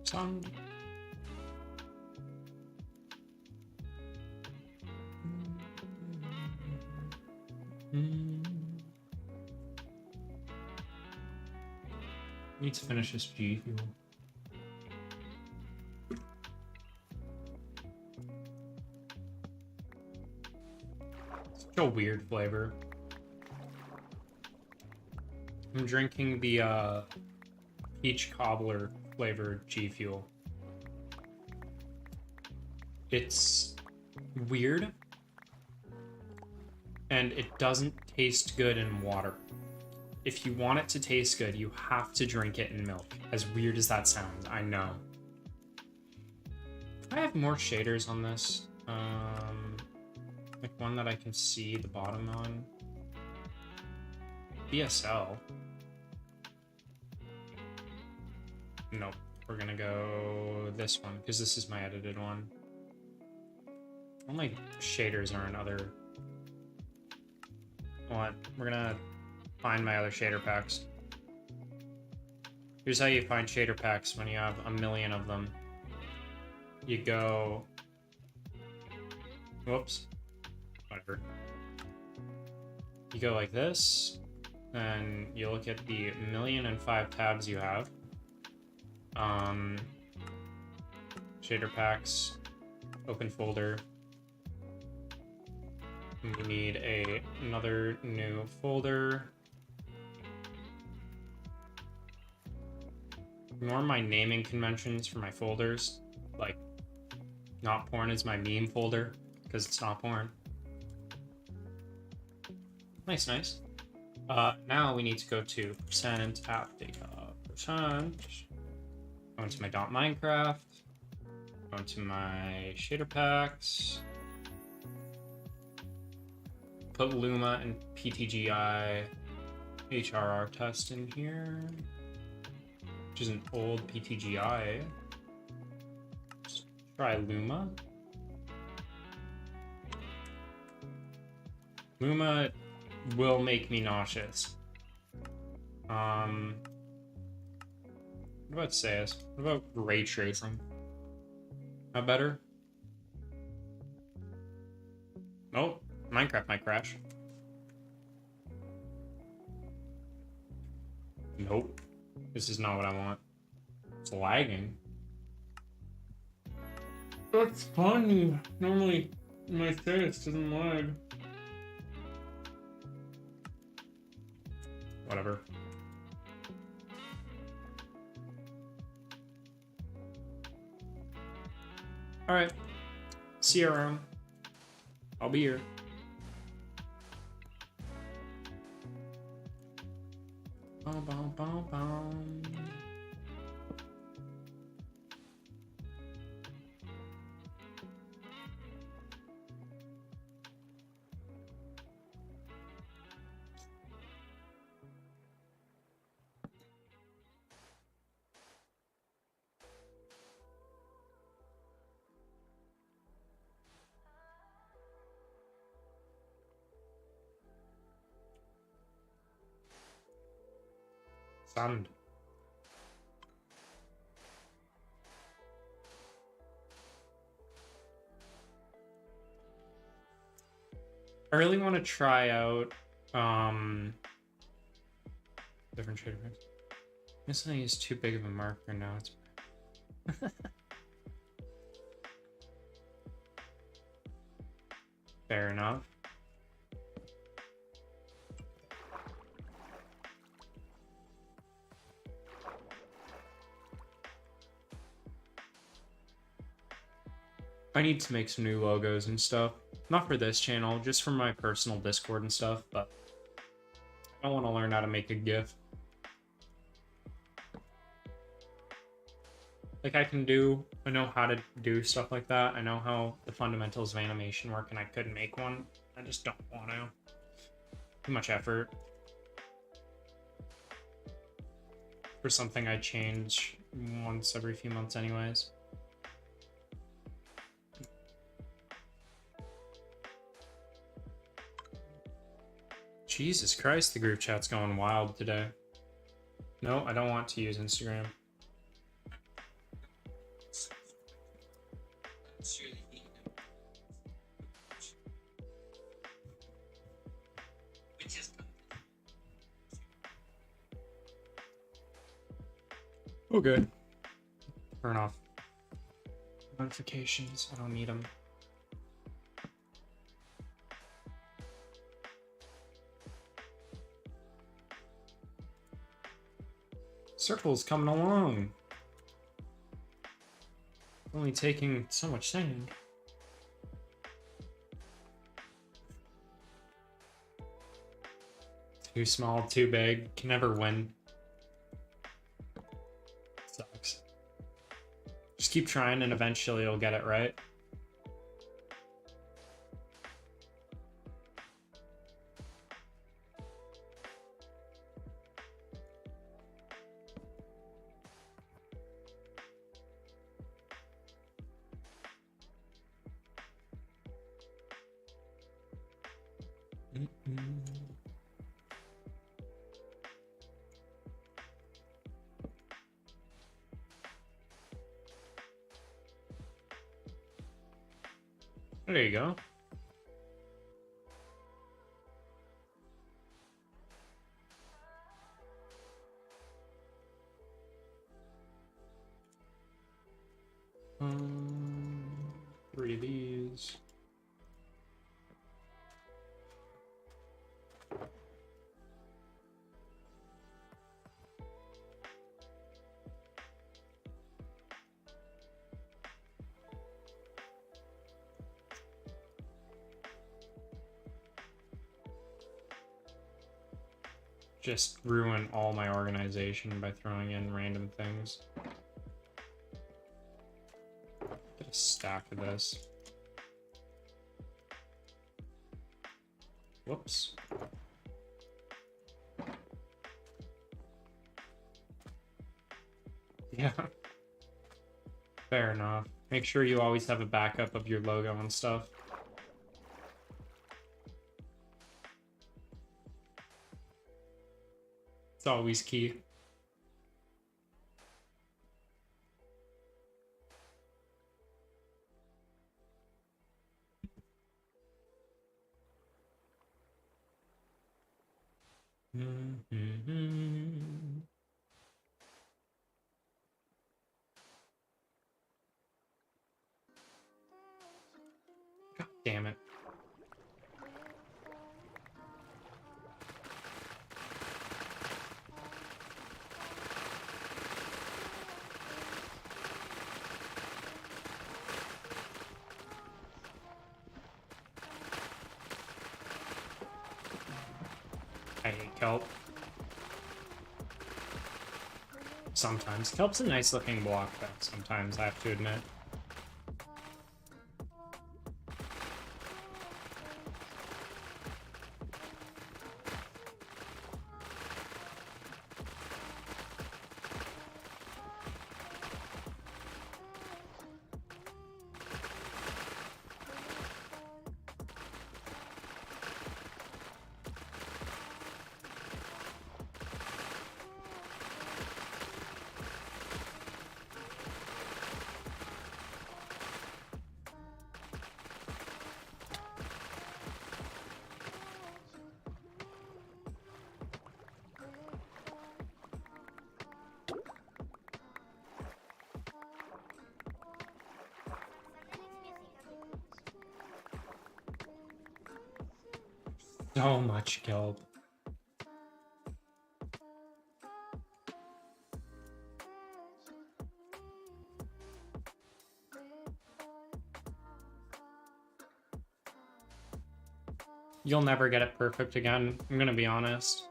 Sound. Need to finish this G fuel. Such a weird flavor. I'm drinking the peach cobbler flavored G Fuel. It's weird, and it doesn't taste good in water. If you want it to taste good, you have to drink it in milk. As weird as that sounds, I know. I have more shaders on this. Like one that I can see the bottom on. BSL. Nope. We're gonna go this one, because this is my edited one. All my shaders are in other... What? We're gonna find my other shader packs. Here's how you find shader packs when you have a million of them. You go... Whoops. Whatever. You go like this, and you look at the 1,000,005 tabs you have. Shader packs, open folder. We need another new folder. Ignore my naming conventions for my folders. Like, not porn is my meme folder, because it's not porn. Nice, nice. Now we need to go to percent app data. Percent. Go into my .minecraft. Go into my shader packs. Put Luma and PTGI HRR test in here, which is an old PTGI. Let's try Luma. Luma will make me nauseous. What about SAS? What about ray tracing? Not better? Nope. Minecraft might crash. Nope. This is not what I want. It's lagging. That's funny. Normally, my face doesn't lag. Whatever. Alright. See you around. I'll be here. Bum, bum, bum, bum. Sand. I really want to try out different shader packs. This thing is too big of a marker now. It's fair enough. I need to make some new logos and stuff. Not for this channel, just for my personal Discord and stuff, but I want to learn how to make a GIF. Like I know how to do stuff like that. I know how the fundamentals of animation work, and I could make one. I just don't want to. Too much effort. For something I change once every few months anyways. Jesus Christ, the group chat's going wild today. No, I don't want to use Instagram. Okay. Turn off notifications. I don't need them. Circle's coming along. Only taking so much sand. Too small, too big. Can never win. Sucks. Just keep trying and eventually you'll get it right. There you go. Three of these. Just ruin all my organization by throwing in random things. Get a stack of this. Whoops. Yeah. Fair enough. Make sure you always have a backup of your logo and stuff. It's always key. God damn it. I hate kelp. Sometimes. Kelp's a nice looking block, though, sometimes, I have to admit. So much kelp. You'll never get it perfect again, I'm gonna be honest.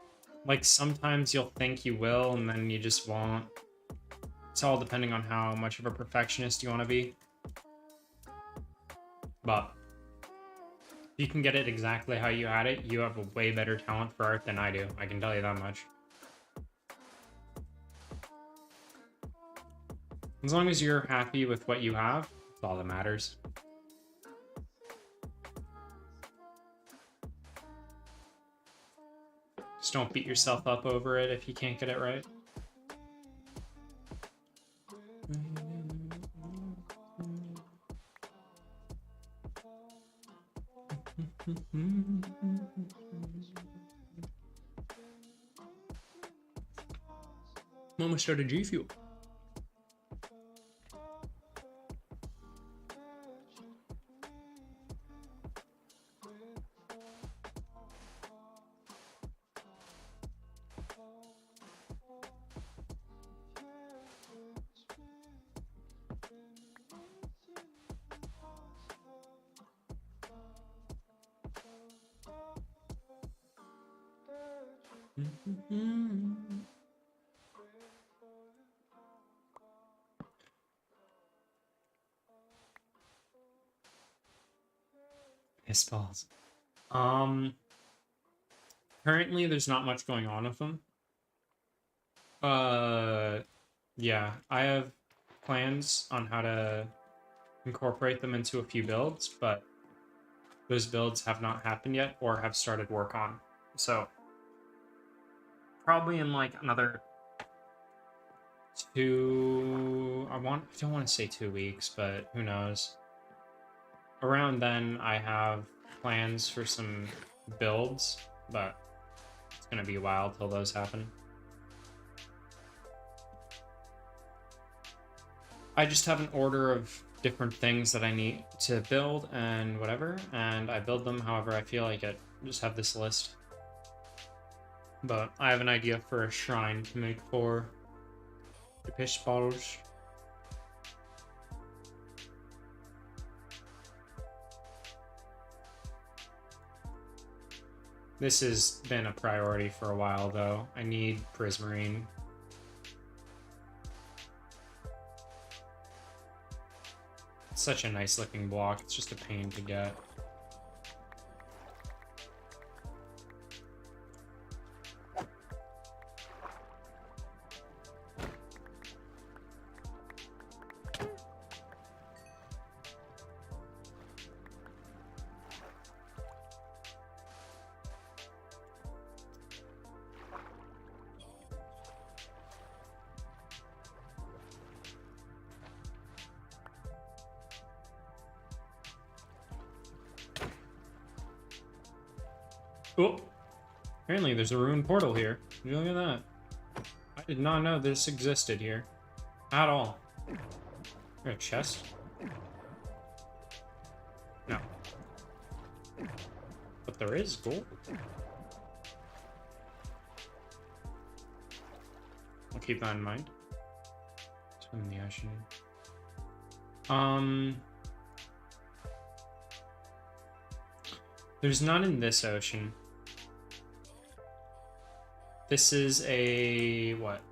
Like, sometimes you'll think you will, and then you just won't. It's all depending on how much of a perfectionist you want to be. But if you can get it exactly how you had it, you have a way better talent for art than I do. I can tell you that much. As long as you're happy with what you have, that's all that matters. Just don't beat yourself up over it if you can't get it right. Almost started G Fuel. Piss balls. Currently there's not much going on with them. Yeah, I have plans on how to incorporate them into a few builds, but those builds have not happened yet or have started work on. So probably in like another I don't want to say 2 weeks, but who knows. Around then I have plans for some builds, but it's gonna be a while till those happen. I just have an order of different things that I need to build and whatever, and I build them however I feel like it. Just have this list. But I have an idea for a shrine to make for the fish bottles. This has been a priority for a while, though. I need Prismarine. It's such a nice looking block. It's just a pain to get. Oh, apparently there's a ruined portal here. Look at that. I did not know this existed here. At all. Is there a chest? No. But there is gold. I'll keep that in mind. Swim in the ocean. There's none in this ocean. This is a what?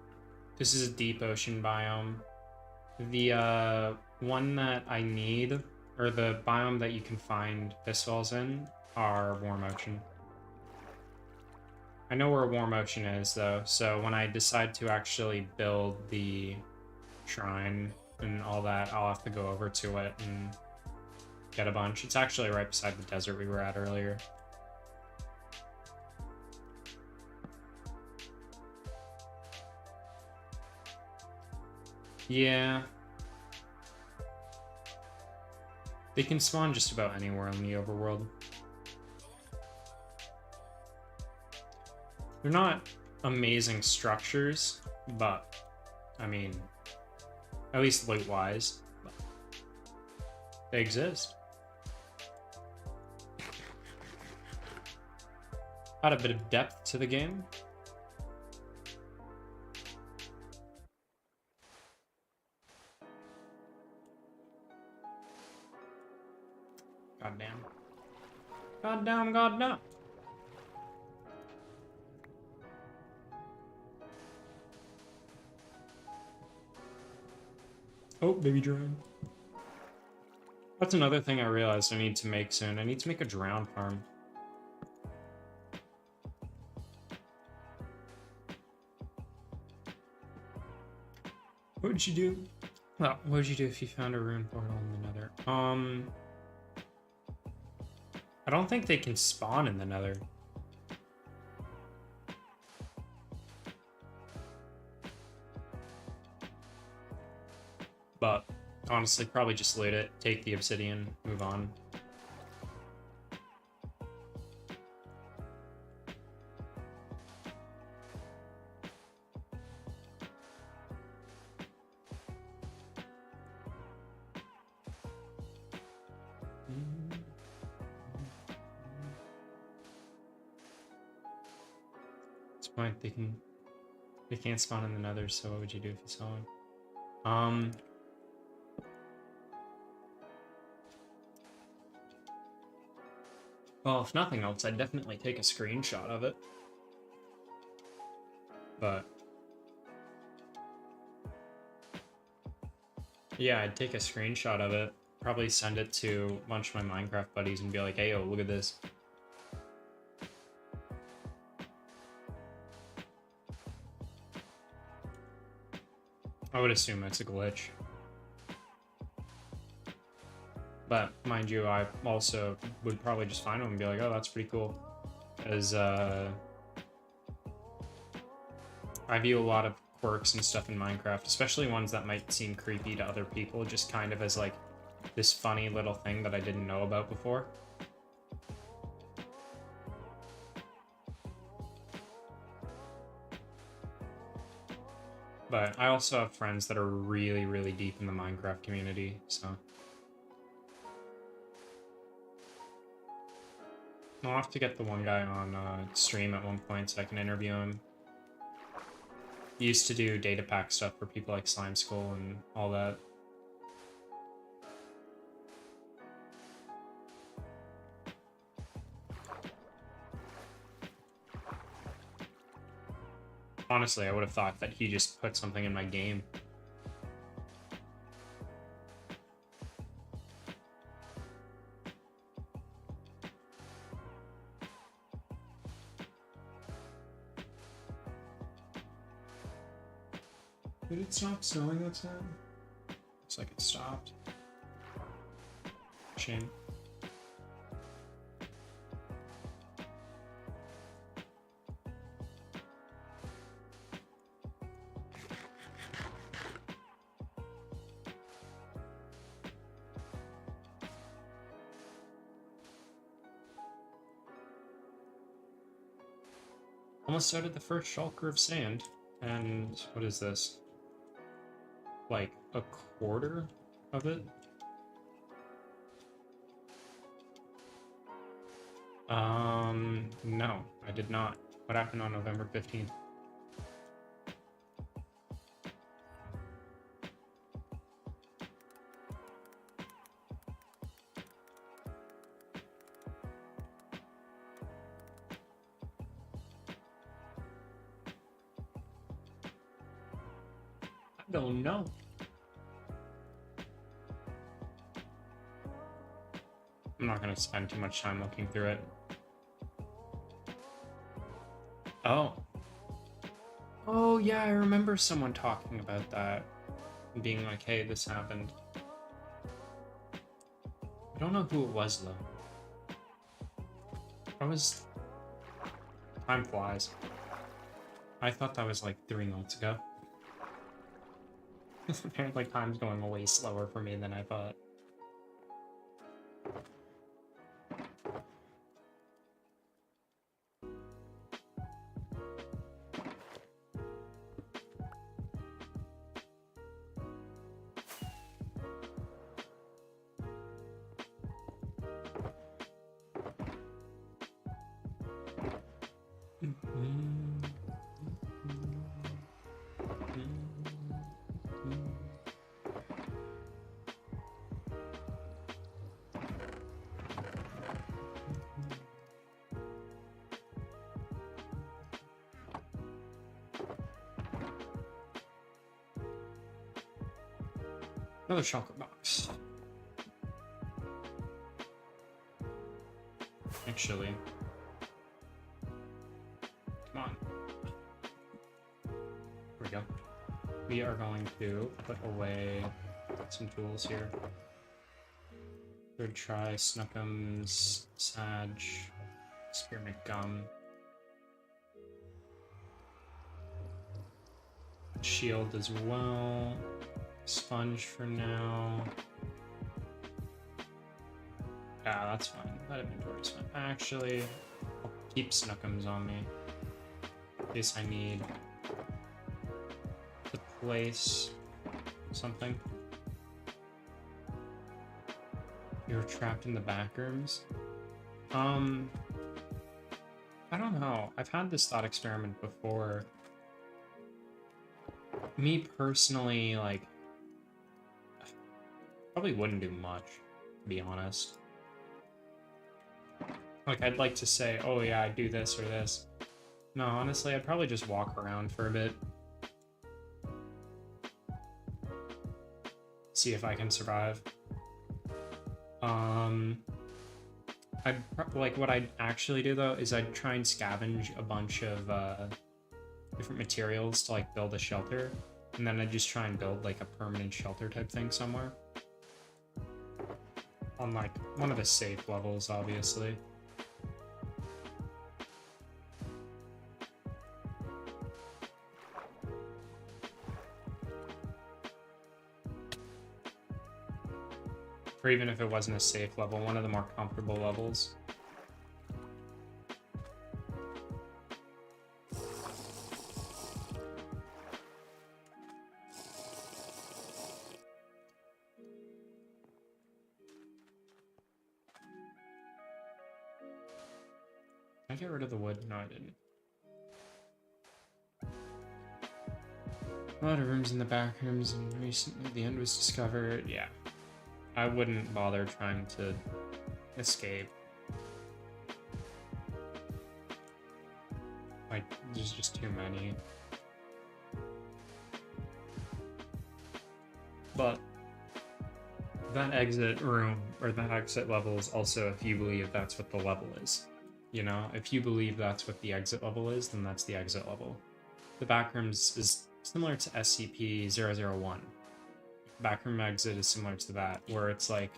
This is a deep ocean biome. The one that I need, or the biome that you can find fistfalls in, are warm ocean. I know where warm ocean is though, so when I decide to actually build the shrine and all that, I'll have to go over to it and get a bunch. It's actually right beside the desert we were at earlier. Yeah. They can spawn just about anywhere in the overworld. They're not amazing structures, but, I mean, at least loot-wise, they exist. Add a bit of depth to the game. Goddamn. Goddamn, goddamn. Oh, baby drone. That's another thing I realized I need to make soon. I need to make a drown farm. What would you do? Well, what would you do if you found a rune portal in the nether? I don't think they can spawn in the nether. But honestly, probably just loot it, take the obsidian, move on. Point they can't spawn in the nether, so what would you do if you saw one? Well, if nothing else, I'd definitely take a screenshot of it. But yeah, I'd take a screenshot of it, probably send it to a bunch of my Minecraft buddies and be like, hey, yo, look at this. I would assume it's a glitch. But mind you, I also would probably just find them and be like, oh, that's pretty cool. As I view a lot of quirks and stuff in Minecraft, especially ones that might seem creepy to other people, just kind of as like this funny little thing that I didn't know about before. But I also have friends that are really, really deep in the Minecraft community, so... I'll have to get the one guy on stream at one point so I can interview him. He used to do data pack stuff for people like Slime Skull and all that. Honestly, I would have thought that he just put something in my game. Did it stop snowing that time? Looks like it stopped. Shame. Almost started the first shulker of sand. And what is this? Like a quarter of it? No, I did not. What happened on November 15th? I don't know. I'm not gonna spend too much time looking through it. Oh. Oh yeah, I remember someone talking about that. And being like, hey, this happened. I don't know who it was though. Time flies. I thought that was like 3 months ago. Apparently time's going way slower for me than I thought. Another chocolate box. Actually. Come on. Here we go. We are going to put away some tools here. Third try, Snuckums, Sag, Spearmint Gum. Shield as well. Sponge for now. Yeah, that's fine. That inventory's fine. Actually, I'll keep Snuckums on me. In case I need to place something. You were trapped in the back rooms? I don't know. I've had this thought experiment before. Me personally, like, probably wouldn't do much, to be honest. Like, I'd like to say, oh yeah, I'd do this or this. No, honestly, I'd probably just walk around for a bit. See if I can survive. Like, what I'd actually do, though, is I'd try and scavenge a bunch of, different materials to, like, build a shelter. And then I'd just try and build, like, a permanent shelter type thing somewhere. On like one of the safe levels, obviously. Or even if it wasn't a safe level, one of the more comfortable levels. Did I get rid of the wood? No, I didn't. A lot of rooms in the back rooms, and recently the end was discovered. Yeah. I wouldn't bother trying to escape. Like, there's just too many. But that exit room, or that exit level is also if you believe that's what the level is. You know, if you believe that's what the exit level is, then that's the exit level. The backrooms is similar to SCP-001. Backroom exit is similar to that, where it's like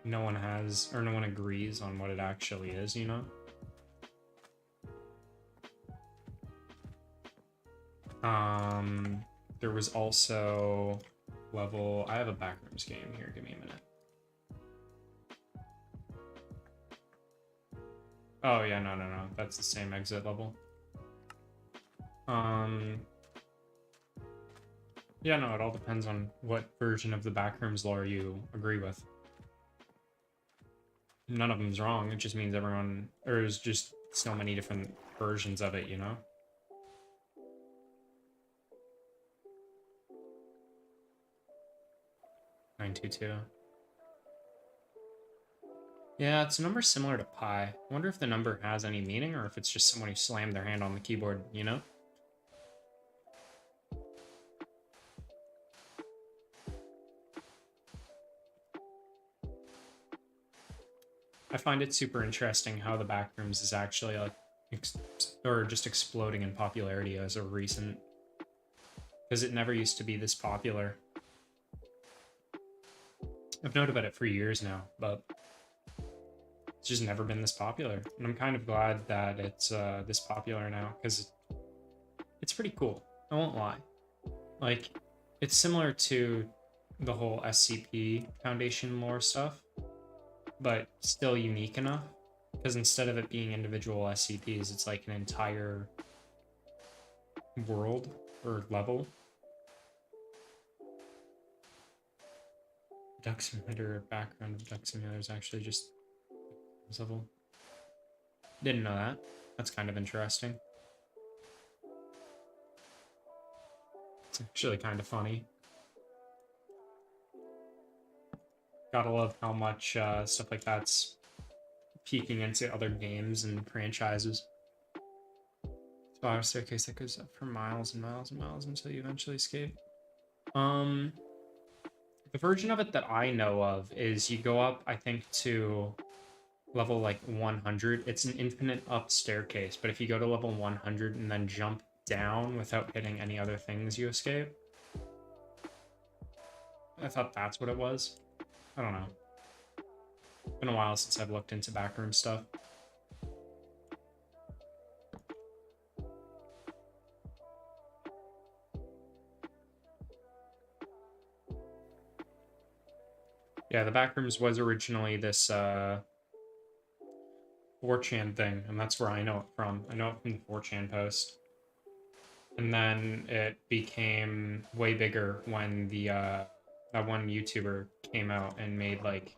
no one has, or no one agrees on what it actually is, you know? There was also level, I have a backrooms game here, give me a minute. Oh yeah, no, that's the same exit level. Yeah, no, it all depends on what version of the backrooms lore you agree with. None of them's wrong, it just means everyone, or there's just so many different versions of it, you know? $922. Yeah, it's a number similar to pi. I wonder if the number has any meaning, or if it's just someone who slammed their hand on the keyboard, you know? I find it super interesting how the backrooms is actually like, or just exploding in popularity as a recent, because it never used to be this popular. I've known about it for years now, but it's just never been this popular, and I'm kind of glad that it's this popular now, because it's pretty cool. I won't lie. Like, it's similar to the whole SCP Foundation lore stuff, but still unique enough, because instead of it being individual SCPs, it's like an entire world or level. Duck Simulator, background of Duck Simulator is actually just this level. Didn't know that. That's kind of interesting. It's actually kind of funny. Gotta love how much stuff like that's peeking into other games and franchises. Spiral staircase that goes up for miles and miles and miles until you eventually escape. The version of it that I know of is you go up, I think, to level like 100. It's an infinite up staircase, but if you go to level 100 and then jump down without hitting any other things, you escape. I thought that's what it was. I don't know. It's been a while since I've looked into backroom stuff. Yeah, the backrooms was originally this 4chan thing, and that's where I know it from. I know it from the 4chan post. And then it became way bigger when the that one YouTuber came out and made like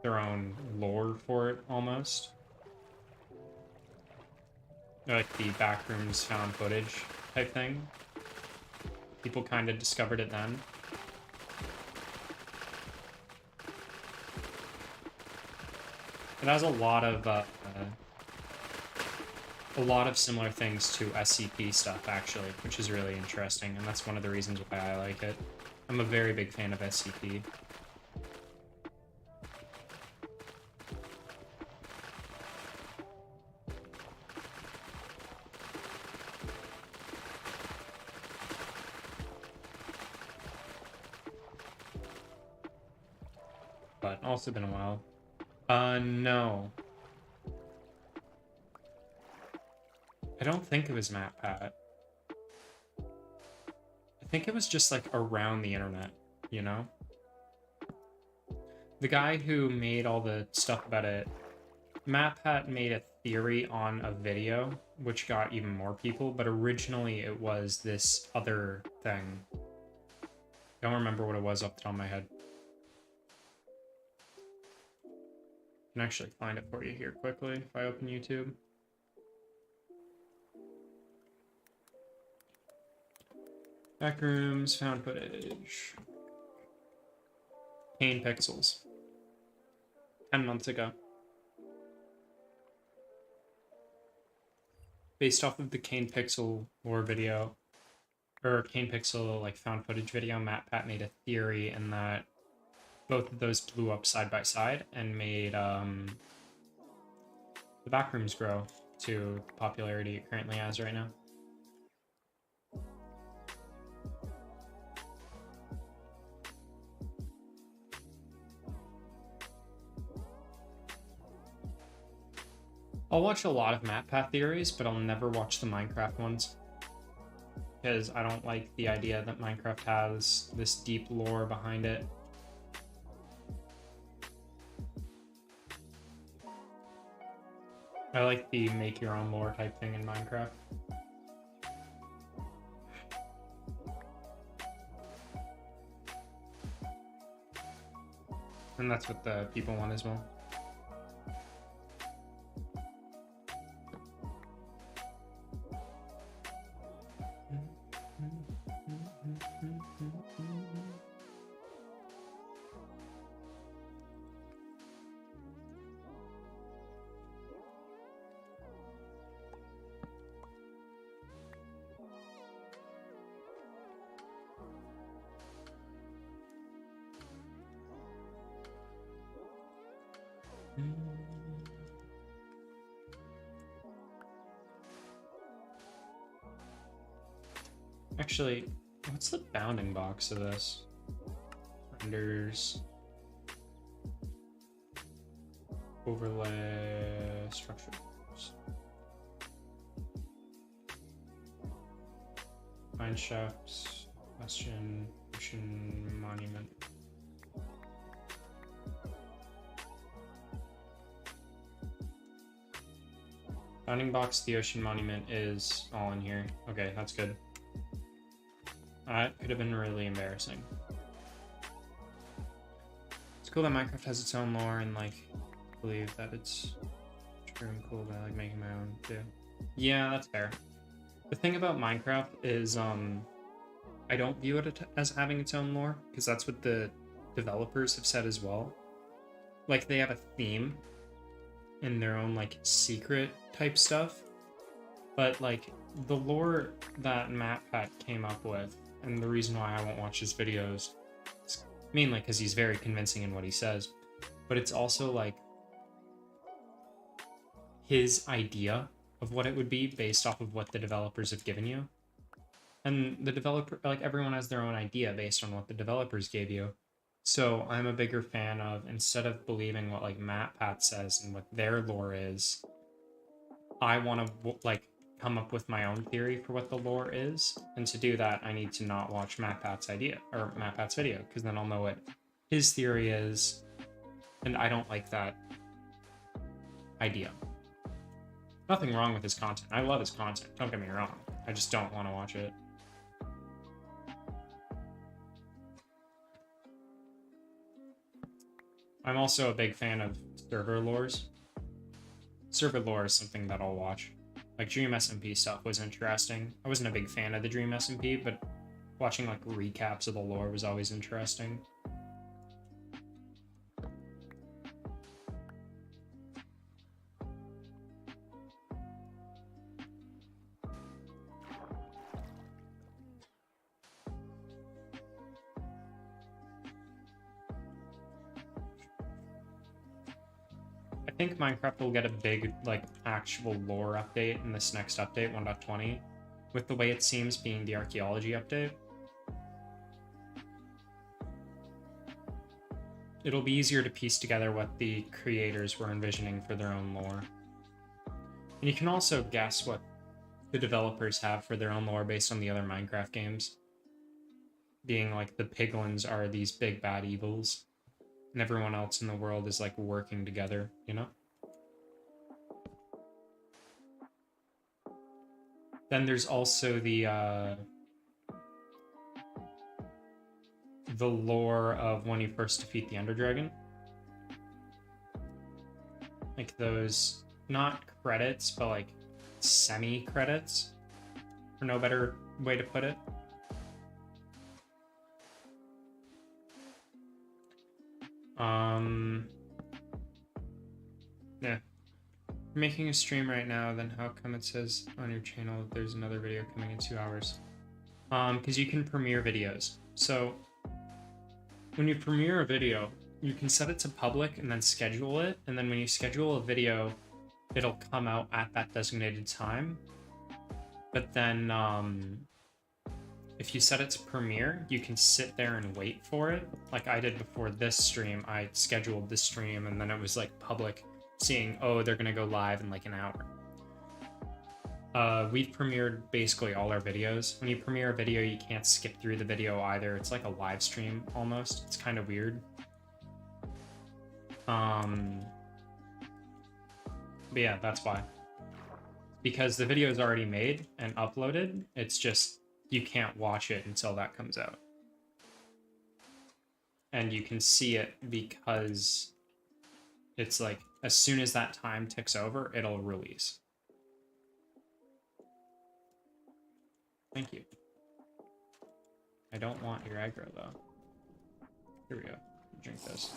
their own lore for it almost. Like the backrooms found footage type thing. People kind of discovered it then. It has a lot of similar things to SCP stuff, actually, which is really interesting, and that's one of the reasons why I like it. I'm a very big fan of SCP. but also been a while. No. I don't think it was MatPat. I think it was just like around the internet, you know? The guy who made all the stuff about it, MatPat made a theory on a video, which got even more people, but originally it was this other thing. I don't remember what it was off the top of my head. I can actually find it for you here quickly if I open YouTube. Backrooms, found footage. Pain Pixels. 10 months ago. Based off of the Kane Pixel lore video, or Kane Pixel like found footage video, MatPat made a theory in that both of those blew up side by side and made the backrooms grow to the popularity it currently has right now. I'll watch a lot of MatPat theories, but I'll never watch the Minecraft ones. Because I don't like the idea that Minecraft has this deep lore behind it. I like the make your own lore type thing in Minecraft. And that's what the people want as well. Actually, what's the bounding box of this? Renders. Overlay structures. Mine shafts. Bastion. Ocean monument. Bounding box, the ocean monument is all in here. Okay, that's good. That could have been really embarrassing. It's cool that Minecraft has its own lore and like believe that it's true and cool that I like making my own too. Yeah, that's fair. The thing about Minecraft is I don't view it as having its own lore, because that's what the developers have said as well. Like they have a theme in their own like secret type stuff. But like the lore that MatPat came up with, and the reason why I won't watch his videos is mainly because he's very convincing in what he says, but it's also like his idea of what it would be based off of what the developers have given you. And the developer, like everyone has their own idea based on what the developers gave you. So I'm a bigger fan of, instead of believing what like MatPat says and what their lore is, I want to like come up with my own theory for what the lore is, and to do that I need to not watch MatPat's idea or MatPat's video, because then I'll know what his theory is, and I don't like that idea. Nothing wrong with his content. I love his content, don't get me wrong. I just don't want to watch it. I'm also a big fan of server lores. Server lore is something that I'll watch. Like Dream SMP stuff was interesting. I wasn't a big fan of the Dream SMP, but watching like recaps of the lore was always interesting. I think Minecraft will get a big, like, actual lore update in this next update, 1.20, with the way it seems being the archaeology update. it'll be easier to piece together what the creators were envisioning for their own lore. And you can also guess what the developers have for their own lore based on the other Minecraft games. Being like the piglins are these big bad evils, and everyone else in the world is like working together, you know? Then there's also the lore of when you first defeat the Ender Dragon. Like those, not credits, but like semi-credits, for no better way to put it. Yeah. You're making a stream right now, then how come it says on your channel that there's another video coming in 2 hours? Because you can premiere videos. So when you premiere a video, you can set it to public and then schedule it, and then when you schedule a video, it'll come out at that designated time. But then if you set it to premiere, you can sit there and wait for it. Like I did before this stream, I scheduled this stream and then it was like public, seeing, oh, they're gonna go live in like an hour. We've premiered basically all our videos. When you premiere a video, you can't skip through the video either. It's like a live stream almost. It's kind of weird. But yeah, that's why. Because the video is already made and uploaded, it's just you can't watch it until that comes out. And you can see it because it's like, as soon as that time ticks over, it'll release. Thank you. I don't want your aggro, though. Here we go. Drink this.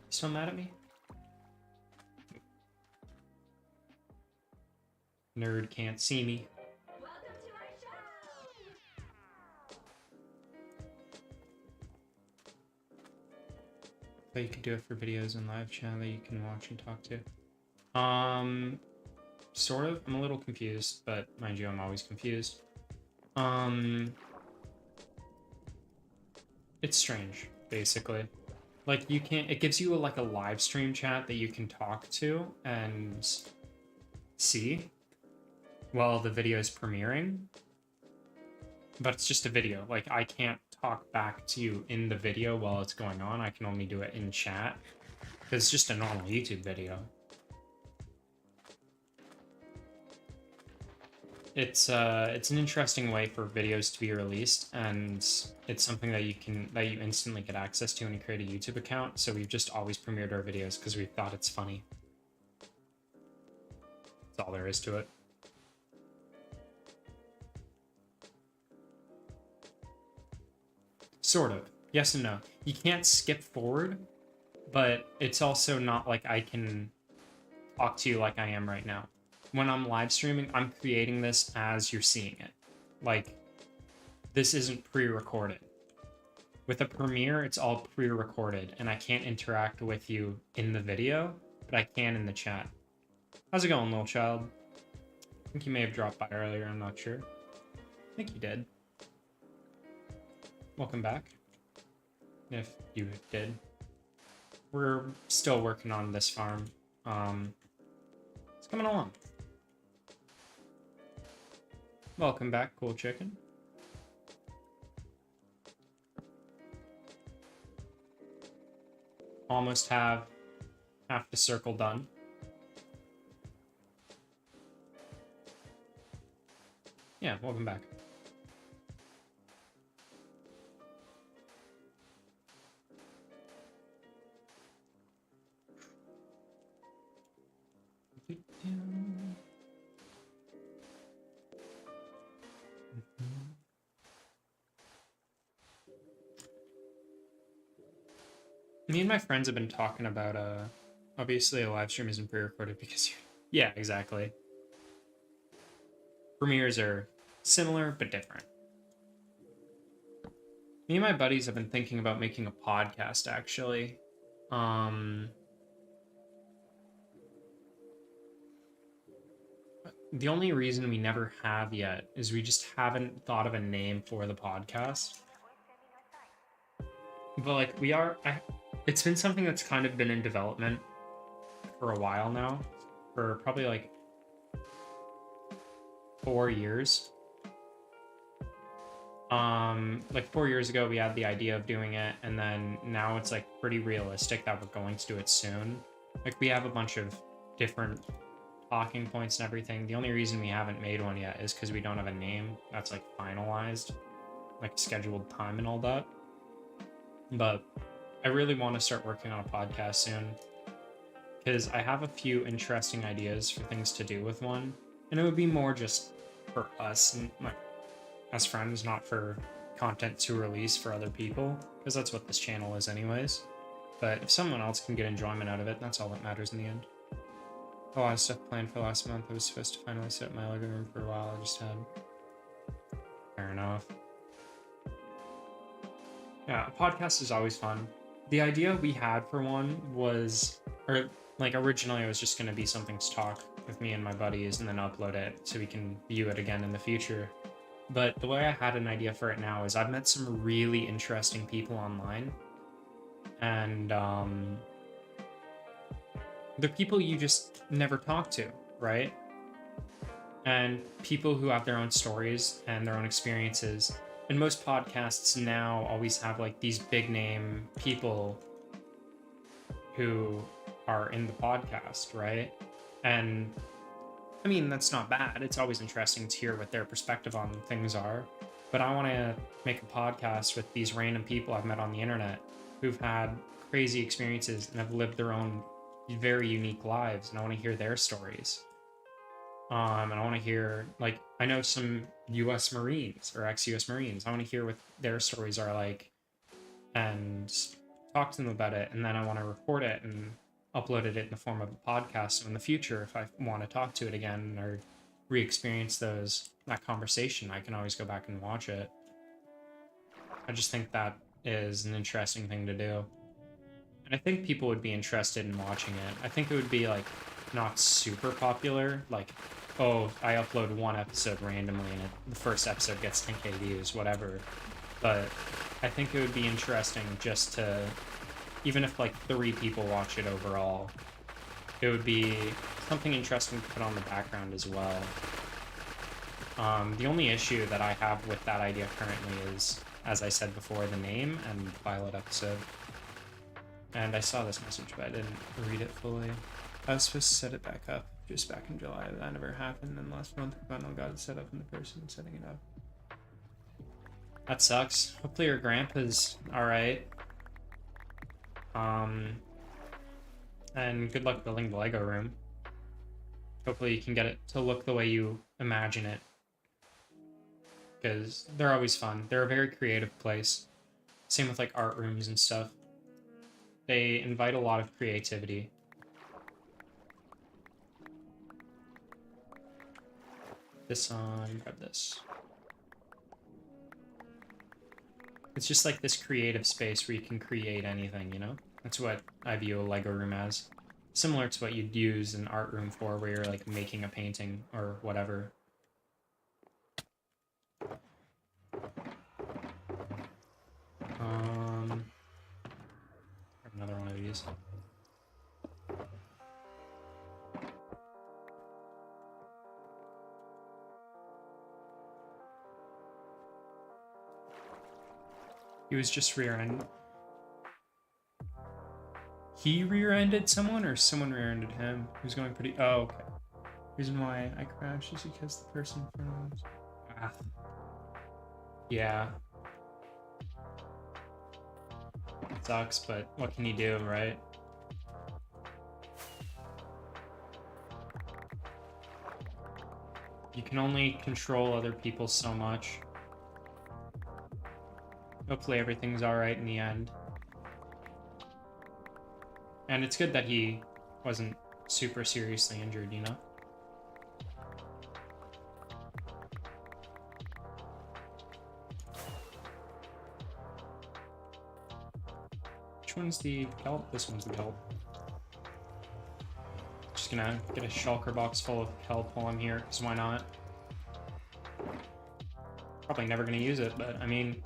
Still mad at me? Nerd can't see me. But you can do it for videos and live chat that you can watch and talk to. Sort of. I'm a little confused, but mind you, I'm always confused. It's strange, basically. Like, you can't... It gives you, like, a live stream chat that you can talk to and see while the video is premiering. But it's just a video. Like, I can't talk back to you in the video while it's going on. I can only do it in chat. Because it's just a normal YouTube video. It's an interesting way for videos to be released, and it's something that you instantly get access to when you create a YouTube account. So we've just always premiered our videos because we thought it's funny. That's all there is to it. Sort of. Yes and no. You can't skip forward, but it's also not like I can talk to you like I am right now. When I'm live streaming, I'm creating this as you're seeing it. Like, this isn't pre-recorded. With a premiere, it's all pre-recorded, and I can't interact with you in the video, but I can in the chat. How's it going, little child? I think you may have dropped by earlier, I'm not sure. I think you did. Welcome back. If you did. We're still working on this farm. It's coming along. Welcome back, cool chicken. Almost have half the circle done. Yeah, welcome back. Me and my friends have been talking about, obviously a live stream isn't pre-recorded because yeah, exactly. Premieres are similar, but different. Me and my buddies have been thinking about making a podcast, actually. The only reason we never have yet is we just haven't thought of a name for the podcast. But like it's been something that's kind of been in development for a while now, for probably like 4 years. Like 4 years ago we had the idea of doing it, and then now it's like pretty realistic that we're going to do it soon. Like we have a bunch of different talking points and everything. The only reason we haven't made one yet is because we don't have a name that's like finalized, like scheduled time and all that. But I really want to start working on a podcast soon, because I have a few interesting ideas for things to do with one, and it would be more just for us and like as friends, not for content to release for other people, because that's what this channel is anyways. But if someone else can get enjoyment out of it, that's all that matters in the end. A lot of stuff planned for last month. I was supposed to finally set up my living room for a while. I just had... Fair enough. Yeah, a podcast is always fun. The idea we had for one was, or like originally it was just going to be something to talk with me and my buddies and then upload it so we can view it again in the future. But the way I had an idea for it now is I've met some really interesting people online, and they're people you just never talk to, right? And people who have their own stories and their own experiences. And most podcasts now always have like these big name people who are in the podcast, right? And I mean, that's not bad. It's always interesting to hear what their perspective on things are. But I want to make a podcast with these random people I've met on the internet who've had crazy experiences and have lived their own very unique lives. And I want to hear their stories. And I want to hear, like, I know some US Marines or ex-US Marines. I want to hear what their stories are like and talk to them about it. And then I want to record it and uploaded it in the form of a podcast. So in the future, if I want to talk to it again or re-experience that conversation, I can always go back and watch it. I just think that is an interesting thing to do. And I think people would be interested in watching it. I think it would be like not super popular, like, oh, I upload one episode randomly and the first episode gets 10k views, whatever. But I think it would be interesting just to, even if like 3 people watch it overall, it would be something interesting to put on the background as well. The only issue that I have with that idea currently is, as I said before, the name and the pilot episode. And I saw this message, but I didn't read it fully. I was supposed to set it back up just back in July, but that never happened. And last month, I finally got it set up in the person setting it up. That sucks. Hopefully your grandpa's alright. And good luck building the Lego room. Hopefully you can get it to look the way you imagine it. Because they're always fun. They're a very creative place. Same with like art rooms and stuff. They invite a lot of creativity. This on, grab this. It's just like this creative space where you can create anything, you know? That's what I view a Lego room as. Similar to what you'd use an art room for, where you're like making a painting or whatever. Another one of these. He was just rear-ended. He rear-ended someone, or someone rear-ended him? He was going pretty... Oh, okay. Reason why I crashed is because the person in front of us... Ah. Yeah. It sucks, but what can you do, right? You can only control other people so much. Hopefully everything's alright in the end. And it's good that he wasn't super seriously injured, you know? Which one's the kelp? This one's the kelp. Just gonna get a shulker box full of kelp while I'm here, because why not? Probably never gonna use it, but I mean,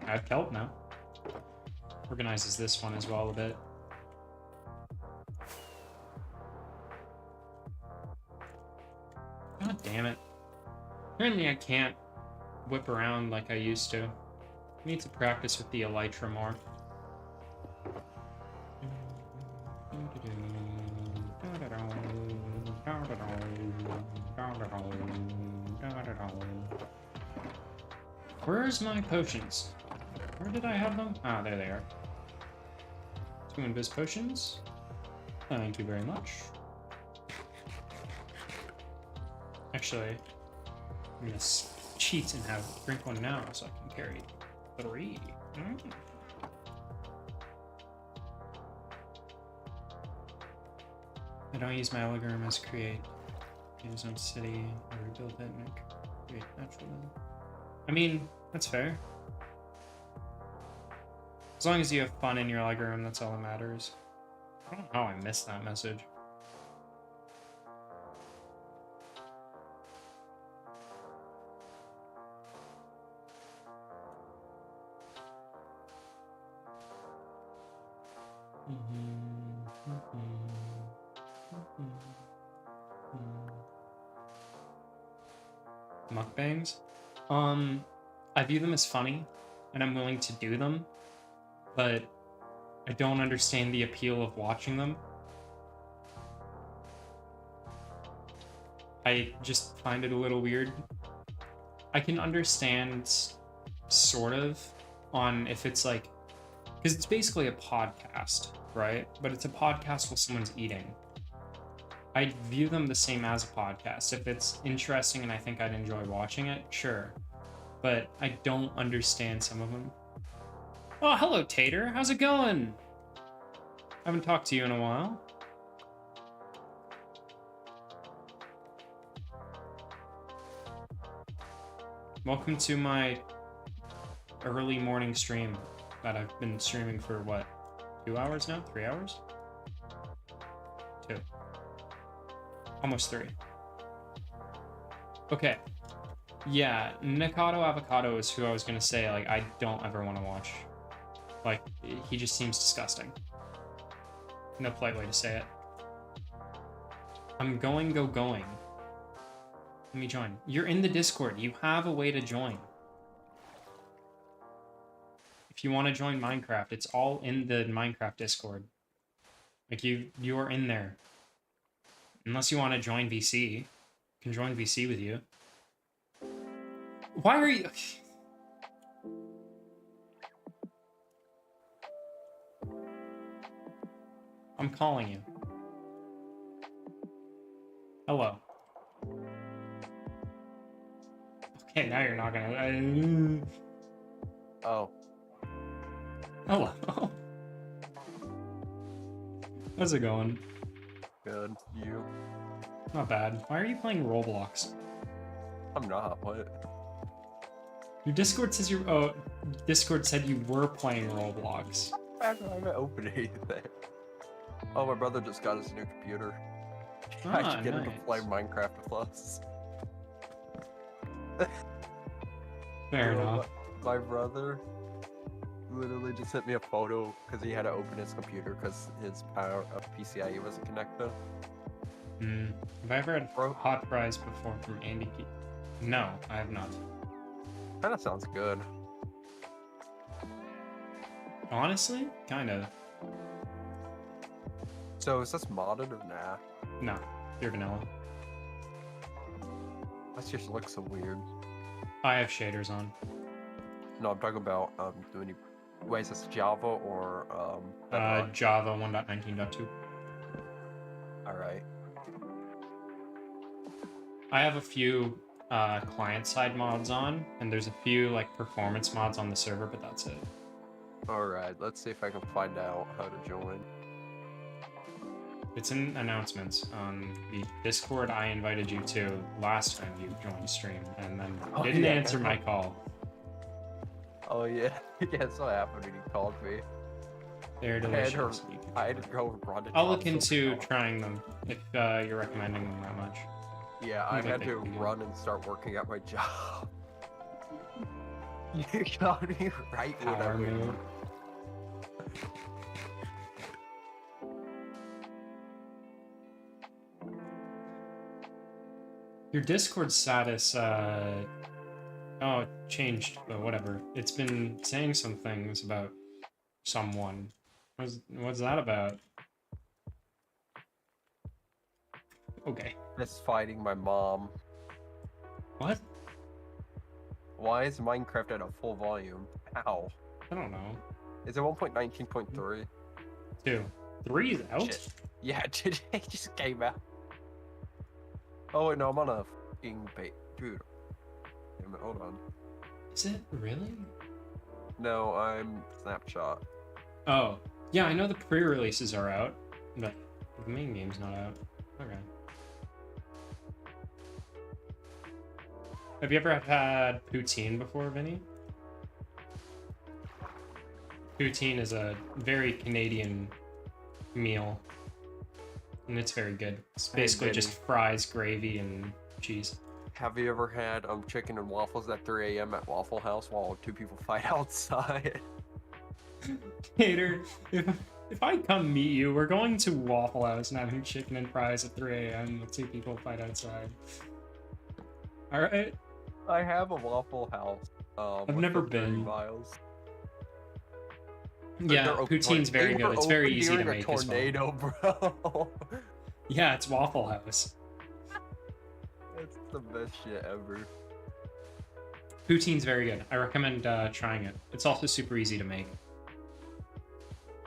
I have kelp now. Organizes this one as well a bit. God damn it. Apparently I can't whip around like I used to. I need to practice with the elytra more. Where's my potions? Where did I have them? Ah, there they are. 2 invis potions. Thank you very much. Actually, I'm gonna cheat and drink one now so I can carry 3. I don't use my algorithm as create. Use on city, I rebuild it and create naturally. I mean, that's fair. As long as you have fun in your algorithm, that's all that matters. I don't know how I missed that message. Mukbangs? I view them as funny, and I'm willing to do them, but I don't understand the appeal of watching them. I just find it a little weird. I can understand, sort of, on if it's like, because it's basically a podcast, right? But it's a podcast while someone's eating. I view them the same as a podcast. If it's interesting and I think I'd enjoy watching it, sure. But I don't understand some of them. Oh, hello, Tater. How's it going? Haven't talked to you in a while. Welcome to my early morning stream that I've been streaming for, what, 2 hours now? 3 hours? 2. Almost 3. Okay. Yeah, Nikado Avocado is who I was gonna say, like, I don't ever want to watch. Like, he just seems disgusting. No polite way to say it. I'm going. Let me join. You're in the Discord. You have a way to join. If you want to join Minecraft, it's all in the Minecraft Discord. Like, you're in there. Unless you want to join VC. I can join VC with you. Why are you... I'm calling you. Hello. Okay, now you're not gonna... Oh. Hello. How's it going? Good. You? Not bad. Why are you playing Roblox? I'm not. What? Your Discord says you're... Oh, Discord said you were playing Roblox. I haven't opened anything. Oh, my brother just got his new computer. I should get him to play Minecraft with us. Fair enough. My brother literally just sent me a photo because he had to open his computer because his PCIe wasn't connected. Have I ever had hot fries before from Andy Key? No, I have not. Kinda sounds good. Honestly? Kinda. So is this modded or nah? No, pure vanilla. That just looks so weird. I have shaders on. No, I'm talking about doing you. Wait, is this Java or Java 1.19.2. Alright. I have a few client-side mods on, and there's a few like performance mods on the server, but that's it. Alright, let's see if I can find out how to join. It's in announcements on the Discord I invited you to last time you joined stream, and then didn't answer my call. Oh yeah, that's what happened when you called me. They're delicious. I had to go run it. I'll look into trying them if you're recommending them that much. Yeah, I had to run and start working at my job. You got me right when I moved. Your Discord status, oh, it changed, but whatever. It's been saying some things about someone. What's that about? Okay. It's fighting my mom. What? Why is Minecraft at a full volume? How? I don't know. Is it 1.19.3? 2. 3 is out? Shit. Yeah, today just came out. Oh wait, no, I'm on a fucking bait. Dude. Damn it, hold on. Is it really? No, I'm Snapshot. Oh. Yeah, I know the pre-releases are out, but the main game's not out. Okay. Have you ever had poutine before, Vinny? Poutine is a very Canadian meal, and it's very good. It's basically Vinny. just fries, gravy, and cheese. Have you ever had chicken and waffles at 3 a.m. at Waffle House while 2 people fight outside? Hater, if I come meet you, we're going to Waffle House and having chicken and fries at 3 a.m. with 2 people fight outside. Alright? I have a Waffle House. I've with never the 30 been. miles. Yeah, They're open poutine's during- very they were good. It's very open easy to during a make as well. tornado, bro. Yeah, it's Waffle House. It's the best shit ever. Poutine's very good. I recommend trying it. It's also super easy to make.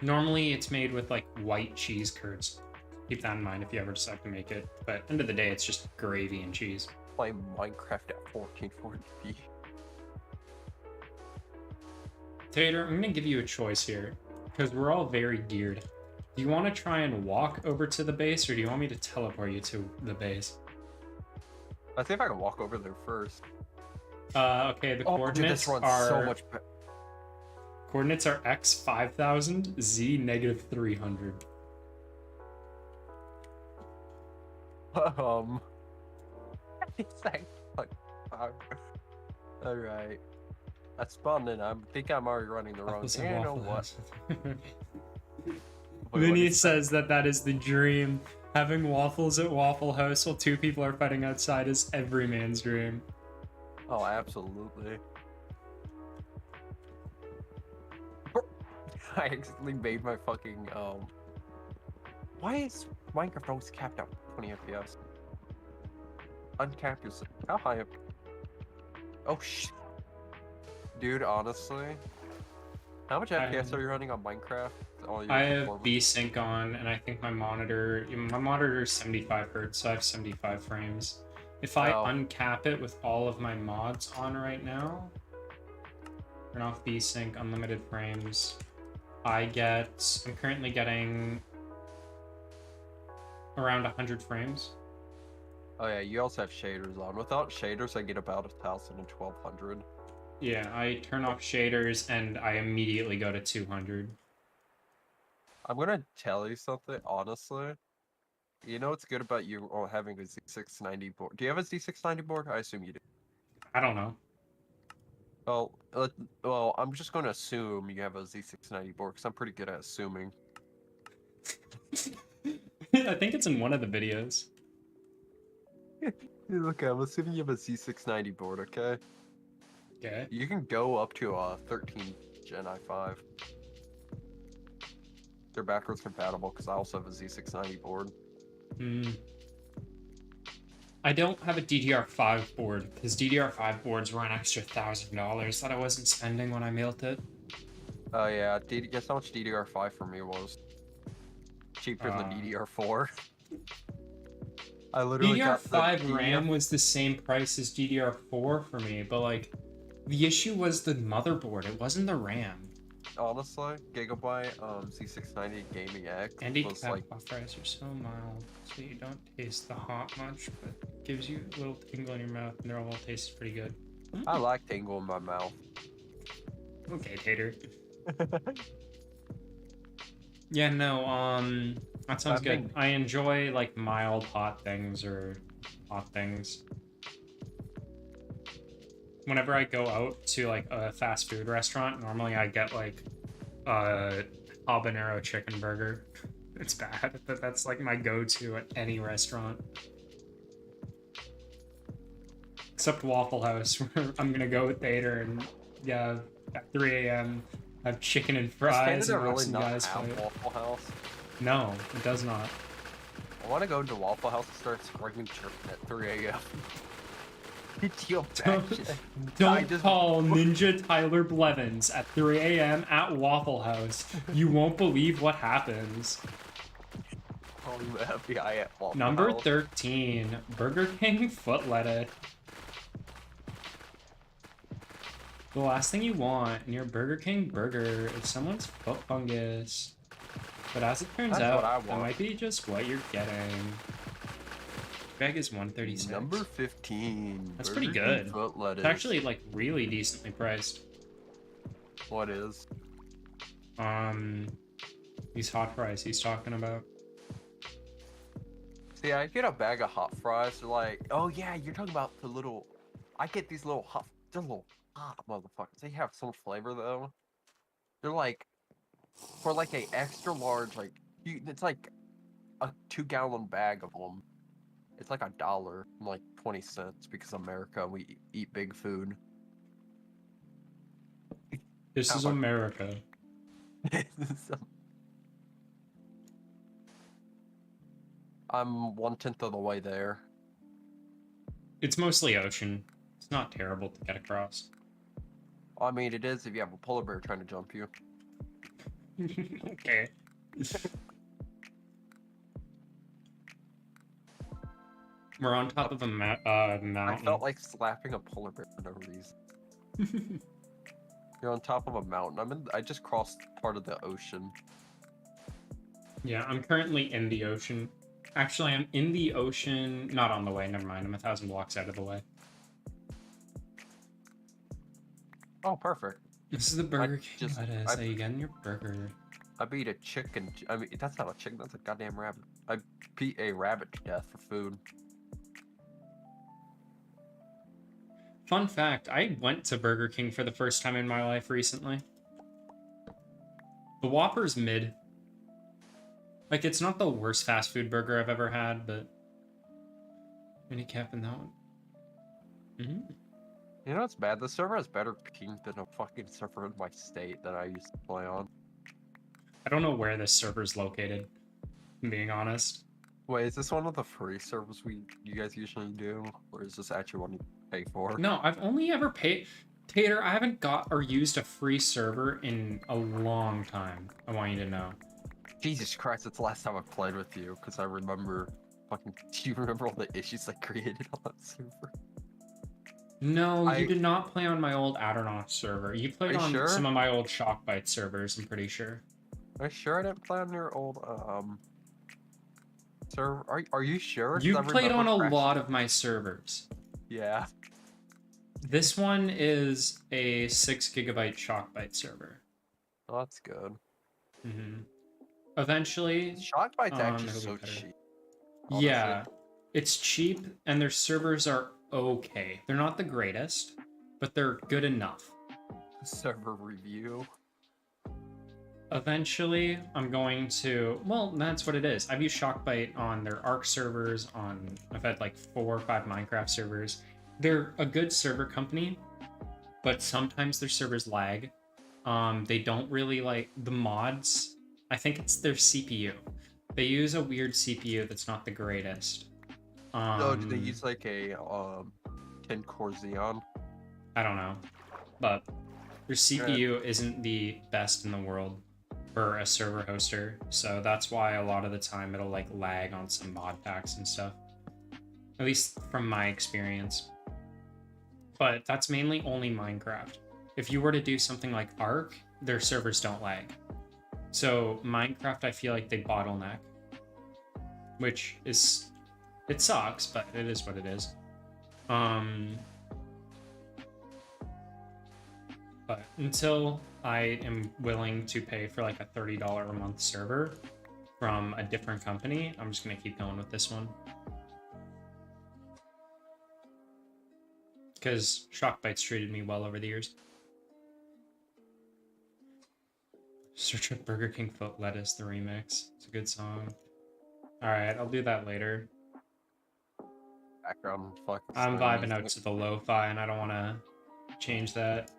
Normally, it's made with like white cheese curds. Keep that in mind if you ever decide to make it. But end of the day, it's just gravy and cheese. Play Minecraft at 1440p. Tater, I'm gonna give you a choice here, because we're all very geared. Do you want to try and walk over to the base, or do you want me to teleport you to the base? Let's see if I can walk over there first. Okay, the Oh, dude, coordinates this runs are so much better. coordinates are x 5000, z negative 300. It's like, alright. I spawned in. I think I'm already running the wrong Apples thing. and You know Waffle what? House. Wait, what Vinny is says that is the dream. Having waffles at Waffle House while 2 people are fighting outside is every man's dream. Oh, absolutely. I accidentally made my fucking, Why is Minecraft always capped at 20 FPS? Uncap yourself. How high up? Oh, shit. Dude, honestly. How much FPS are you running on Minecraft? I have VSync on, and I think my monitor is 75 Hz, so I have 75 frames. If I uncap it with all of my mods on right now, turn off VSync, unlimited frames, I'm currently getting around 100 frames. Oh yeah, you also have shaders on. Without shaders, I get about 1,000 and 1,200. Yeah, I turn off shaders, and I immediately go to 200. I'm gonna tell you something, honestly. You know what's good about you having a Z690 board? Do you have a Z690 board? I assume you do. I don't know. Well, I'm just gonna assume you have a Z690 board, because I'm pretty good at assuming. I think it's in one of the videos. Look, I'm assuming you have a Z690 board, okay? Okay. You can go up to a 13 Gen i5. They're backwards compatible, because I also have a Z690 board. I don't have a DDR5 board, because DDR5 boards were an extra $1,000 that I wasn't spending when I mailed it. Oh yeah, guess how much DDR5 for me was? Cheaper than DDR4. I literally got the DDR5 RAM was the same price as DDR4 for me, but like, the issue was the motherboard, it wasn't the RAM. Honestly, Gigabyte Z690 Gaming X Andy was cap like... fries are so mild, so you don't taste the hot much, but gives you a little tingle in your mouth, and they're all tastes pretty good. I like tingle in my mouth. Okay, Tater. Yeah, no, that sounds good. I enjoy, like, mild hot things or hot things. Whenever I go out to, like, a fast food restaurant, normally I get, like, habanero chicken burger. It's bad, but that's like my go-to at any restaurant. Except Waffle House, where I'm gonna go with Tater and yeah, at 3 a.m. have chicken and Does fries Canada and watch really some not guys have fight. Waffle House? No, it does not. I want to go to Waffle House and start screaming chirping at 3 a.m. Yo, Don't call Ninja Tyler Blevins at 3 a.m. at Waffle House. You won't believe what happens. Calling the FBI at Waffle Number House. 13, Burger King foot lettuce. The last thing you want in your Burger King burger is someone's foot fungus. But as it turns That's what I out, that want. might be just what you're getting. Bag is 136. Number 15. That's pretty Burger King good. Foot lettuce. It's actually like really decently priced. What is? These hot fries he's talking about. See, I get a bag of hot fries. They're like, oh yeah, you're talking about the little. I get these little hot. They're little hot motherfuckers. They have some flavor though. They're like, for like a extra large, like it's like a 2-gallon bag of them. It's like $1, and like 20 cents because America, we eat big food. This How is much? America. I'm 1/10 of the way there. It's mostly ocean. It's not terrible to get across. I mean, it is if you have a polar bear trying to jump you. Okay. We're on top of a mountain. I felt like slapping a polar bear for no reason. You're on top of a mountain. I just crossed part of the ocean. Yeah, I'm currently in the ocean. Actually, I'm in the ocean, not on the way, never mind. I'm 1,000 blocks out of the way. Oh, perfect. This is the Burger King just- lettuce. How you getting your burger? I beat a chicken. I mean, that's not a chicken. That's a goddamn rabbit. I beat a rabbit to death for food. Fun fact, I went to Burger King for the first time in my life recently. The Whopper's mid. Like, it's not the worst fast food burger I've ever had, but... Handicap in that one. Mm-hmm. You know what's bad? The server has better ping than a fucking server in my state that I used to play on. I don't know where this server's located, I'm being honest. Wait, is this one of the free servers you guys usually do? Or is this actually one you pay for? No, I've only ever paid... Tater, I haven't got or used a free server in a long time, I want you to know. Jesus Christ, it's the last time I played with you, because I remember fucking... Do you remember all the issues I created on that server? No, you did not play on my old Addernock server. You played Are you on sure? some of my old Shockbite servers, I'm pretty sure. Are you sure I didn't play on your old, server? Are you sure? 'Cause You I played on remember a crashing- lot of my servers. Yeah. This one is a 6 gigabyte Shockbite server. Oh, that's good. Mm-hmm. Eventually, Shockbite's actually it'll be so better. cheap. honestly. yeah, it's cheap and their servers are okay. They're not the greatest, but they're good enough. Server review. Eventually, I'm going to... Well, that's what it is. I've used Shockbite on their Arc servers, I've had like 4 or 5 Minecraft servers. They're a good server company, but sometimes their servers lag. They don't really like... The mods, I think it's their CPU. They use a weird CPU that's not the greatest. No, do they use like a 10-core Xeon? I don't know. But their CPU isn't the best in the world for a server hoster, so that's why a lot of the time it'll like lag on some mod packs and stuff. At least from my experience. But that's mainly only Minecraft. If you were to do something like Ark, their servers don't lag. So Minecraft, I feel like they bottleneck. Which is... It sucks, but it is what it is. But until I am willing to pay for like a $30 a month server from a different company, I'm just gonna keep going with this one. Because Shockbite's treated me well over the years. Search up Burger King Foot Lettuce, the remix. It's a good song. Alright, I'll do that later. Background fucking. I'm screen vibing out music. to the lo-fi and I don't want to change that.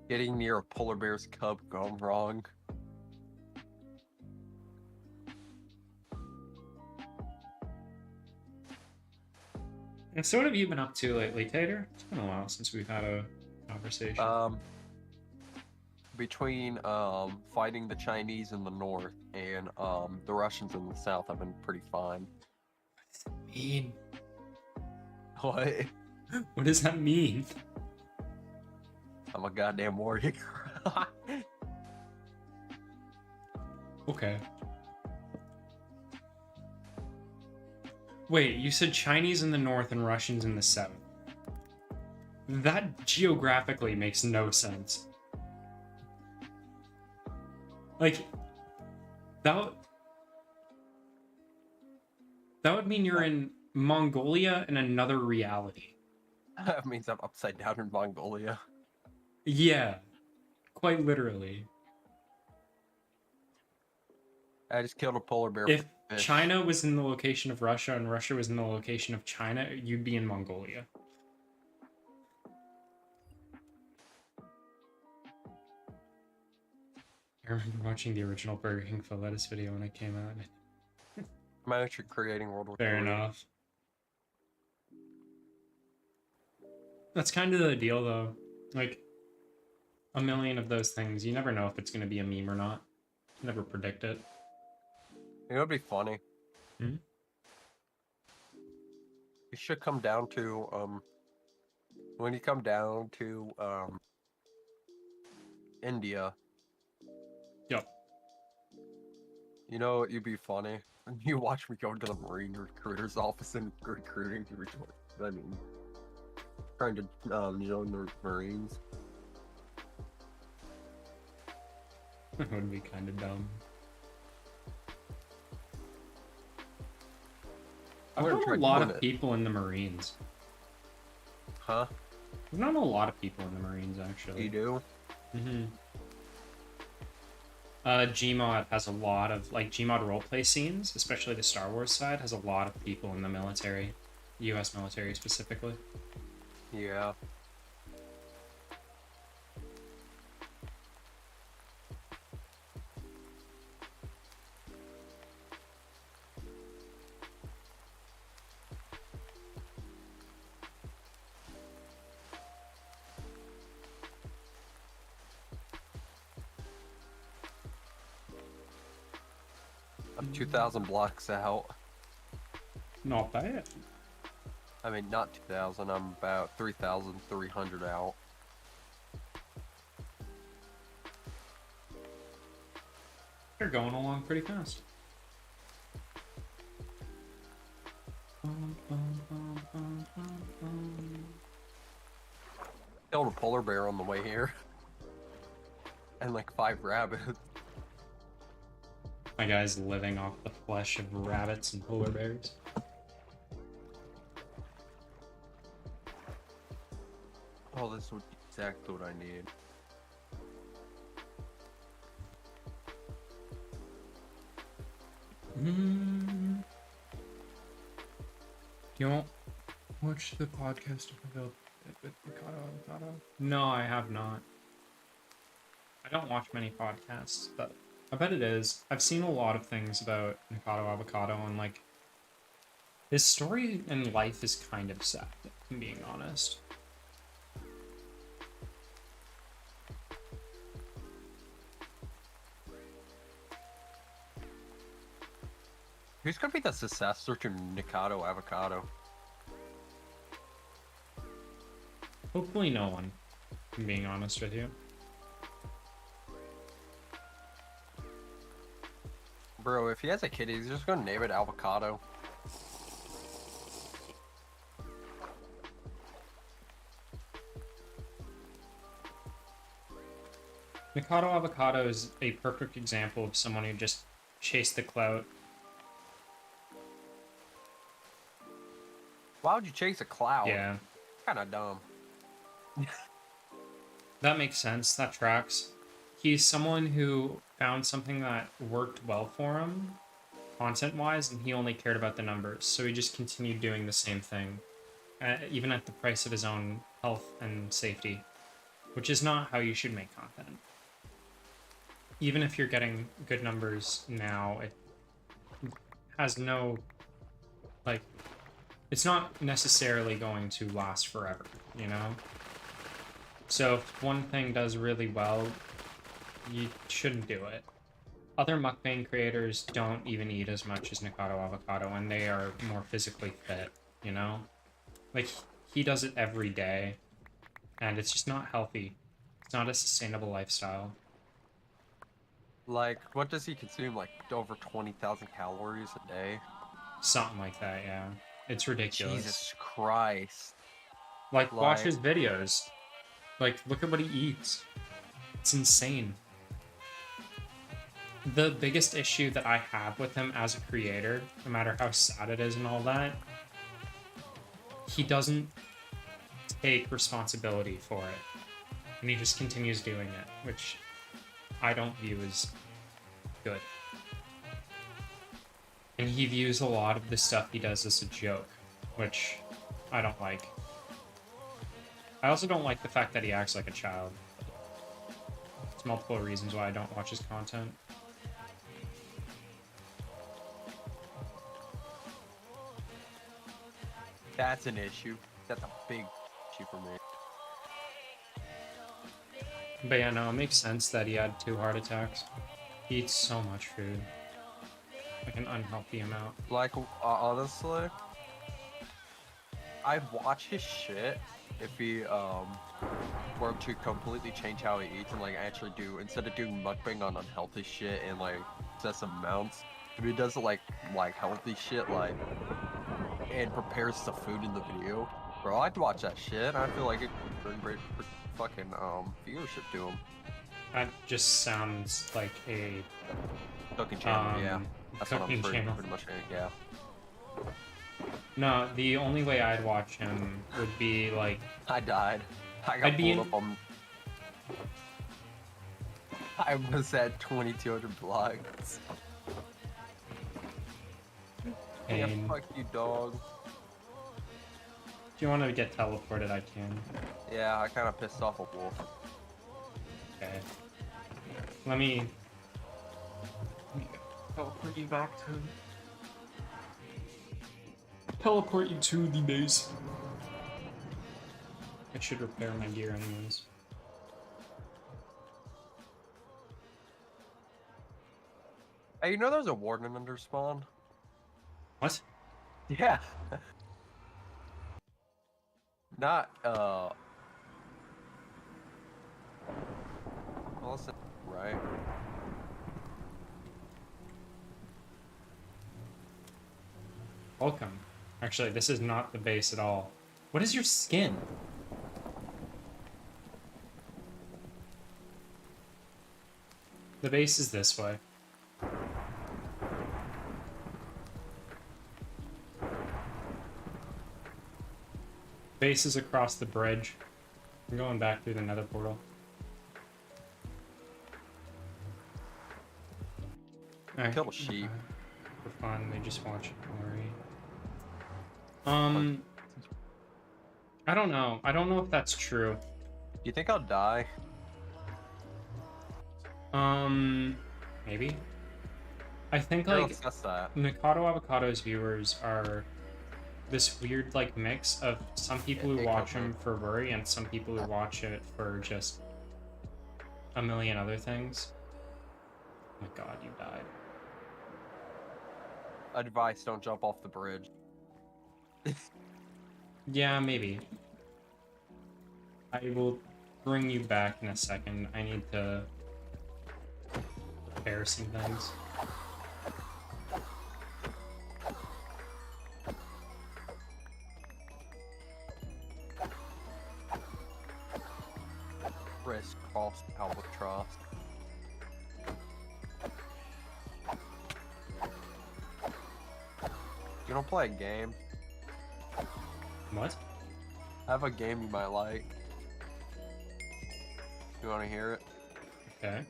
Getting near a polar bear's cub gone wrong. And so what have you been up to lately, Tater? It's been a while since we've had a conversation. Between fighting the Chinese in the north and the Russians in the south, I've been pretty fine. Mean. What? What does that mean? I'm a goddamn warrior. Okay. Wait, you said Chinese in the north and Russians in the south. That geographically makes no sense. Like, that would mean you're in Mongolia in another reality. That means I'm upside down in Mongolia. Yeah, quite literally. I just killed a polar bear. If for fish. China was in the location of Russia and Russia was in the location of China, you'd be in Mongolia. I remember watching the original Burger King Foot Lettuce video when it came out. I'm actually creating World War Fair III. enough. That's kind of the deal, though. Like, a million of those things, you never know if it's going to be a meme or not. You never predict it. You know, it'd be funny. Hmm? You should come down to when you come down to India. Yep. You know what? You'd be funny. You watch me go to the Marine recruiter's office and recruiting. I mean, trying to join the Marines. That would be kind of dumb. I've would've known a tried lot doing of it. people in the Marines. Huh? I've known a lot of people in the Marines, actually. You do? Mm-hmm. Gmod has a lot of, like, Gmod roleplay scenes, especially the Star Wars side, has a lot of people in the military. US military, specifically. Yeah. I'm 2,000 blocks out. Not bad. I mean, not 2,000. I'm about 3,300 out. They're going along pretty fast. Killed a polar bear on the way here. And like 5 rabbits. My guy's living off the flesh of rabbits and polar bears. Oh, this would be exactly what I need. You won't watch the podcast with Ricardo Avocado? No, I have not. I don't watch many podcasts, but I bet it is. I've seen a lot of things about Nikado Avocado, and like his story in life is kind of sad, if I'm being honest. Who's gonna be the successor to Nikado Avocado? Hopefully no one, if I'm being honest with you. Bro, if he has a kid, he's just gonna name it Avocado. Nikado Avocado is a perfect example of someone who just chased the clout. Why would you chase a cloud? Yeah, Kind of dumb. that makes sense. That tracks. He's someone who found something that worked well for him, content-wise, and he only cared about the numbers. So he just continued doing the same thing, even at the price of his own health and safety, which is not how you should make content. Even if you're getting good numbers now, it has no, like, it's not necessarily going to last forever, you know? So if one thing does really well, you shouldn't do it. Other mukbang creators don't even eat as much as Nikado Avocado, and they are more physically fit, you know? Like, he does it every day, and it's just not healthy. It's not a sustainable lifestyle. Like, what does he consume? Like, over 20,000 calories a day? Something like that, yeah. It's ridiculous. Jesus Christ. Like, watch Like- his videos. Like, look at what he eats. It's insane. The biggest issue that I have with him as a creator, no matter how sad it is and all that, he doesn't take responsibility for it. And he just continues doing it, which I don't view as good. And he views a lot of the stuff he does as a joke, which I don't like. I also don't like the fact that he acts like a child. There's multiple reasons why I don't watch his content. That's an issue. That's a big issue for me. But yeah, no, it makes sense that he had 2 heart attacks. He eats so much food. Like an unhealthy amount. Like, honestly, I'd watch his shit if he, were to completely change how he eats and, like, actually do, instead of doing mukbang on unhealthy shit and, like, excessive amounts, if he does, like healthy shit, like, and prepares the food in the video, bro, I'd watch that shit. I feel like it could bring great fucking, viewership to him. That just sounds like a Cooking channel, yeah. That's what I'm cooking pretty channel. much saying, yeah. No, the only way I'd watch him would be like I died. I got I'd be pulled up on... I was at 2,200 blocks. Yeah, pain. fuck you, dog. If you want to get teleported, I can. Yeah, I kind of pissed off a wolf. Okay. Let me teleport you back to. Teleport you to the base. I should repair my gear anyways. Hey, you know there's a warden under spawn? What? Yeah. Not, well, listen, right? Welcome. Actually, this is not the base at all. What is your skin? The base is this way. Base is across the bridge. I'm going back through the nether portal. Alright. Kill a sheep. For fun, they just watch Glory. I don't know. I don't know if that's true. Do you think I'll die? Maybe. I think Here, like let's test that. Mikado Avocado's viewers are this weird like mix of some people who Hey, watch Coco. him for worry and some people who watch it for just a million other things. Oh my god, you died. Advice, don't jump off the bridge. Yeah, maybe. I will bring you back in a second. I need to repair some things. Risk cross albatross. You don't play a game? What? I have a game you might like. You want to hear it? Okay.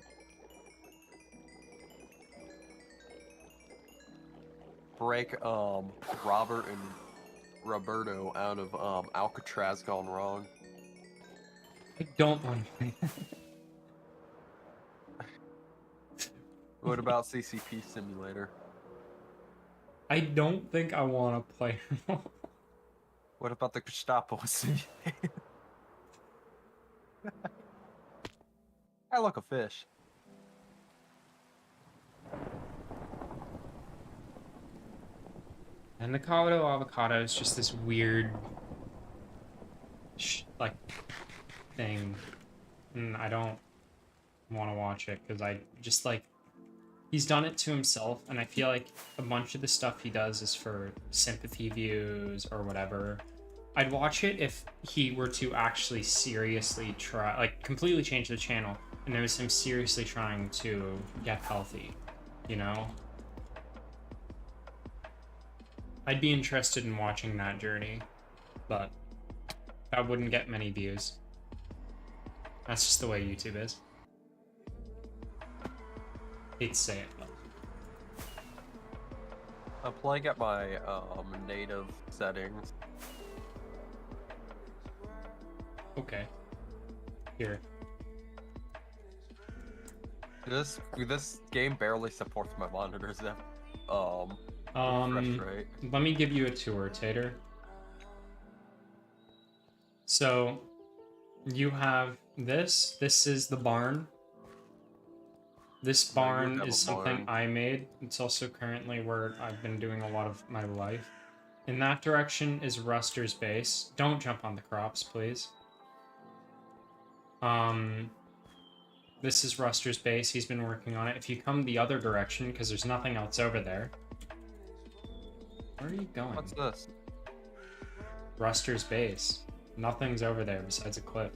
Break Robert and Roberto out of Alcatraz Gone Wrong. I don't want to play. What about CCP Simulator? I don't think I want to play. What about the Gestapo Simulator? I like a fish. And the Colorado avocado is just this weird, like, thing. And I don't want to watch it because I just like. He's done it to himself, and I feel like a bunch of the stuff he does is for sympathy views or whatever. I'd watch it if he were to actually seriously try, like, completely change the channel, and it was him seriously trying to get healthy, you know? I'd be interested in watching that journey, but that wouldn't get many views. That's just the way YouTube is. Hate to say it, but I'm playing at my native settings. okay. Here. This game barely supports my monitors. Refresh rate. Let me give you a tour, Tater. So, you have this. This is the barn. This barn have is a something barn. I made. It's also currently where I've been doing a lot of my life. In that direction is Ruster's base. Don't jump on the crops, please. This is Ruster's base. He's been working on it. If you come the other direction, because there's nothing else over there. Where are you going? What's this? Ruster's base. Nothing's over there besides a cliff.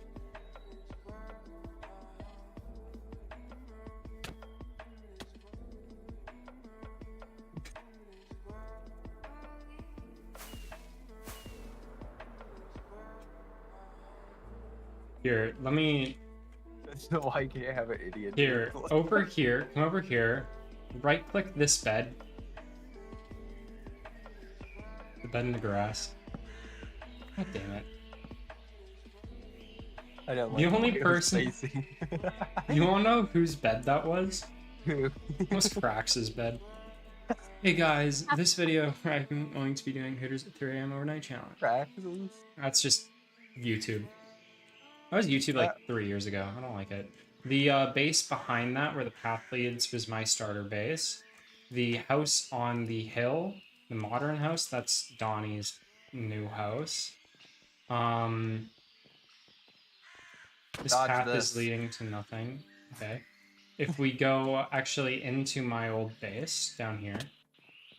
Here, let me... No, I can't have an idiot. Here, over here, come over here. Right-click this bed. The bed in the grass. God damn it. I don't The like only it was person- spacing. You wanna know whose bed that was? Who? It was Crax's bed. Hey guys, this video I'm going to be doing Hooters at 3 AM overnight challenge. Craxes? That's just YouTube. That was YouTube like 3 years ago. I don't like it. The base behind that, where the path leads, was my starter base. The house on the hill, the modern house, that's Donnie's new house. This Dodge path this. is leading to nothing. Okay. If we go actually into my old base down here,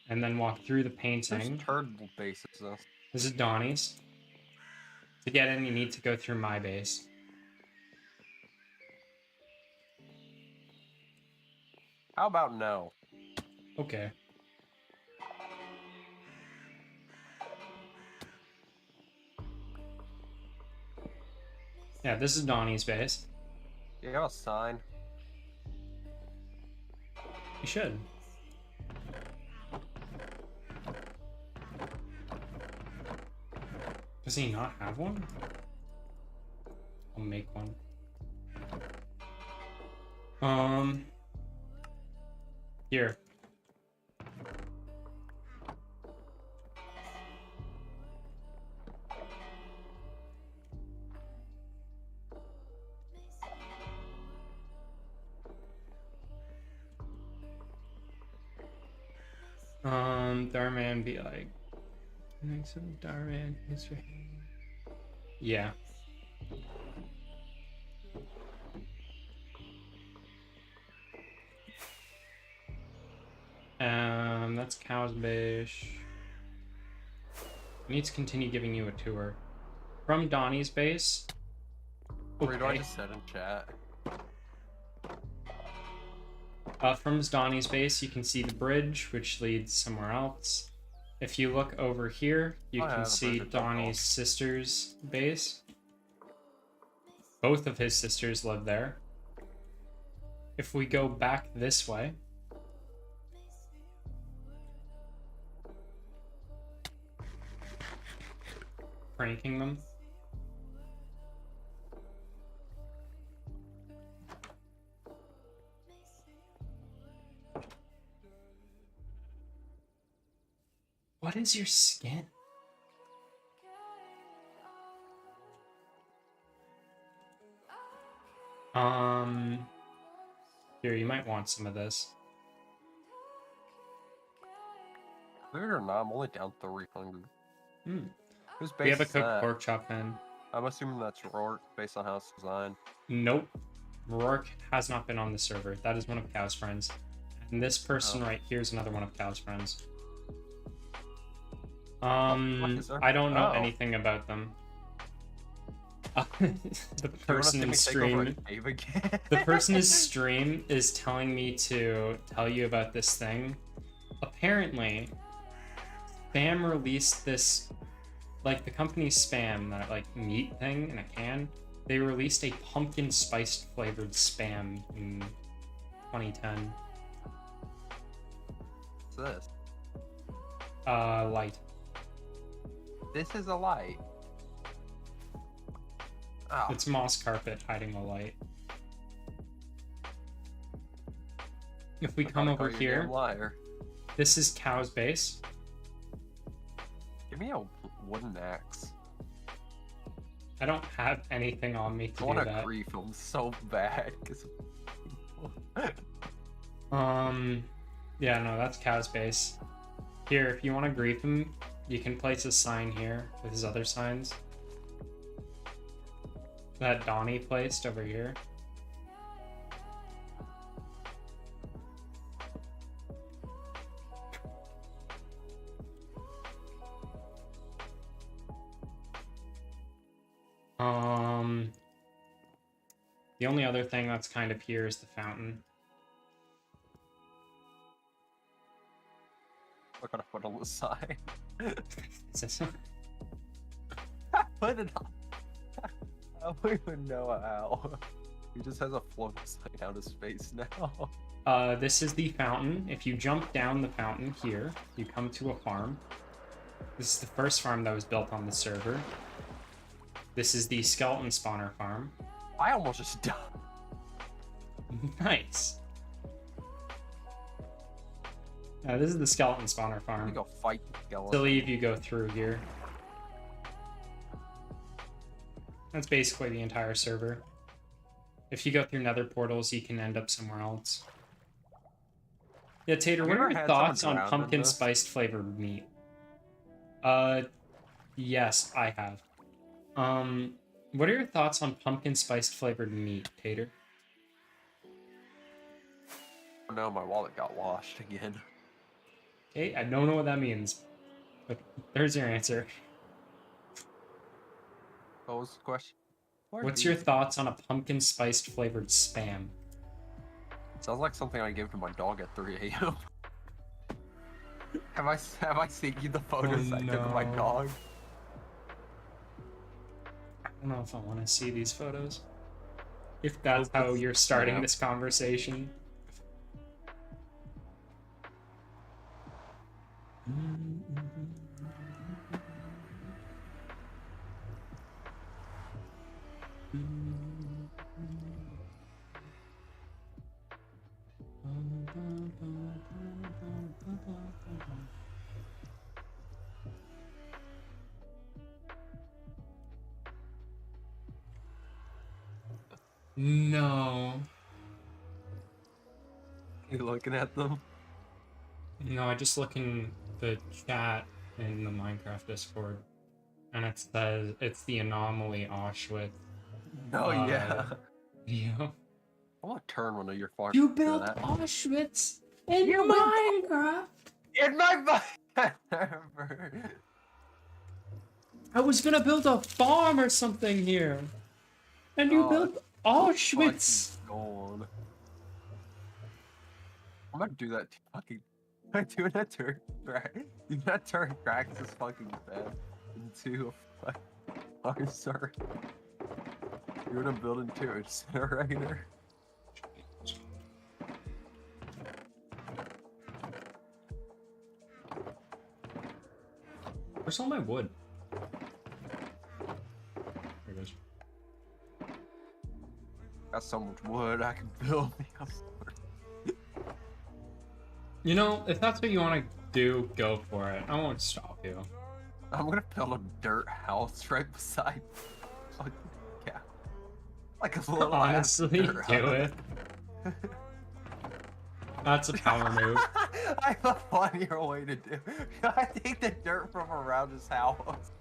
and then walk through the painting, Whose turd base is this? this is Donnie's. To get in, you need to go through my base. How about no? Okay. Yeah, this is Donnie's base. You got a sign? You should. Does he not have one? I'll make one. Here. Darman be like, next to Darman history. Yeah. That's Cow's Base. I need to continue giving you a tour. From Donnie's base. Where do I Okay. just said in chat? From Donnie's base, you can see the bridge, which leads somewhere else. If you look over here, you Oh, yeah, can the see bird dog Donnie's sister's base. Both of his sisters live there. If we go back this way, pranking them. What is your skin? Here, you might want some of this. Believe it or not, I'm only down 300. Hmm. Who's We have a based cooked that? pork chop in. I'm assuming that's Rourke, based on how it's designed. Nope. Rourke has not been on the server. That is one of Cow's friends. And this person right here is another one of Cow's friends. is there? I don't know Oh. anything about them. The Do you wanna person see in me take over stream, a cave again? the person in stream is telling me to tell you about this thing. Apparently, Spam released this, like the company Spam, that like meat thing in a can. They released a pumpkin spiced flavored Spam in 2010. What's this? Light. This is a light. Oh, It's moss carpet hiding the light. If we come over here, liar. this is Cow's base. Give me a wooden axe. I don't have anything on me I to do want to that. grief him so bad. 'Cause Yeah, no, that's Cow's base. Here, if you want to grief him, you can place a sign here with his other signs. That Donnie placed over here. The only other thing that's kind of here is the fountain. I gotta put on the side. Is this Put it on. I don't even know how. He just has a float sign out of space now. This is the fountain. If you jump down the fountain here, you come to a farm. This is the first farm that was built on the server. This is the skeleton spawner farm. I almost just died. Nice. This is the skeleton spawner I'm farm. gonna go fight skeleton. Silly if you go through here. That's basically the entire server. If you go through nether portals, you can end up somewhere else. Yeah, Tater, Have what you are ever your had thoughts someone on drown in pumpkin this? spiced flavored meat? Yes, I have. What are your thoughts on pumpkin spiced flavored meat, Tater? Oh no, my wallet got washed again. Okay, I don't know what that means, but there's your answer. What was the question? What's your thoughts on a pumpkin spiced flavored spam? Sounds like something I give to my dog at 3 a.m. have I seen you the photos I took of my no. dog? I don't know if I want to see these photos. If that's how you're starting Yeah. this conversation. No. You looking at them? No, I just look in the chat in the Minecraft Discord, and it says it's the Anomaly Auschwitz Oh yeah. video. I want to turn one of your farms. You to built that. Auschwitz in You built- Minecraft! in my server. I was gonna build a farm or something here, and you Oh, built Auschwitz! Fucking gone. I'm gonna do that to fucking Do not turn crack. Do not turn cracks this fucking bed into a fucking sorry. You're gonna build into an incinerator. Where's all my wood? There it is. Got so much wood I can build me up. You know, if that's what you want to do, go for it. I won't stop you. I'm gonna build a dirt house right beside fucking cow. Like a little Honestly, ass dirt do house. it. That's a power move. I have a funnier way to do. I take the dirt from around his house.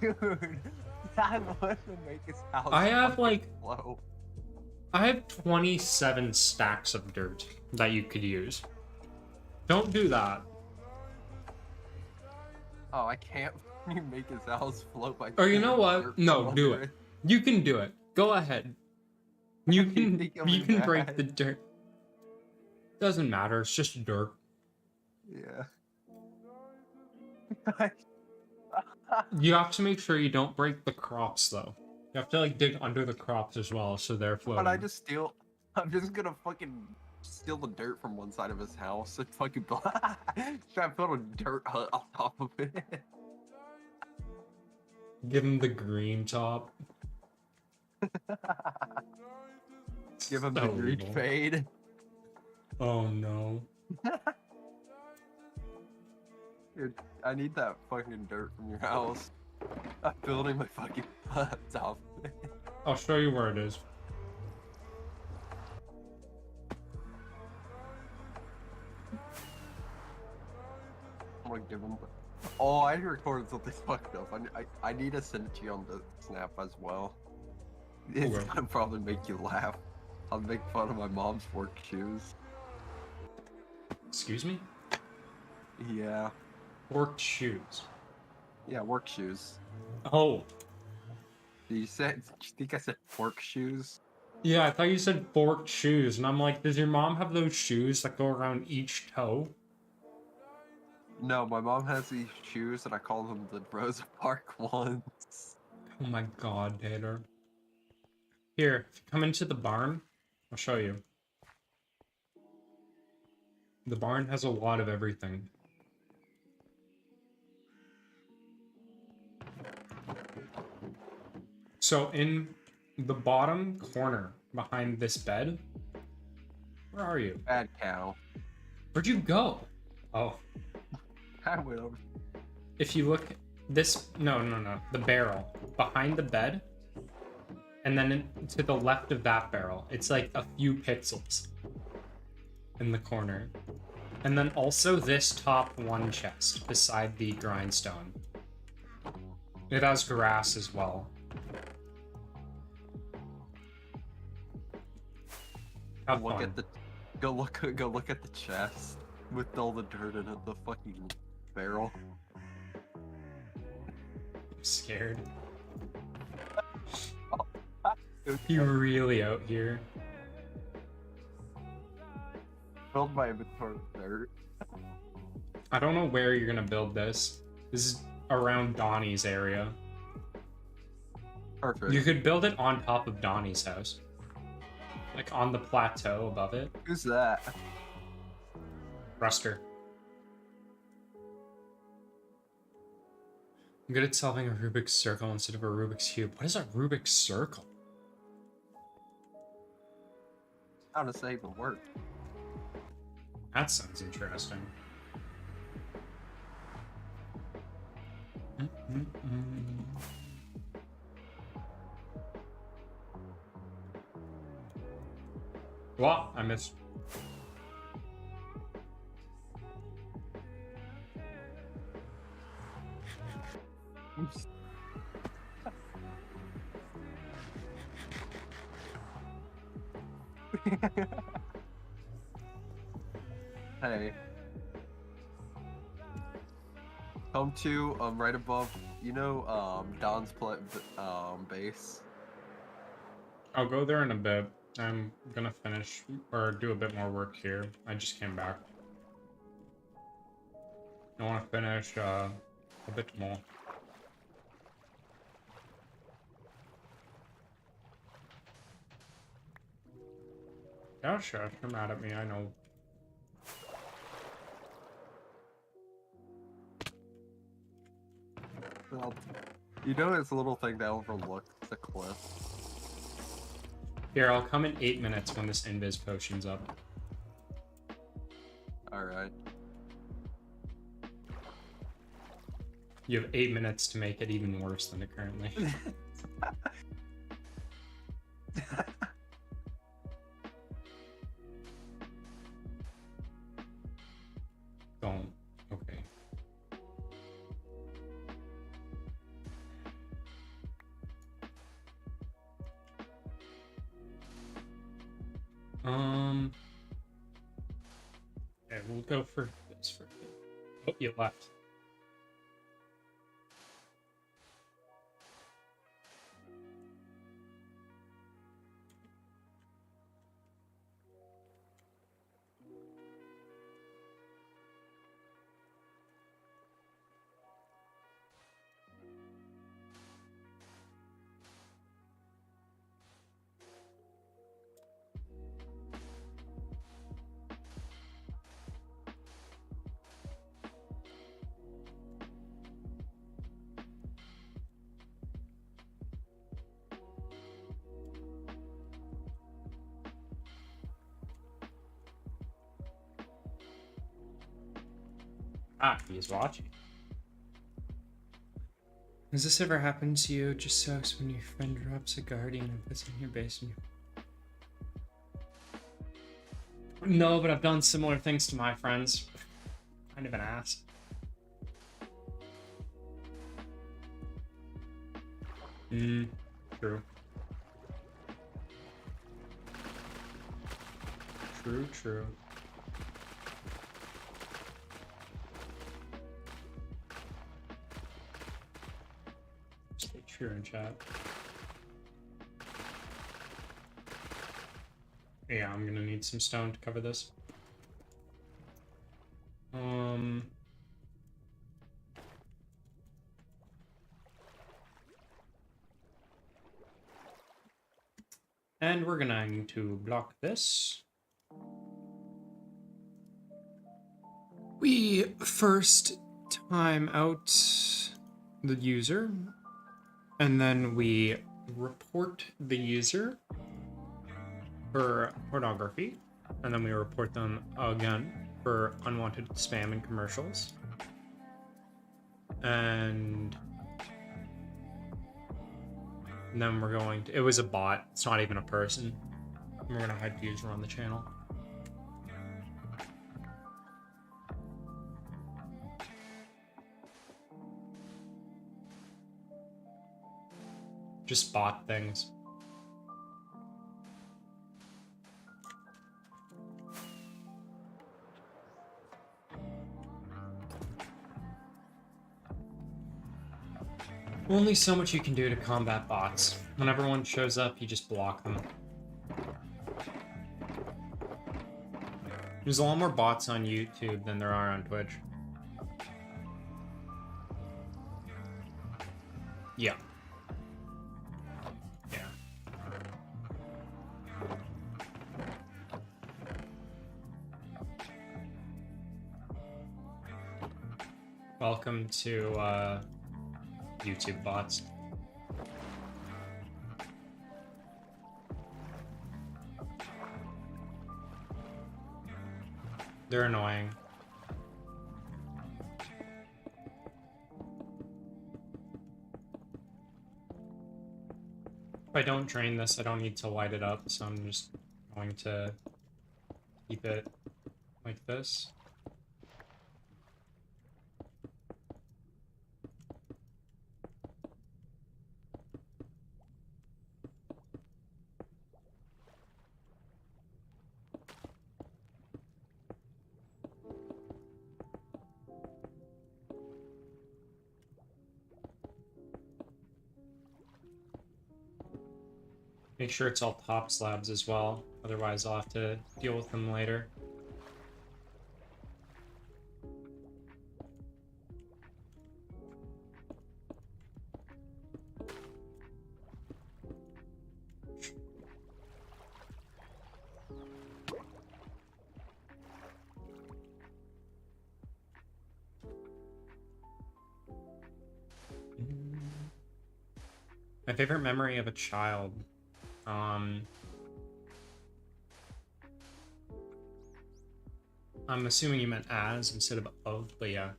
Dude, that would make his house. I have, fucking like- flow. I have 27 stacks of dirt that you could use. Don't do that. Oh, I can't make his house float by. Or you know taking what? dirt No, from do under it. You can do it. Go ahead. You can think I'll you be can break mad? the dirt. Doesn't matter, it's just dirt. Yeah. You have to make sure you don't break the crops though. You have to like dig under the crops as well so they're floating. But I'm just gonna fucking steal the dirt from one side of his house and fucking try to build a dirt hut on top of it. Give him the green top. Give him So the green evil. fade. Oh no. Dude, I need that fucking dirt from your house. I'm building my fucking hut on top of it. I'll show you where it is. I'm gonna give him. Oh, I recorded something fucked up. I need to send it to you on the snap as well. It's Okay. gonna probably make you laugh. I'll make fun of my mom's work shoes. Excuse me? Yeah. Work shoes. Yeah, work shoes. Oh. Did you think I said work shoes? Yeah, I thought you said forked shoes, and I'm like, does your mom have those shoes that go around each toe? No, my mom has these shoes and I call them the Rosa Park ones. Oh my god, Tater. Here, if you come into the barn, I'll show you. The barn has a lot of everything. So in the bottom corner behind this bed, where are you? Bad cow. Where'd you go? Oh, I will. if you look, this, no, the barrel behind the bed, and then to the left of that barrel, it's like a few pixels in the corner. And then also this top one chest beside the grindstone. It has grass as well. Have Look fun. at the go look at the chest with all the dirt in it, the fucking barrel. I'm scared. You really out here? Filled my inventory with dirt. I don't know where you're gonna build this. This is around Donnie's area. Perfect. You could build it on top of Donnie's house. Like on the plateau above it. Who's that? Ruster. I'm good at solving a Rubik's circle instead of a Rubik's cube. What is a Rubik's circle? How to save the work. That sounds interesting. Well, I missed. Oops. Hey. Come to right above, you know, Don's base. I'll go there in a bit. I'm gonna finish or do a bit more work here. I just came back. I want to finish a bit more. Yeah, sure. You're mad at me. I know. Well, you know it's a little thing that overlooks the cliff. Here, I'll come in 8 minutes when this invis potion's up. Alright. You have 8 minutes to make it even worse than it currently. Don't. Okay. Okay, we'll go for this for. Oh, you left. Ah, he's watching. Has this ever happened to you? It just sucks when your friend drops a guardian and puts it in your base and you... No, but I've done similar things to my friends. Kind of an ass. True. True. Stay true in chat. Yeah, I'm gonna need some stone to cover this. And we're going to block this. We first time out the user, and then we report the user for pornography, and then we report them again for unwanted spam and commercials. And then we're going to, it was a bot, it's not even a person. And we're gonna hide the user on the channel. Just bot things. Only so much you can do to combat bots. Whenever one shows up, you just block them. There's a lot more bots on YouTube than there are on Twitch. Yeah. Yeah. Welcome to, YouTube bots. They're annoying. If I don't drain this, I don't need to light it up, so I'm just going to keep it like this. Make sure it's all top slabs as well, otherwise I'll have to deal with them later. My favorite memory of a child. I'm assuming you meant as instead of, but yeah.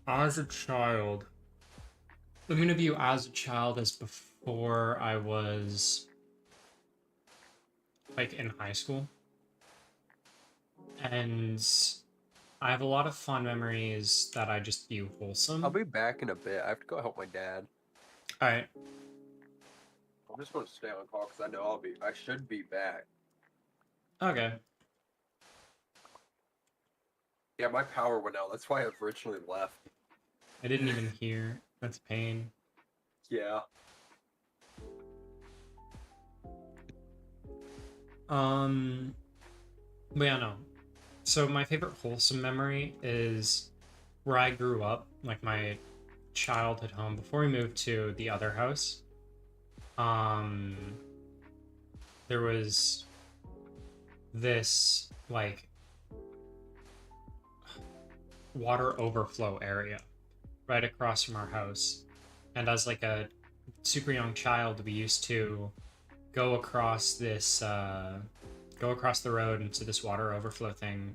As a child, I'm gonna view as a child as before I was like in high school. And I have a lot of fond memories that I just view wholesome. I'll be back in a bit. I have to go help my dad. Alright. I'm just going to stay on call because I know I should be back. Okay. Yeah, my power went out. That's why I originally left. I didn't even hear. That's a pain. Yeah. But yeah, no. So my favorite wholesome memory is where I grew up, like my childhood home before we moved to the other house. There was this like water overflow area right across from our house. And as like a super young child, we used to go across this go across the road into this water overflow thing,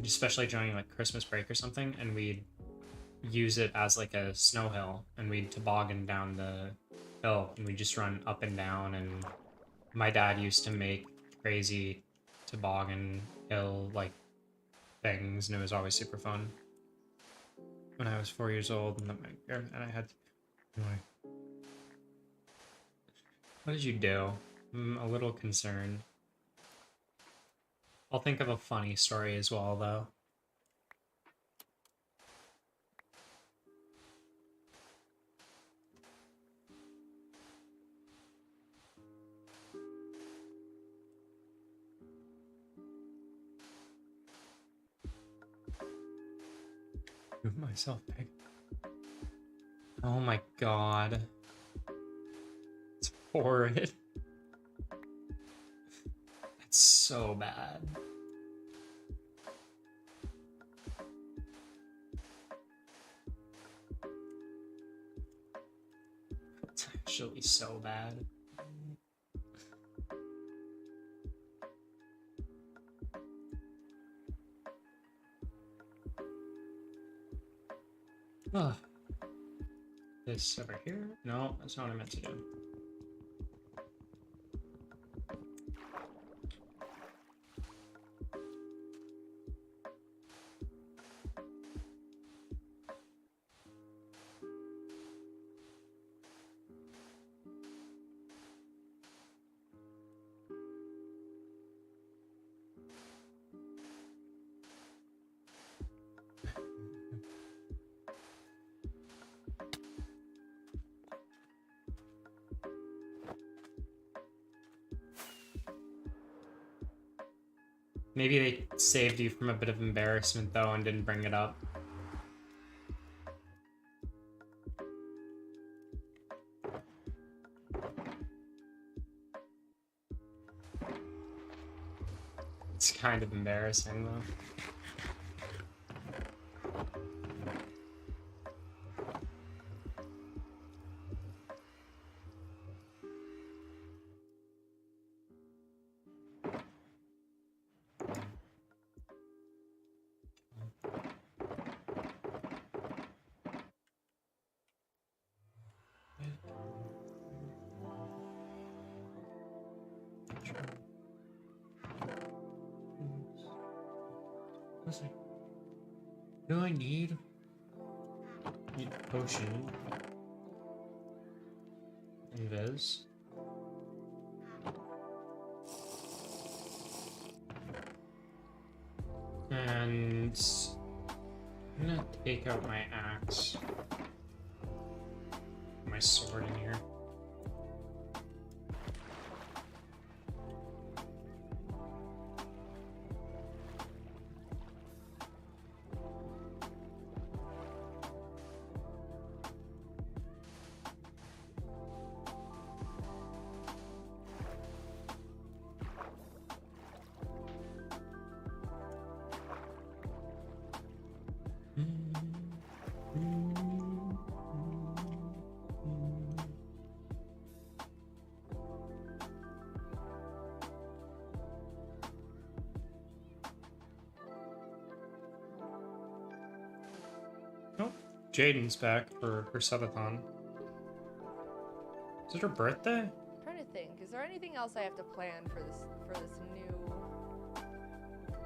especially during like Christmas break or something, and we'd use it as like a snow hill, and we'd toboggan down the hill, and we'd just run up and down. And my dad used to make crazy toboggan hill like things, and it was always super fun. When I was 4 years old, and I had to... Anyway. What did you do? I'm a little concerned. I'll think of a funny story as well, though. Move myself back. Oh my god. It's horrid. It's so bad. It's actually so bad. Ugh. This over here? No, that's not what I meant to do. Maybe they saved you from a bit of embarrassment, though, and didn't bring it up. It's kind of embarrassing, though. What do I need? Need a potion. Invis. And I'm gonna take out my axe. My sword in here. Oh, Jaden's back for her subathon. Is it her birthday? I'm trying to think. Is there anything else I have to plan for this new?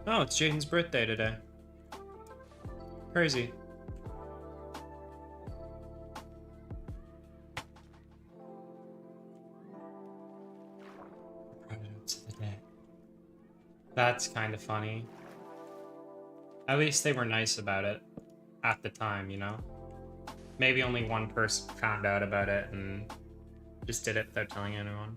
Oh, it's Jaden's birthday today. Crazy. Providence of the day. That's kind of funny. At least they were nice about it at the time, you know? Maybe only one person found out about it and just did it without telling anyone.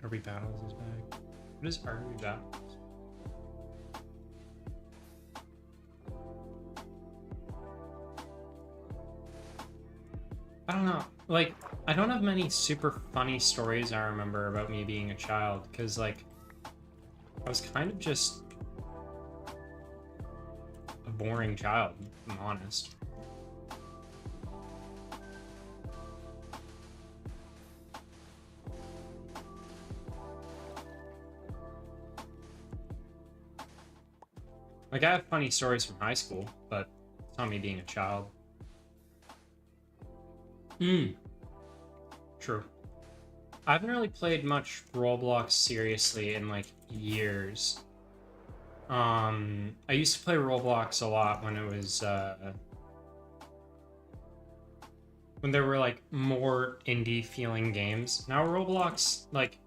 Arby Battles is back. What is Arby Battles? I don't know. Like, I don't have many super funny stories I remember about me being a child, because, like, I was kind of just a boring child, if I'm honest. Like, I have funny stories from high school, but it's not me being a child. True. I haven't really played much Roblox seriously in, like, years. I used to play Roblox a lot when it was, when there were, like, more indie-feeling games. Now Roblox, like,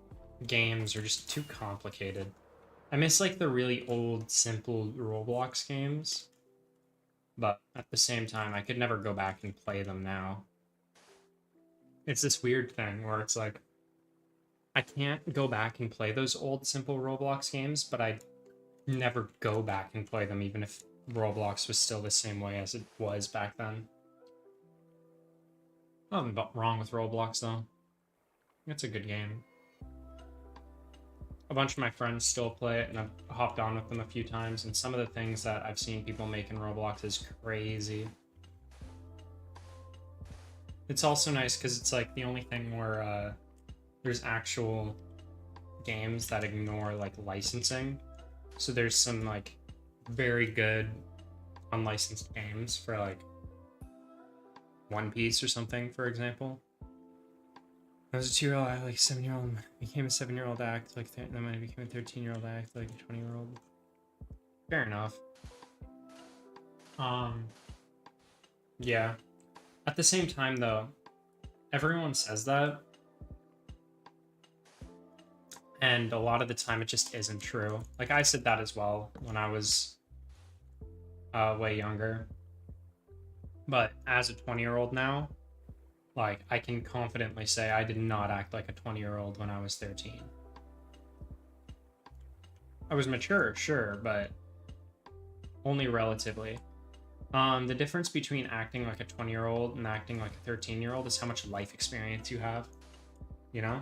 games are just too complicated. I miss, like, the really old, simple Roblox games. But at the same time, I could never go back and play them now. It's this weird thing where it's like, I can't go back and play those old, simple Roblox games, but I'd never go back and play them even if Roblox was still the same way as it was back then. Nothing wrong with Roblox, though. It's a good game. A bunch of my friends still play it, and I've hopped on with them a few times, and some of the things that I've seen people make in Roblox is crazy. It's also nice because it's like the only thing where there's actual games that ignore like licensing. So there's some like very good unlicensed games for like One Piece or something, for example. I was a 2-year-old, I like 7-year-old, became a 7-year-old act, like then I became a 13-year-old act, like a 20-year-old. Fair enough. Yeah. At the same time, though, everyone says that, and a lot of the time it just isn't true. Like, I said that as well when I was way younger. But as a 20-year-old now, like, I can confidently say I did not act like a 20-year-old when I was 13. I was mature, sure, but only relatively. The difference between acting like a 20-year-old and acting like a 13-year-old is how much life experience you have. You know?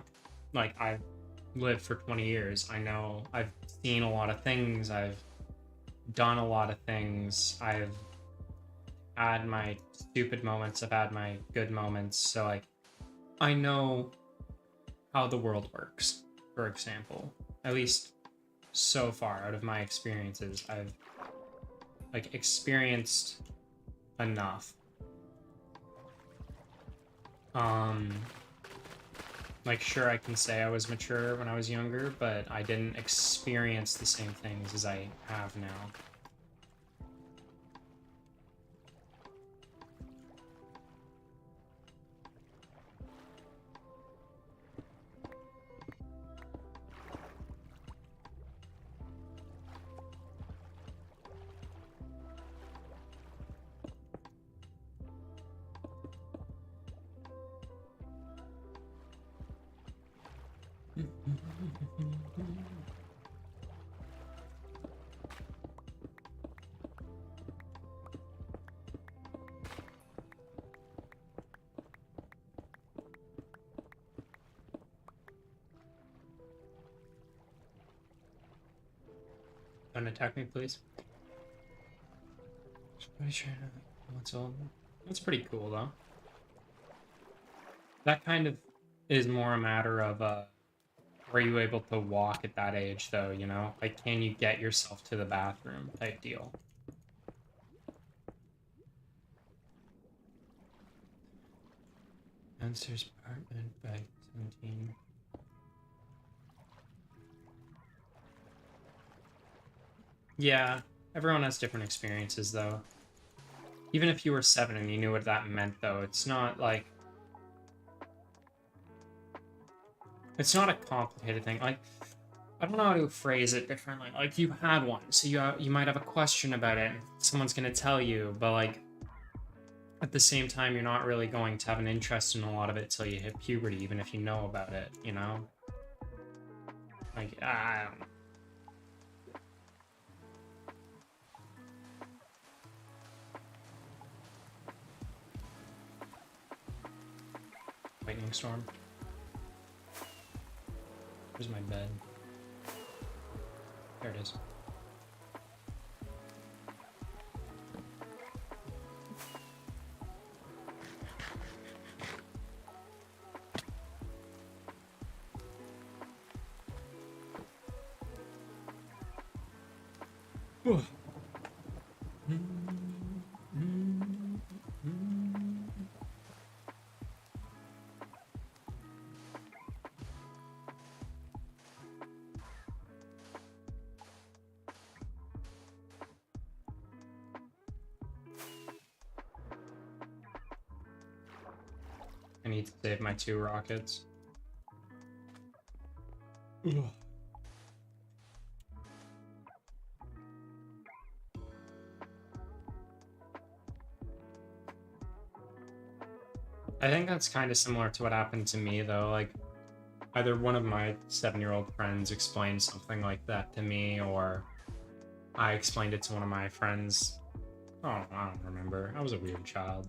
Like, I've lived for 20 years. I know I've seen a lot of things. I've done a lot of things. I've had my stupid moments. I've had my good moments. So, like, I know how the world works, for example. At least so far out of my experiences, I've like experienced enough. Like, sure, I can say I was mature when I was younger, but I didn't experience the same things as I have now. Don't attack me, please. Pretty sure what's all. That's pretty cool, though. That kind of is more a matter of were you able to walk at that age, though? You know, like, can you get yourself to the bathroom type deal? Downstairs apartment, bag 17. Yeah, everyone has different experiences, though. Even if you were 7 and you knew what that meant, though, it's not like... It's not a complicated thing. Like, I don't know how to phrase it differently. Like, you had one, so you might have a question about it, and someone's gonna tell you, but, like, at the same time, you're not really going to have an interest in a lot of it till you hit puberty, even if you know about it, you know? Like, I don't know. Lightning storm. Where's my bed? There it is. I need to save my 2 rockets. Ugh. I think that's kind of similar to what happened to me, though. Like, either one of my 7-year-old friends explained something like that to me, or I explained it to one of my friends. Oh, I don't remember. I was a weird child.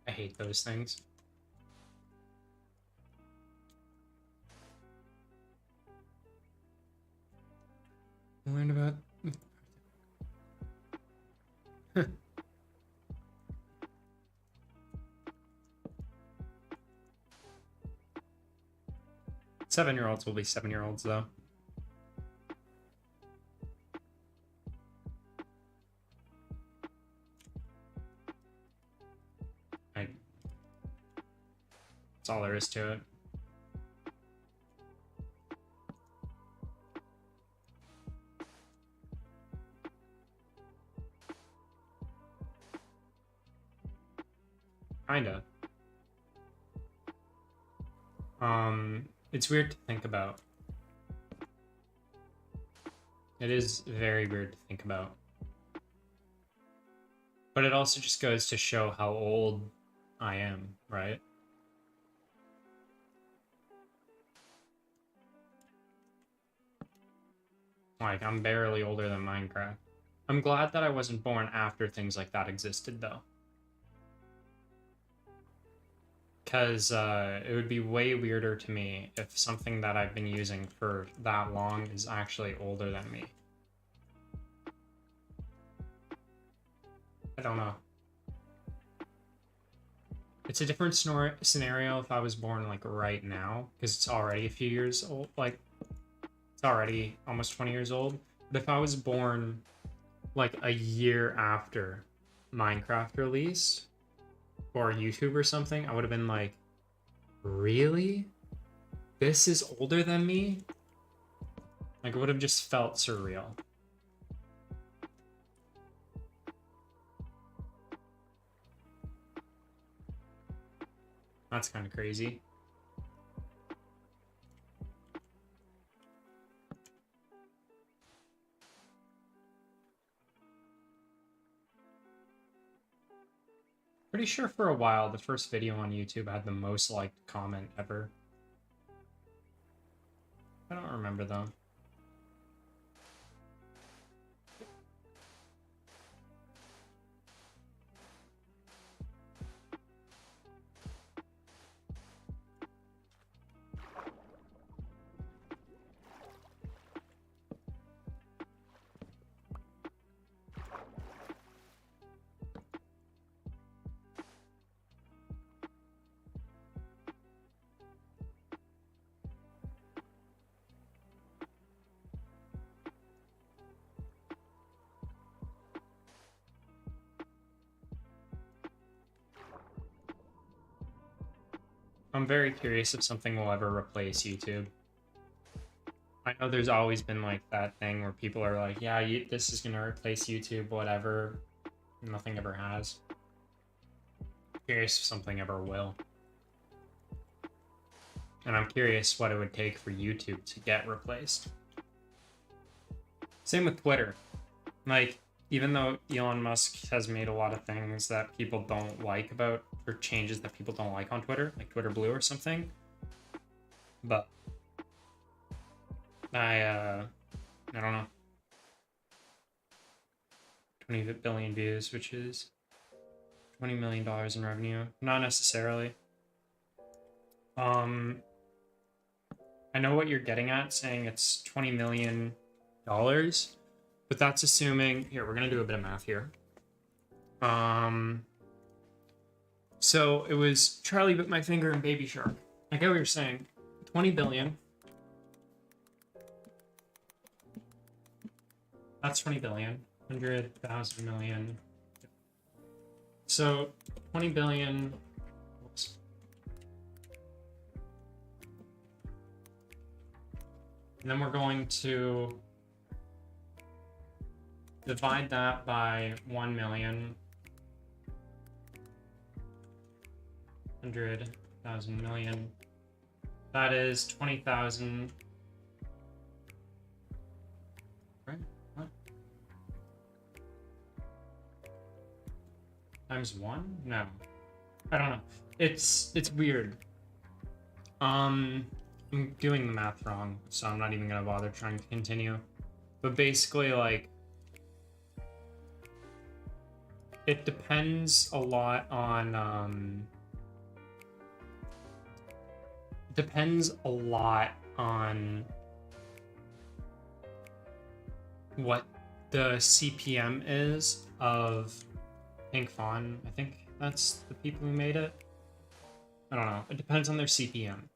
I hate those things. I learned about... 7-year-olds will be 7-year-olds, though. That's all there is to it. Kinda. It's weird to think about. It is very weird to think about. But it also just goes to show how old I am, right? Like, I'm barely older than Minecraft. I'm glad that I wasn't born after things like that existed, though. Because it would be way weirder to me if something that I've been using for that long is actually older than me. I don't know. It's a different scenario if I was born, like, right now, because it's already a few years old, like, it's already almost 20 years old. But if I was born, like, a year after, Minecraft release or YouTube or something, I would have been like, really? This is older than me? Like, it would have just felt surreal. That's kind of crazy. Pretty sure for a while, the first video on YouTube had the most liked comment ever. I don't remember though. I'm very curious if something will ever replace YouTube. I know there's always been like that thing where people are like, yeah, this is gonna replace YouTube, whatever. Nothing ever has. Curious if something ever will. And I'm curious what it would take for YouTube to get replaced. Same with Twitter. Like, even though Elon Musk has made a lot of things that people don't like about, or changes that people don't like on Twitter, like Twitter Blue or something, but I don't know. 20 billion views, which is $20 million in revenue. Not necessarily. I know what you're getting at, saying it's $20 million, but that's assuming, here, we're gonna do a bit of math here. So it was Charlie Bit My Finger and Baby Shark. I get what you're saying. 20 billion. That's 20 billion. 100,000 million. So 20 billion. Whoops. And then we're going to divide that by 1 million. 100,000 million. That is 20,000. Right? What? Times 1? No. I don't know. It's weird. I'm doing the math wrong, so I'm not even gonna bother trying to continue. But basically, like, it depends a lot on what the CPM is of Pink Fawn. I think that's the people who made it. I don't know. It depends on their CPM.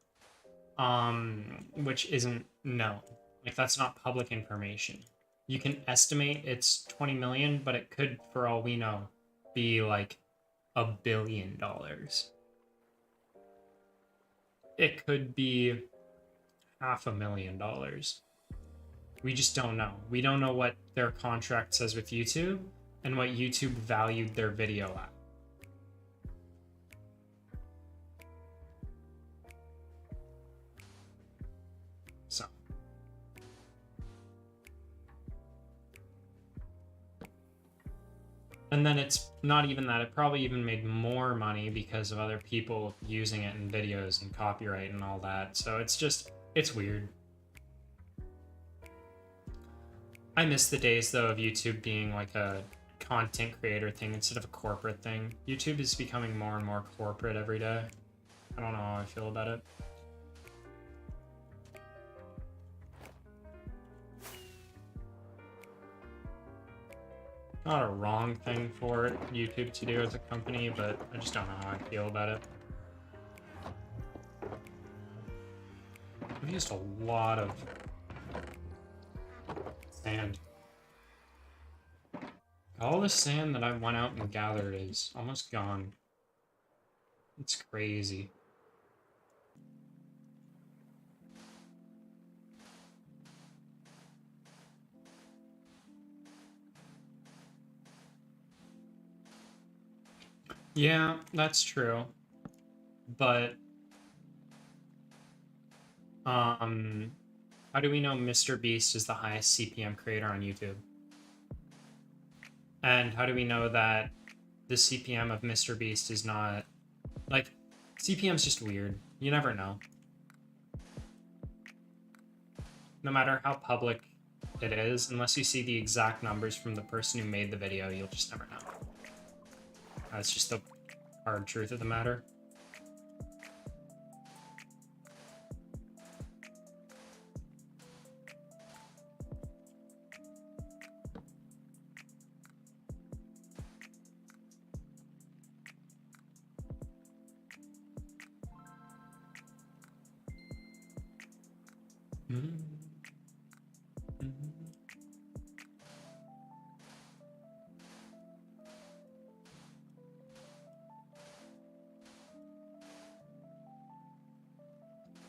Which isn't known. Like, that's not public information. You can estimate it's 20 million, but it could, for all we know, be like $1 billion. It could be $500,000. We just don't know. We don't know what their contract says with YouTube and what YouTube valued their video at. So. And then it's not even that. It probably even made more money because of other people using it in videos and copyright and all that. So it's just, it's weird. I miss the days, though, of YouTube being like a content creator thing instead of a corporate thing. YouTube is becoming more and more corporate every day. I don't know how I feel about it. Not a wrong thing for YouTube to do as a company, but I just don't know how I feel about it. I've used a lot of sand. All the sand that I went out and gathered is almost gone. It's crazy. Yeah, that's true. But how do we know Mr. Beast is the highest CPM creator on YouTube? And how do we know that the CPM of Mr. Beast is not... Like, CPM's just weird. You never know. No matter how public it is, unless you see the exact numbers from the person who made the video, you'll just never know. That's just the hard truth of the matter.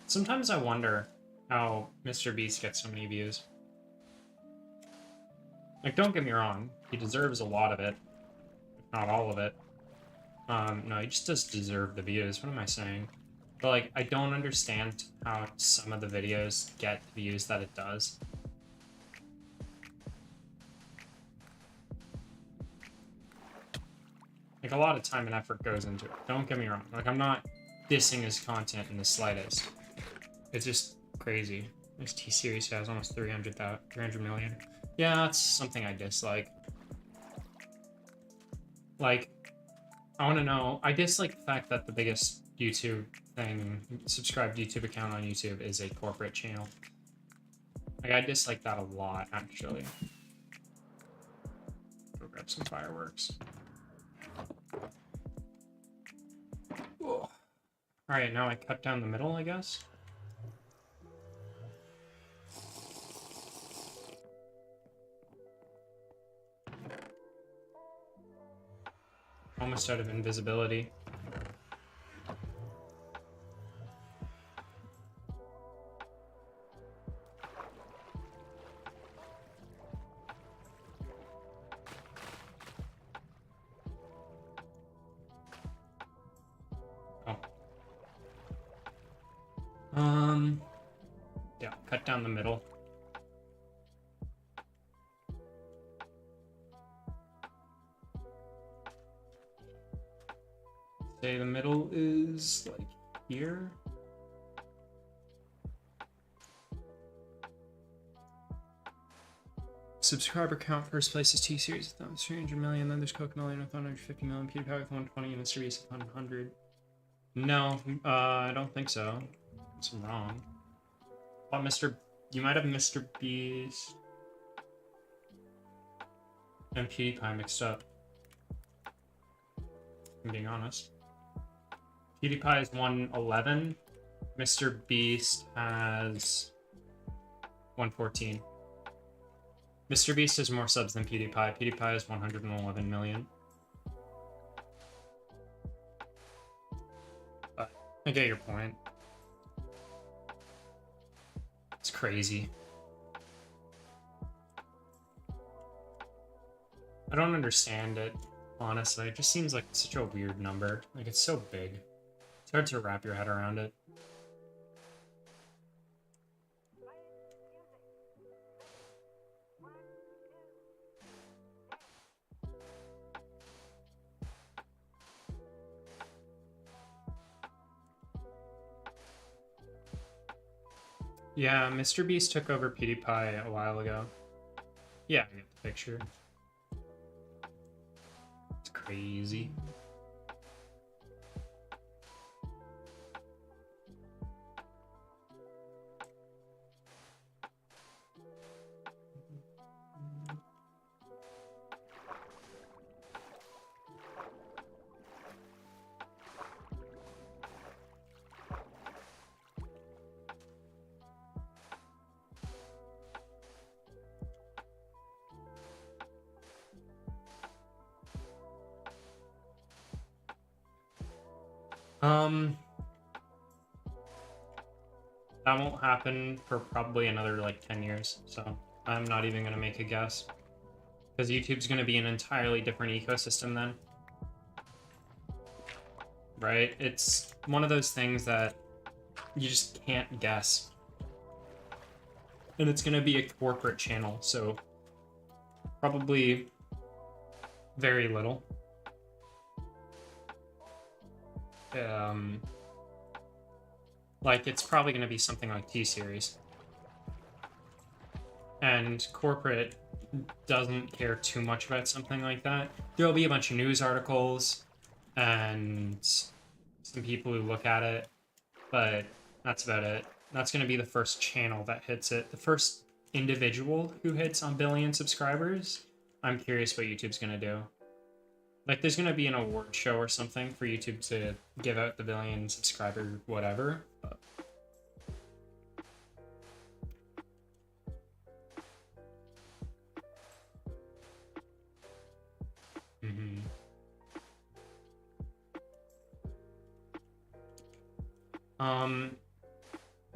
Sometimes I wonder how Mr. Beast gets so many views. Like, don't get me wrong, he deserves a lot of it, if not all of it. No, he just does deserve the views. What am I saying? But, like, I don't understand how some of the videos get the views that it does. Like, a lot of time and effort goes into it. Don't get me wrong. Like, I'm not dissing his content in the slightest. It's just crazy. This T-Series has almost 300 million. Yeah, that's something I dislike. Like, I want to know... I dislike the fact that the biggest YouTube thing, subscribed YouTube account on YouTube is a corporate channel. Like, I dislike that a lot, actually. Go grab some fireworks. Alright, now I cut down the middle, I guess? Almost out of invisibility. Yeah, cut down the middle. Say the middle is like here. Subscriber count, first place is T-Series with 300 million, then there's Coconut with 150 million, PewDiePie with 120, and Mr. Beast with 100. No, I don't think so. I'm wrong. Oh, you might have Mr. Beast and PewDiePie mixed up. I'm being honest. PewDiePie is 111. Mr. Beast has 114. Mr. Beast has more subs than PewDiePie. PewDiePie has 111 million. But I get your point. It's crazy. I don't understand it, honestly. It just seems like such a weird number. Like, it's so big. It's hard to wrap your head around it. Yeah, Mr. Beast took over PewDiePie a while ago. Yeah, I get the picture. It's crazy. That won't happen for probably another like 10 years, so I'm not even gonna make a guess. Because YouTube's gonna be an entirely different ecosystem then. Right? It's one of those things that you just can't guess. And it's gonna be a corporate channel, so probably very little. Like, it's probably going to be something like T-Series. And corporate doesn't care too much about something like that. There'll be a bunch of news articles and some people who look at it, but that's about it. That's going to be the first channel that hits it. The first individual who hits on 1 billion subscribers. I'm curious what YouTube's going to do. Like, there's going to be an award show or something for YouTube to give out the 1 billion subscriber whatever. But...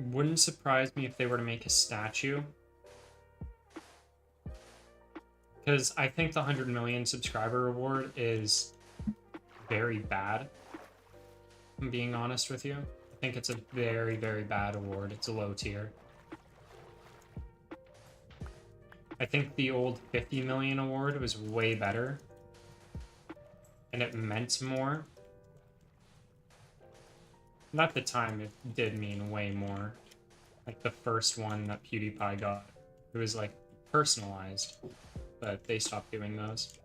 Wouldn't surprise me if they were to make a statue. Because I think the 100 million subscriber award is very bad. If I'm being honest with you. I think it's a very, very bad award. It's a low tier. I think the old 50 million award was way better. And it meant more. Not the time, it did mean way more. Like the first one that PewDiePie got. It was like personalized. But they stopped doing those.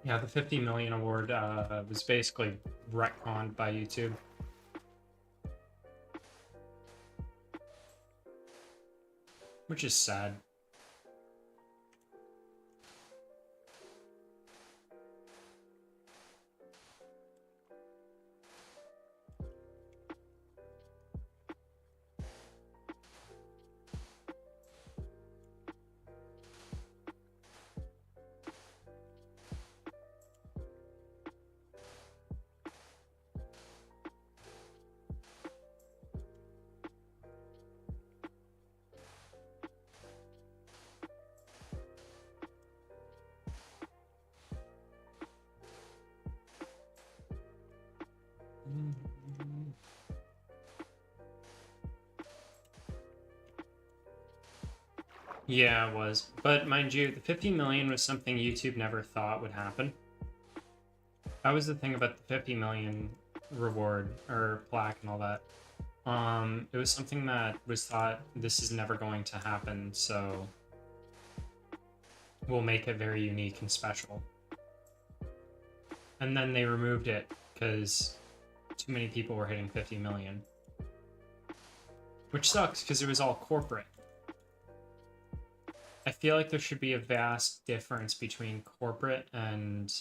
Yeah, the 50 million award was basically retconned by YouTube. Which is sad. Yeah, it was. But mind you, the 50 million was something YouTube never thought would happen. That was the thing about the 50 million reward, or plaque and all that. It was something that was thought, this is never going to happen, so we'll make it very unique and special. And then they removed it, because too many people were hitting 50 million. Which sucks, because it was all corporate. I feel like there should be a vast difference between corporate and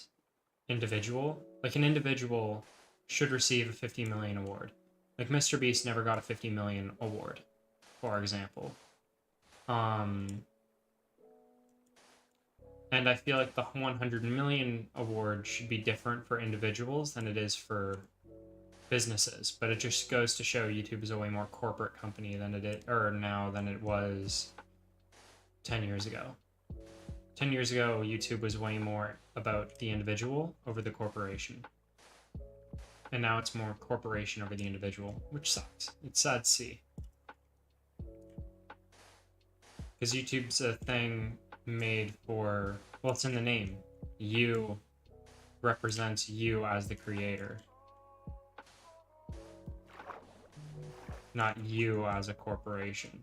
individual. Like, an individual should receive a 50 million award. Like, MrBeast never got a 50 million award, for example. And I feel like the 100 million award should be different for individuals than it is for businesses. But it just goes to show YouTube is a way more corporate company than it is, or now, than it was 10 years ago. 10 years ago, YouTube was way more about the individual over the corporation. And now it's more corporation over the individual, which sucks. It's sad to see. Because YouTube's a thing made for, well, it's in the name. You represents you as the creator. Not you as a corporation.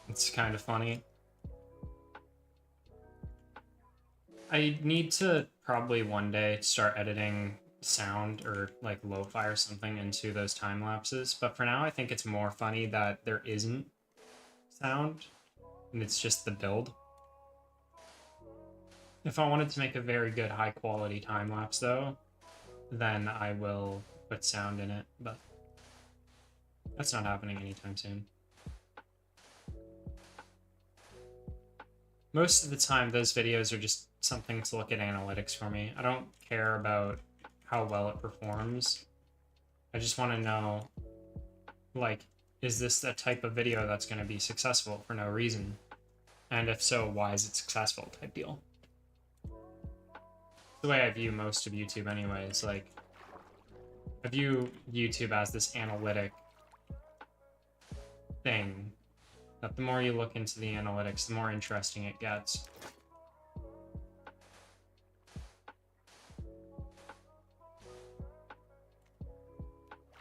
It's kind of funny. I need to probably one day start editing sound or like lo-fi or something into those time lapses, but for now I think it's more funny that there isn't sound and it's just the build. If I wanted to make a very good high quality time lapse though, then I will put sound in it, but that's not happening anytime soon. Most of the time, those videos are just something to look at analytics for me. I don't care about how well it performs. I just want to know, like, is this the type of video that's going to be successful for no reason? And if so, why is it successful type deal? The way I view most of YouTube anyways, like, I view YouTube as this analytic thing that the more you look into the analytics, the more interesting it gets.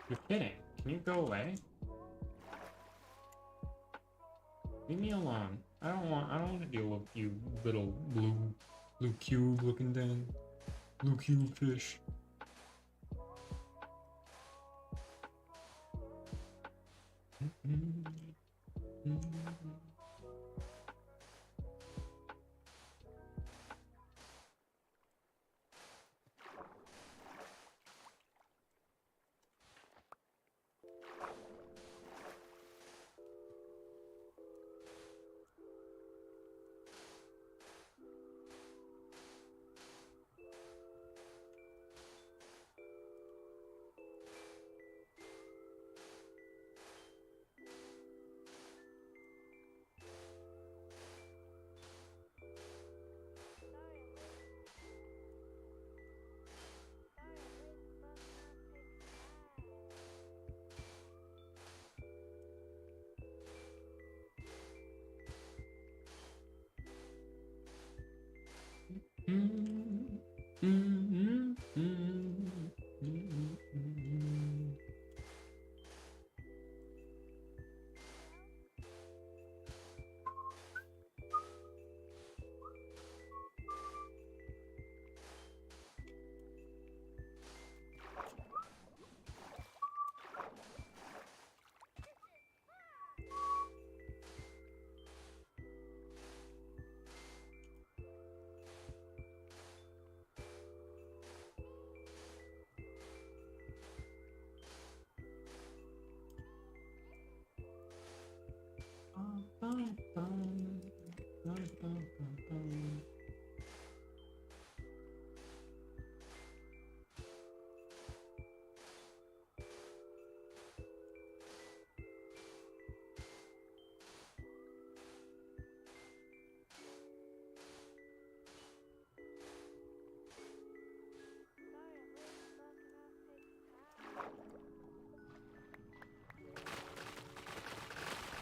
You're kidding. Can you go away? Leave me alone. I don't want to deal with you little blue cube looking thing. Blue cube fish.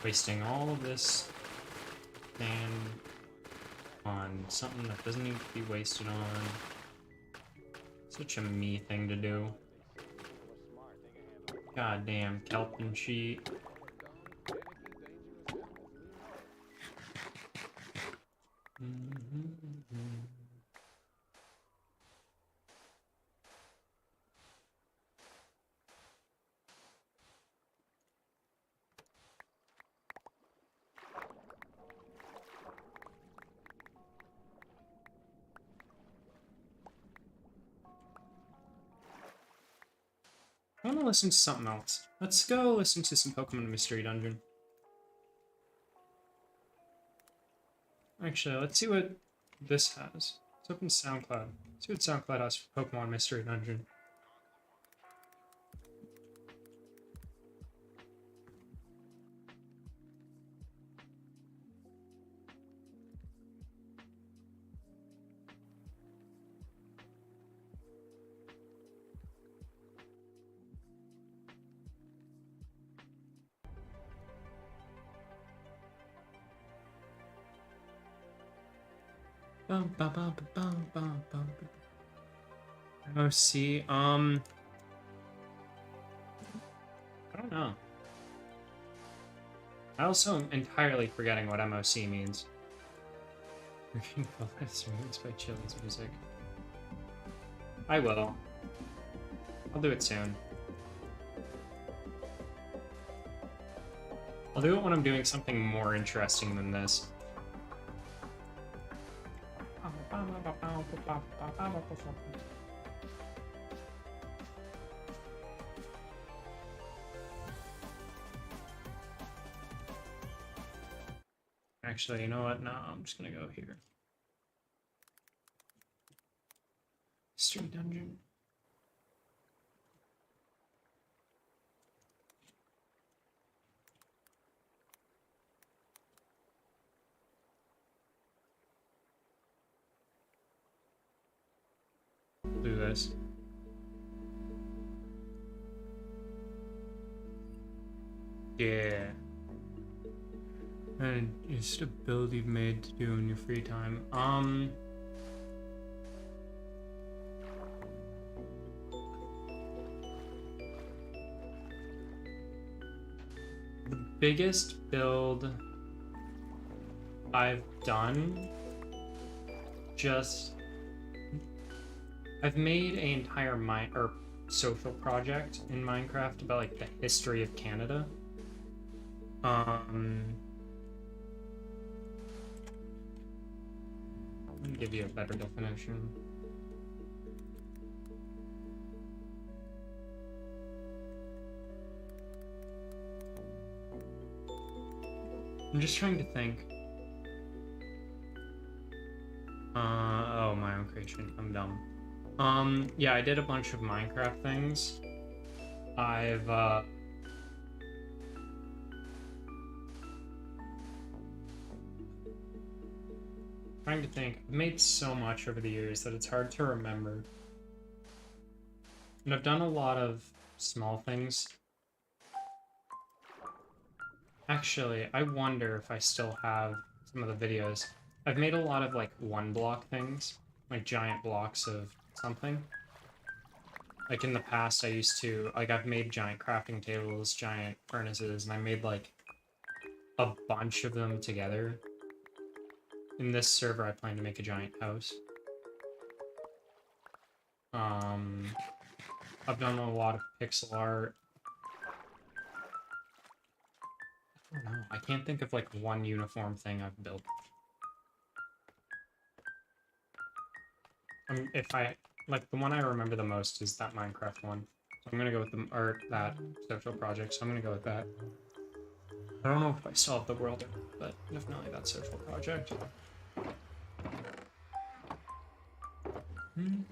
Wasting all of this sand on something that doesn't need to be wasted on. Such a me thing to do. Goddamn kelpin sheet. I want to listen to something else. Let's go listen to some Pokemon Mystery Dungeon. Actually, let's see what this has. Let's open SoundCloud. See what SoundCloud has for Pokemon Mystery Dungeon. MOC, I don't know. I also am entirely forgetting what MOC means. Reading Phyllis Reads by Chili's music. I will. I'll do it soon. I'll do it when I'm doing something more interesting than this. Actually, you know what? No, I'm just gonna go here. History dungeon. Do this. Yeah. And just a build you've made to do in your free time. The biggest build I've done, I've made an entire social project in Minecraft about like the history of Canada. Let me give you a better definition. I'm just trying to think. Oh, my own creation. I'm dumb. Yeah, I did a bunch of Minecraft things. I've, trying to think. I've made so much over the years that it's hard to remember. And I've done a lot of small things. Actually, I wonder if I still have some of the videos. I've made a lot of, like, one-block things. Like, giant blocks of something. Like, in the past, I used to... Like, I've made giant crafting tables, giant furnaces, and I made, like, a bunch of them together. In this server, I plan to make a giant house. I've done a lot of pixel art. I don't know. I can't think of, like, one uniform thing I've built. If I... Like, the one I remember the most is that Minecraft one. So I'm gonna go with the... Or that social project, so I'm gonna go with that. I don't know if I still have the world, but definitely that social project. One,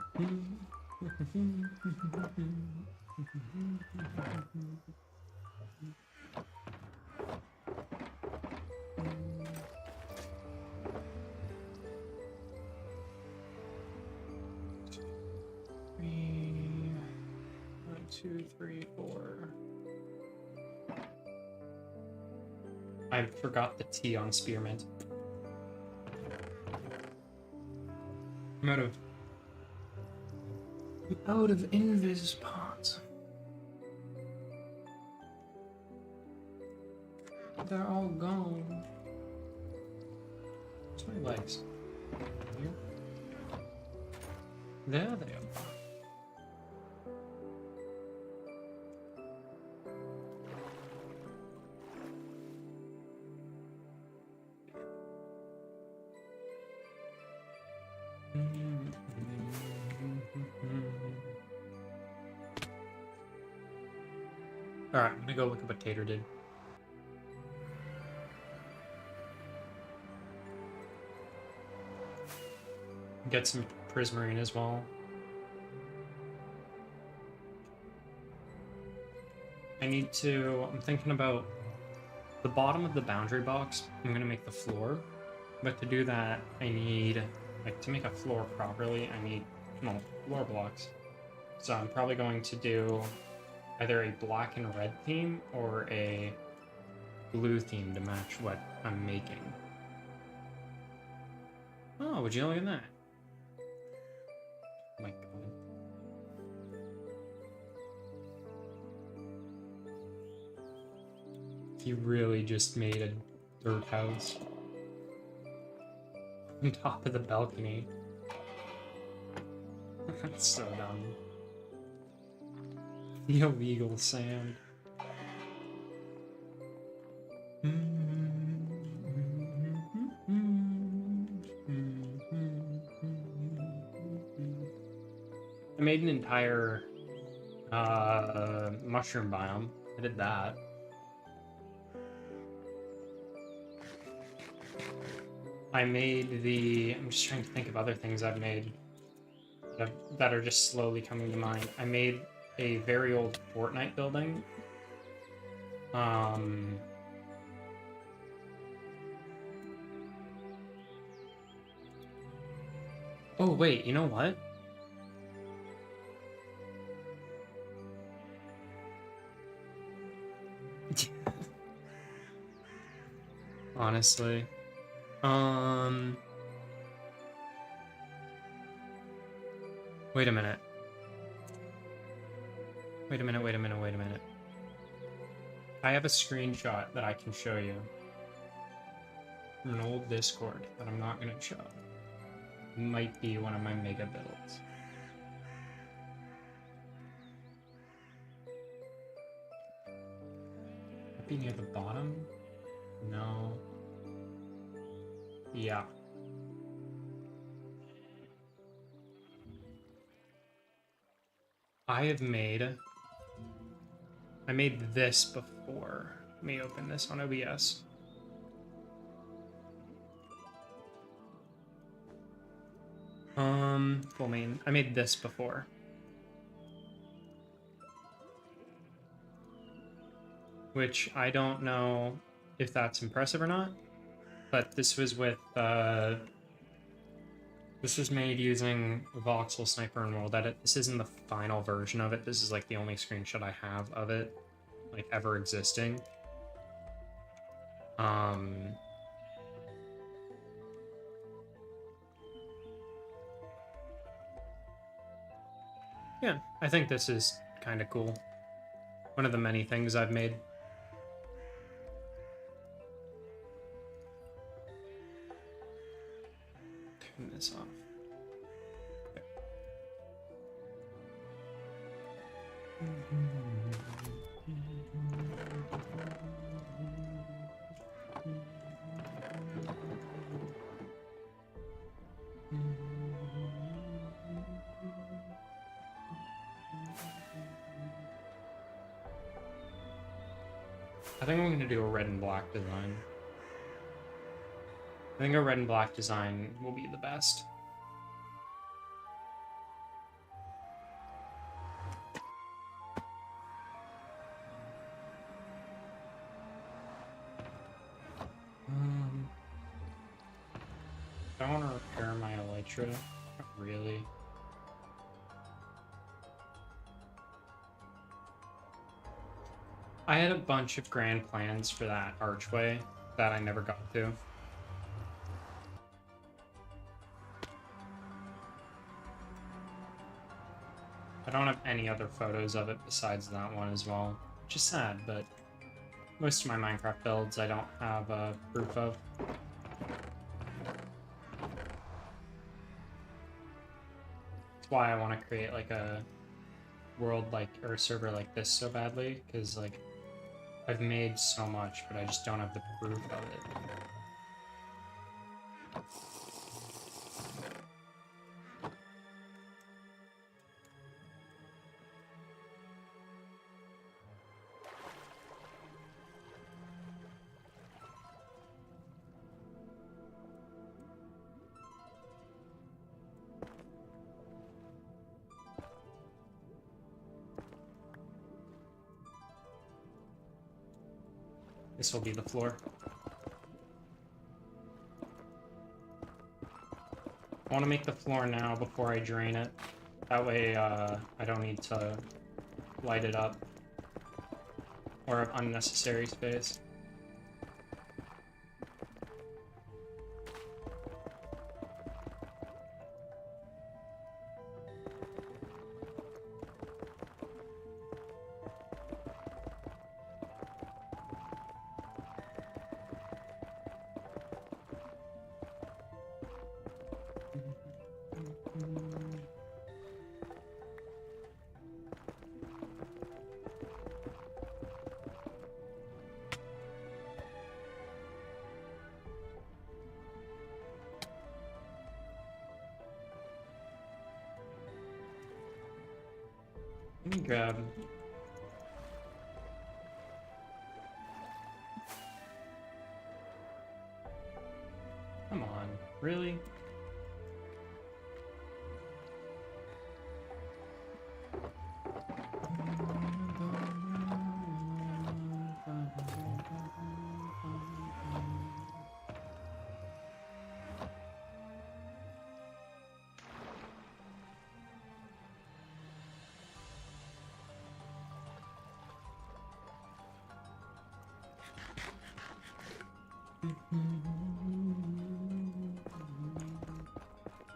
two, three, four. I forgot the T on spearmint. I'm out of invis pots. They're all gone. Where's my legs? Here? There they are. Alright, I'm gonna go look at what Tater did. Get some Prismarine as well. I'm thinking about the bottom of the boundary box. I'm gonna make the floor, but to do that, I need, like, to make a floor properly, I need, floor blocks. So I'm probably going to do either a black and red theme or a blue theme to match what I'm making. Oh, would you look at that? Oh my god. If you really just made a dirt house on top of the balcony. That's so dumb. The illegal sand. I made an entire mushroom biome. I did that. I made the... I'm just trying to think of other things I've made that are just slowly coming to mind. I made a very old Fortnite building. Oh, wait, you know what? Honestly. Wait a minute. Wait a minute. I have a screenshot that I can show you. From an old Discord that I'm not gonna show. Might be one of my mega builds. Might be near the bottom? No. Yeah. I made this before. Let me open this on OBS. Full main. I made this before. Which I don't know if that's impressive or not, but this was with, this was made using Voxel Sniper and World Edit. This isn't the final version of it. This is like the only screenshot I have of it, like ever existing. Yeah, I think this is kind of cool. One of the many things I've made. Turn this off. I think I'm gonna do a red and black design. I think a red and black design will be the best. I don't want to repair my elytra. Not really. I had a bunch of grand plans for that archway that I never got to. I don't have any other photos of it besides that one as well, which is sad, but most of my Minecraft builds I don't have proof of. That's why I want to create like a world like, or a server like this so badly, because like I've made so much, but I just don't have the proof of it. This will be the floor. I want to make the floor now before I drain it. That way I don't need to light it up or have unnecessary space. Let me grab. Come on, really?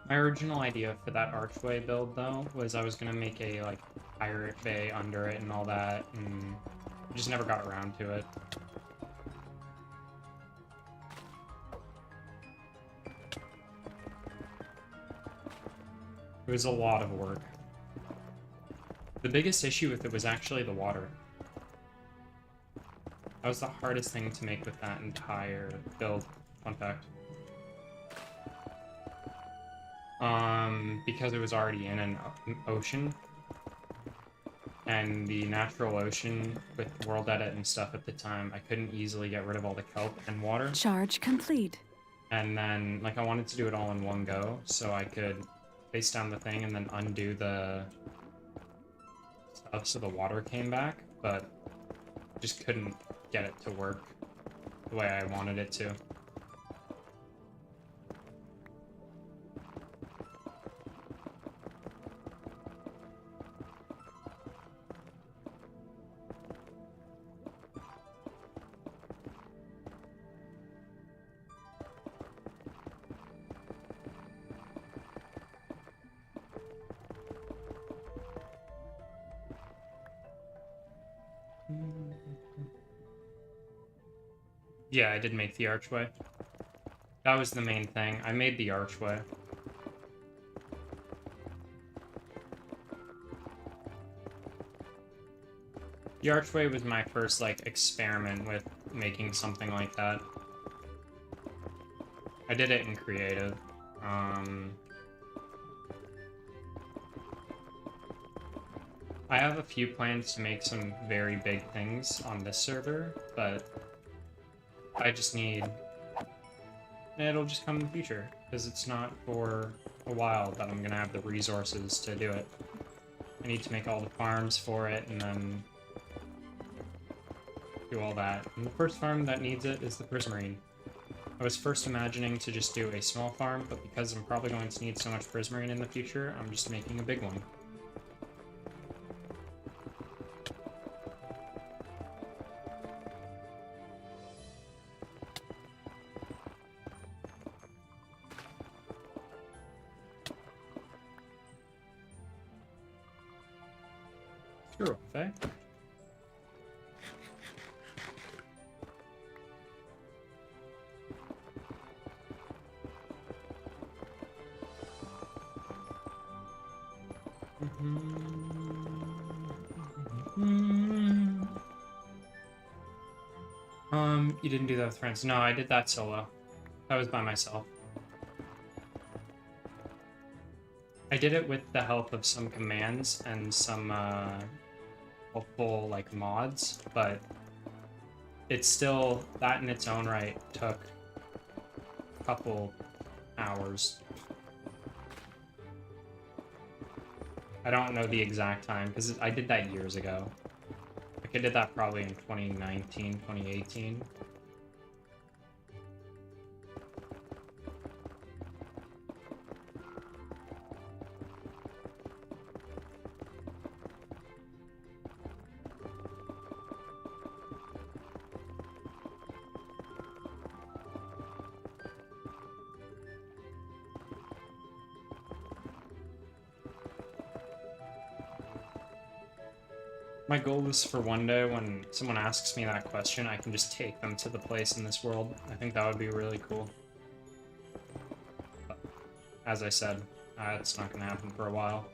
My original idea for that archway build, though, was I was gonna make a, like, pirate bay under it and all that, and I just never got around to it. It was a lot of work. The biggest issue with it was actually the water. That was the hardest thing to make with that entire build. Fun fact. Because it was already in an ocean, and the natural ocean with world edit and stuff at the time, I couldn't easily get rid of all the kelp and water. Charge complete. And then, like, I wanted to do it all in one go, so I could face down the thing and then undo the stuff so the water came back, but just couldn't get it to work the way I wanted it to. Yeah, I did make the archway. That was the main thing. I made the archway. The archway was my first, like, experiment with making something like that. I did it in creative. I have a few plans to make some very big things on this server, but I just need... It'll just come in the future, because it's not for a while that I'm gonna have the resources to do it. I need to make all the farms for it, and then do all that. And the first farm that needs it is the Prismarine. I was first imagining to just do a small farm, but because I'm probably going to need so much Prismarine in the future, I'm just making a big one. Screw off, eh? You didn't do that with friends. No, I did that solo. I was by myself. I did it with the help of some commands and some helpful, like, mods, but it's still, that in its own right took a couple hours. I don't know the exact time, because I did that years ago. Like, I did that probably in 2019, 2018. My goal is for one day when someone asks me that question, I can just take them to the place in this world. I think that would be really cool. But, as I said, it's not going to happen for a while.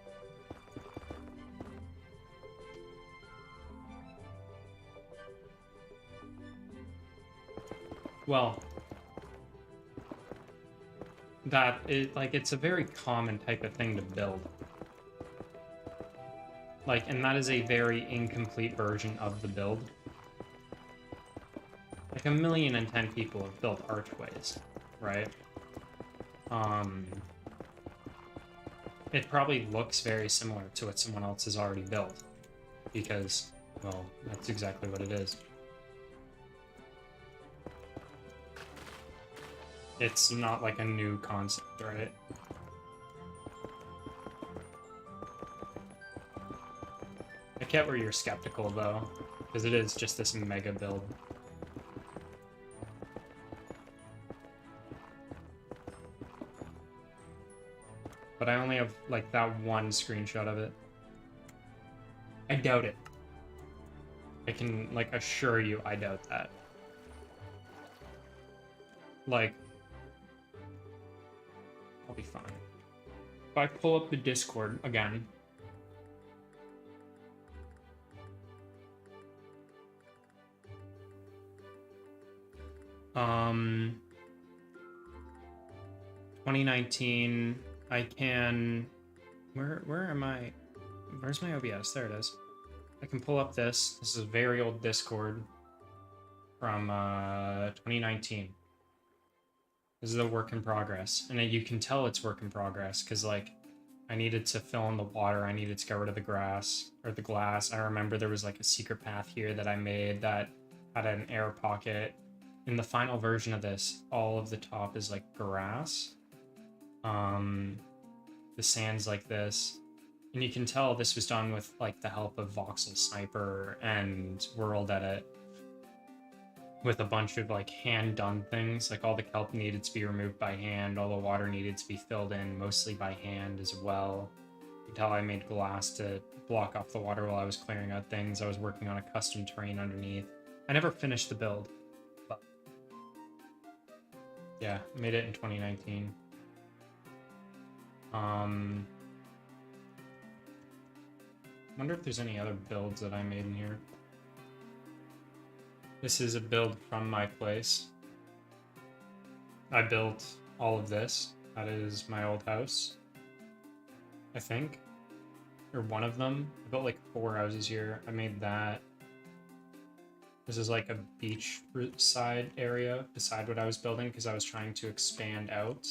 Well, it's a very common type of thing to build. Like, and that is a very incomplete version of the build. Like 1,010,000 people have built archways, right? It probably looks very similar to what someone else has already built. Because, well, that's exactly what it is. It's not like a new concept, right? I get where you're skeptical, though, because it is just this mega build. But I only have, like, that one screenshot of it. I doubt it. I can, like, assure you I doubt that. Like, I'll be fine. If I pull up the Discord again... 2019, I can... Where am I? Where's my OBS? There it is. I can pull up this. This is a very old Discord from 2019. This is a work in progress. And you can tell it's work in progress, because, like, I needed to fill in the water, I needed to get rid of the grass, or the glass. I remember there was, like, a secret path here that I made that had an air pocket. In the final version of this, all of the top is, like, grass. The sand's like this. And you can tell this was done with, like, the help of Voxel Sniper and World Edit. With a bunch of, like, hand-done things. Like, all the kelp needed to be removed by hand, all the water needed to be filled in, mostly by hand as well. You can tell I made glass to block off the water while I was clearing out things. I was working on a custom terrain underneath. I never finished the build. But yeah, made it in 2019. Wonder if there's any other builds that I made in here. This is a build from my place. I built all of this. That is my old house, I think. Or one of them. I built like 4 houses here. I made that. This is like a beach side area beside what I was building because I was trying to expand out.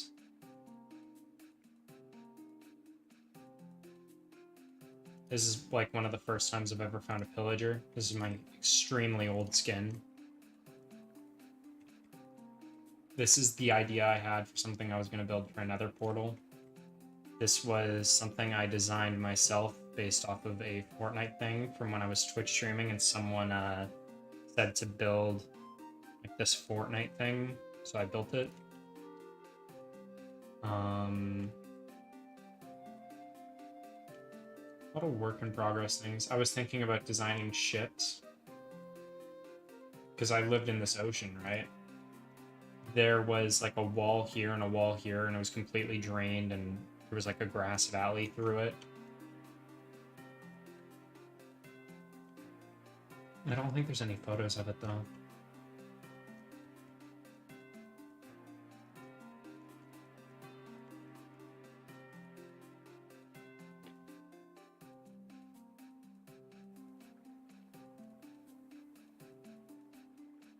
This is like one of the first times I've ever found a pillager. This is my extremely old skin. This is the idea I had for something I was going to build for another portal. This was something I designed myself based off of a Fortnite thing from when I was Twitch streaming, and someone said to build like this Fortnite thing, so I built it. A lot of work in progress things. I was thinking about designing ships. Because I lived in this ocean, right? There was like a wall here and a wall here, and it was completely drained, and there was like a grass valley through it. I don't think there's any photos of it, though.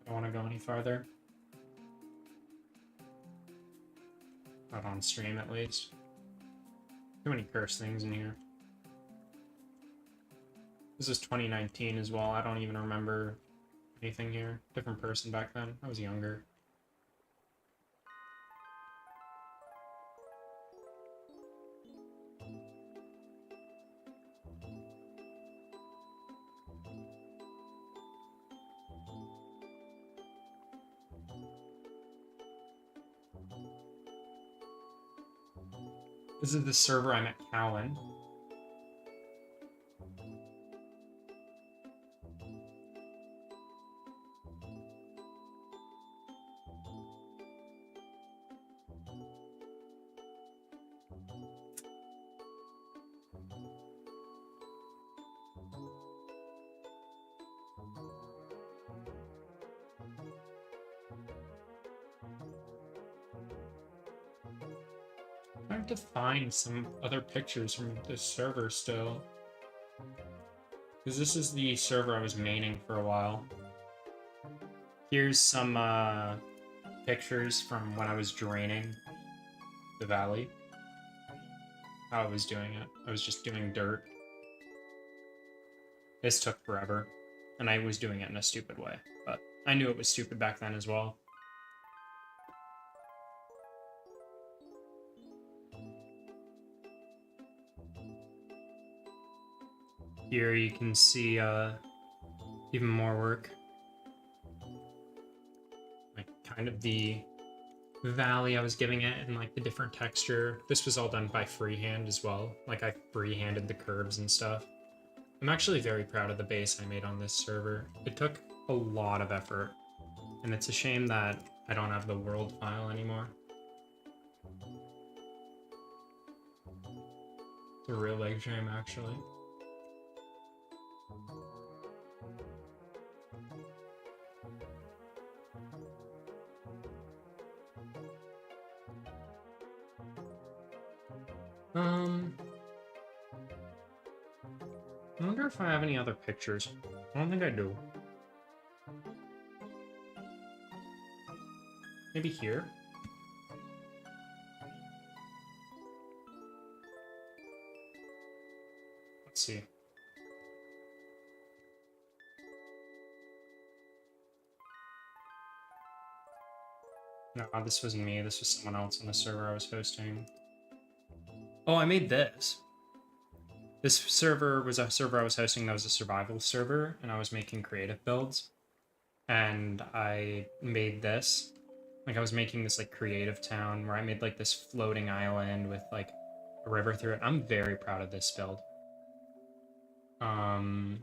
I don't want to go any farther. Not on stream, at least. Too many curse things in here. This is 2019 as well. I don't even remember anything here. Different person back then. I was younger. This is the server I'm at Cowan. I have to find some other pictures from this server still. Because this is the server I was maining for a while. Here's some pictures from when I was draining the valley. How I was doing it. I was just doing dirt. This took forever, and I was doing it in a stupid way, but I knew it was stupid back then as well. Here you can see even more work. Like kind of the valley I was giving it and like the different texture. This was all done by freehand as well. Like I freehanded the curves and stuff. I'm actually very proud of the base I made on this server. It took a lot of effort, and it's a shame that I don't have the world file anymore. It's a real big shame, actually. I wonder if I have any other pictures. I don't think I do. Maybe here? Let's see. No, this wasn't me. This was someone else on the server I was hosting. Oh, I made this. This server was a server I was hosting that was a survival server, and I was making creative builds. And I made this. Like, I was making this, like, creative town where I made, like, this floating island with, like, a river through it. I'm very proud of this build. And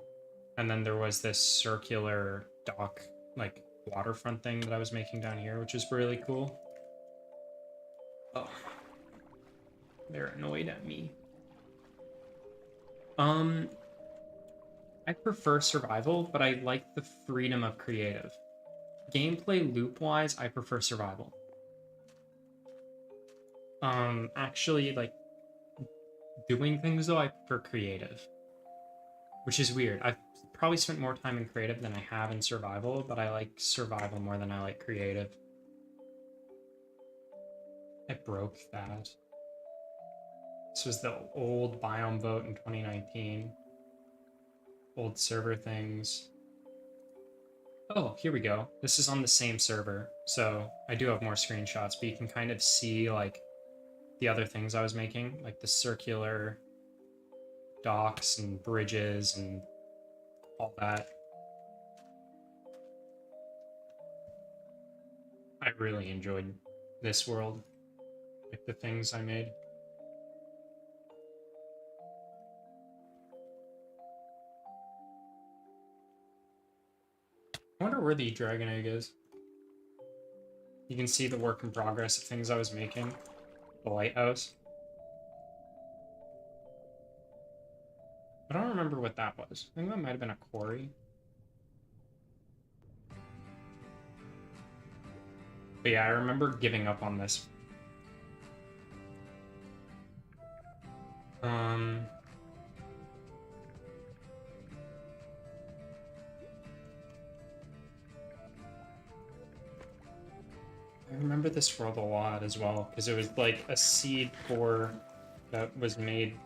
then there was this circular dock, like, waterfront thing that I was making down here, which is really cool. Oh. They're annoyed at me. I prefer survival, but I like the freedom of creative. Gameplay loop-wise, I prefer survival. Actually, like, doing things, though, I prefer creative. Which is weird. I've probably spent more time in creative than I have in survival, but I like survival more than I like creative. I broke that. This was the old biome vote in 2019. Old server things. Oh, here we go. This is on the same server, so I do have more screenshots, but you can kind of see, like, the other things I was making, like the circular docks and bridges and all that. I really enjoyed this world, like the things I made. I wonder where the dragon egg is. You can see the work in progress of things I was making. The lighthouse. I don't remember what that was. I think that might have been a quarry. But yeah, I remember giving up on this. I remember this world a lot as well, because it was like a seed core that was made.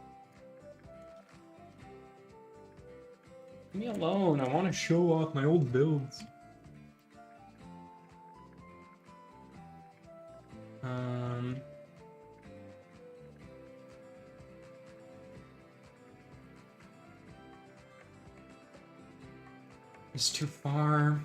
Leave me alone, I want to show off my old builds. It's too far.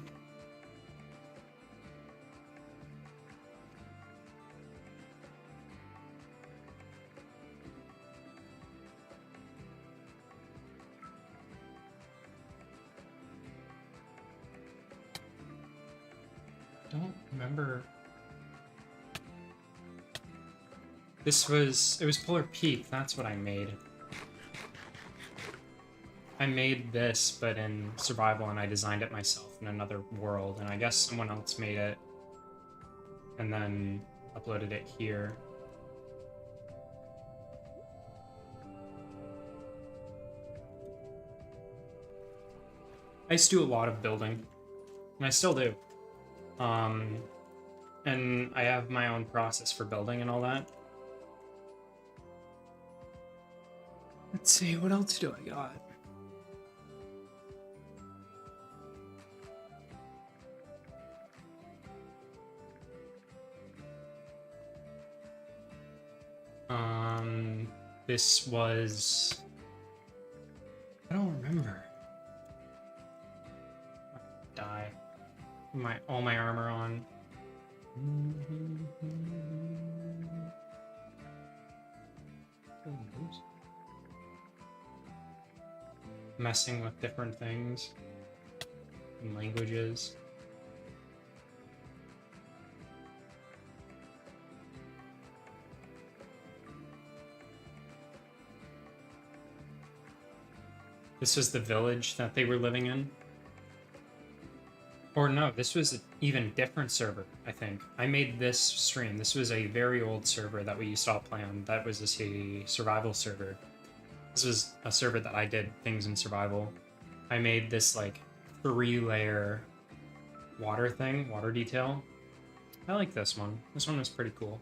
Don't remember. It was Polar Peak, that's what I made. I made this, but in survival, and I designed it myself in another world, and I guess someone else made it, and then uploaded it here. I used to do a lot of building, and I still do. And I have my own process for building and all that. Let's see, what else do I got? This was... I don't remember. Die. All my armor on. Messing with different things and languages. This was the village that they were living in. Or no, this was an even different server, I think. I made this stream. This was a very old server that we used to all play on. That was a survival server. This was a server that I did things in survival. I made this like 3-layer water thing, water detail. I like this one. This one was pretty cool.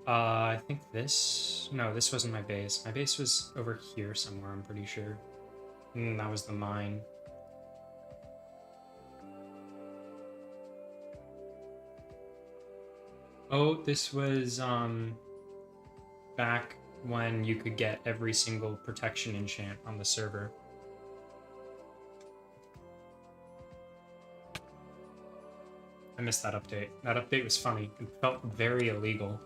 I think this... No, this wasn't my base. My base was over here somewhere, I'm pretty sure. That was the mine. Oh, this was, back when you could get every single protection enchant on the server. I missed that update. That update was funny. It felt very illegal.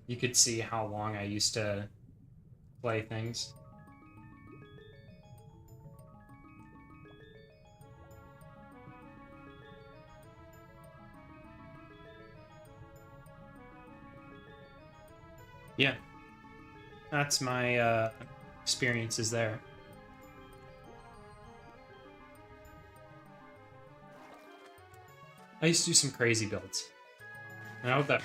You could see how long I used to play things. Yeah, that's my experiences there. I used to do some crazy builds. And I hope that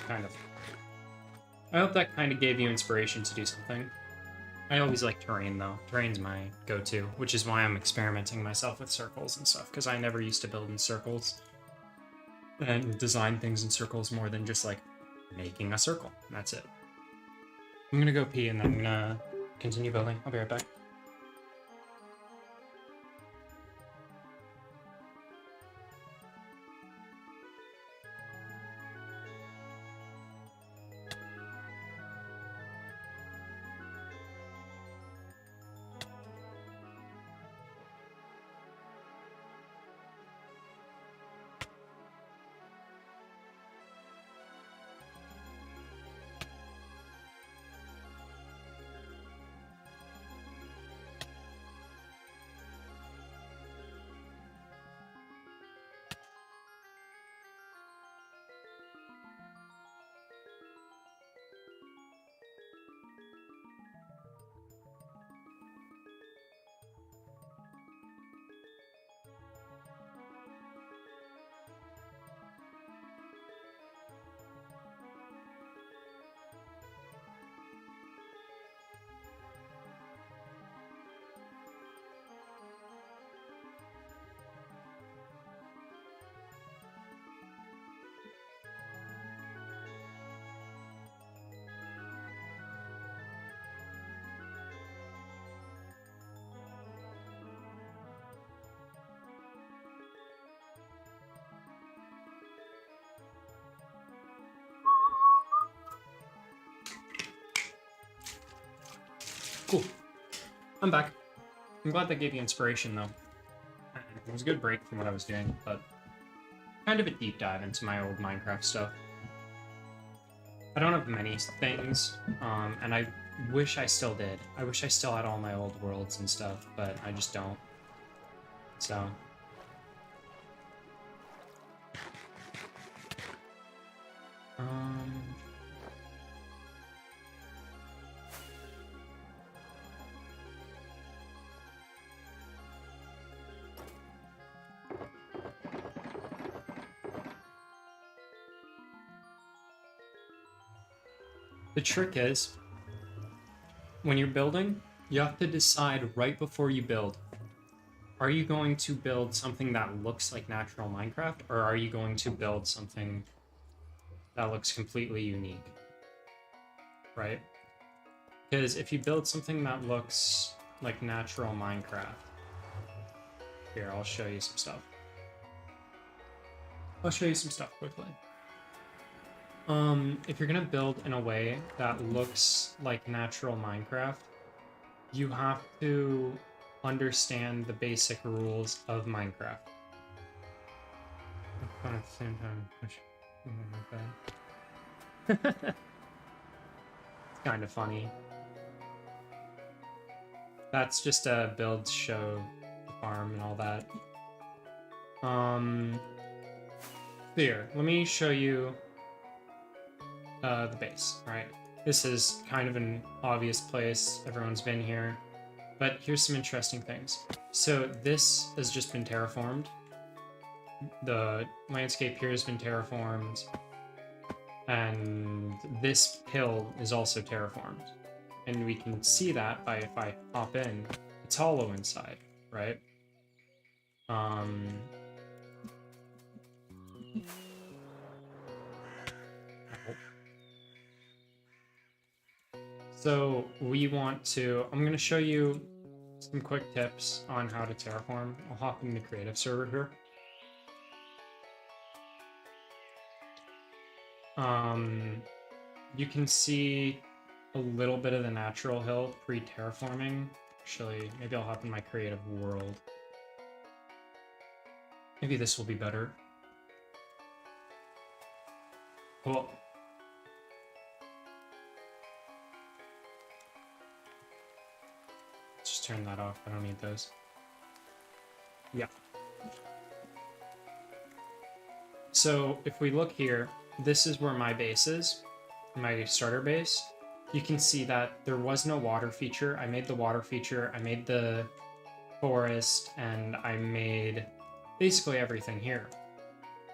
kind of gave you inspiration to do something. I always like terrain though. Terrain's my go-to, which is why I'm experimenting myself with circles and stuff, because I never used to build in circles and design things in circles more than just like making a circle. That's it. I'm gonna go pee and then I'm gonna continue building. I'll be right back. Cool. I'm back. I'm glad that gave you inspiration, though. It was a good break from what I was doing, but kind of a deep dive into my old Minecraft stuff. I don't have many things, and I wish I still did. I wish I still had all my old worlds and stuff, but I just don't. So... The trick is, when you're building, you have to decide right before you build. Are you going to build something that looks like natural Minecraft, or are you going to build something that looks completely unique? Right? Because if you build something that looks like natural Minecraft, here, I'll show you some stuff. I'll show you some stuff quickly. If you're gonna build in a way that looks like natural Minecraft, you have to understand the basic rules of Minecraft. Fun at the same time. It's kind of funny. That's just a build to show the farm and all that. Here, let me show you the base, right? This is kind of an obvious place. Everyone's been here. But here's some interesting things. So this has just been terraformed. The landscape here has been terraformed. And this hill is also terraformed. And we can see that by if I hop in, it's hollow inside, right? So we want to, I'm going to show you some quick tips on how to terraform. I'll hop in the creative server here. You can see a little bit of the natural hill pre-terraforming. Actually, maybe I'll hop in my creative world. Maybe this will be better. Cool. Just turn that off. I don't need those. Yeah. So if we look here, this is where my base is, my starter base. You can see that there was no water feature. I made the water feature, I made the forest, and I made basically everything here.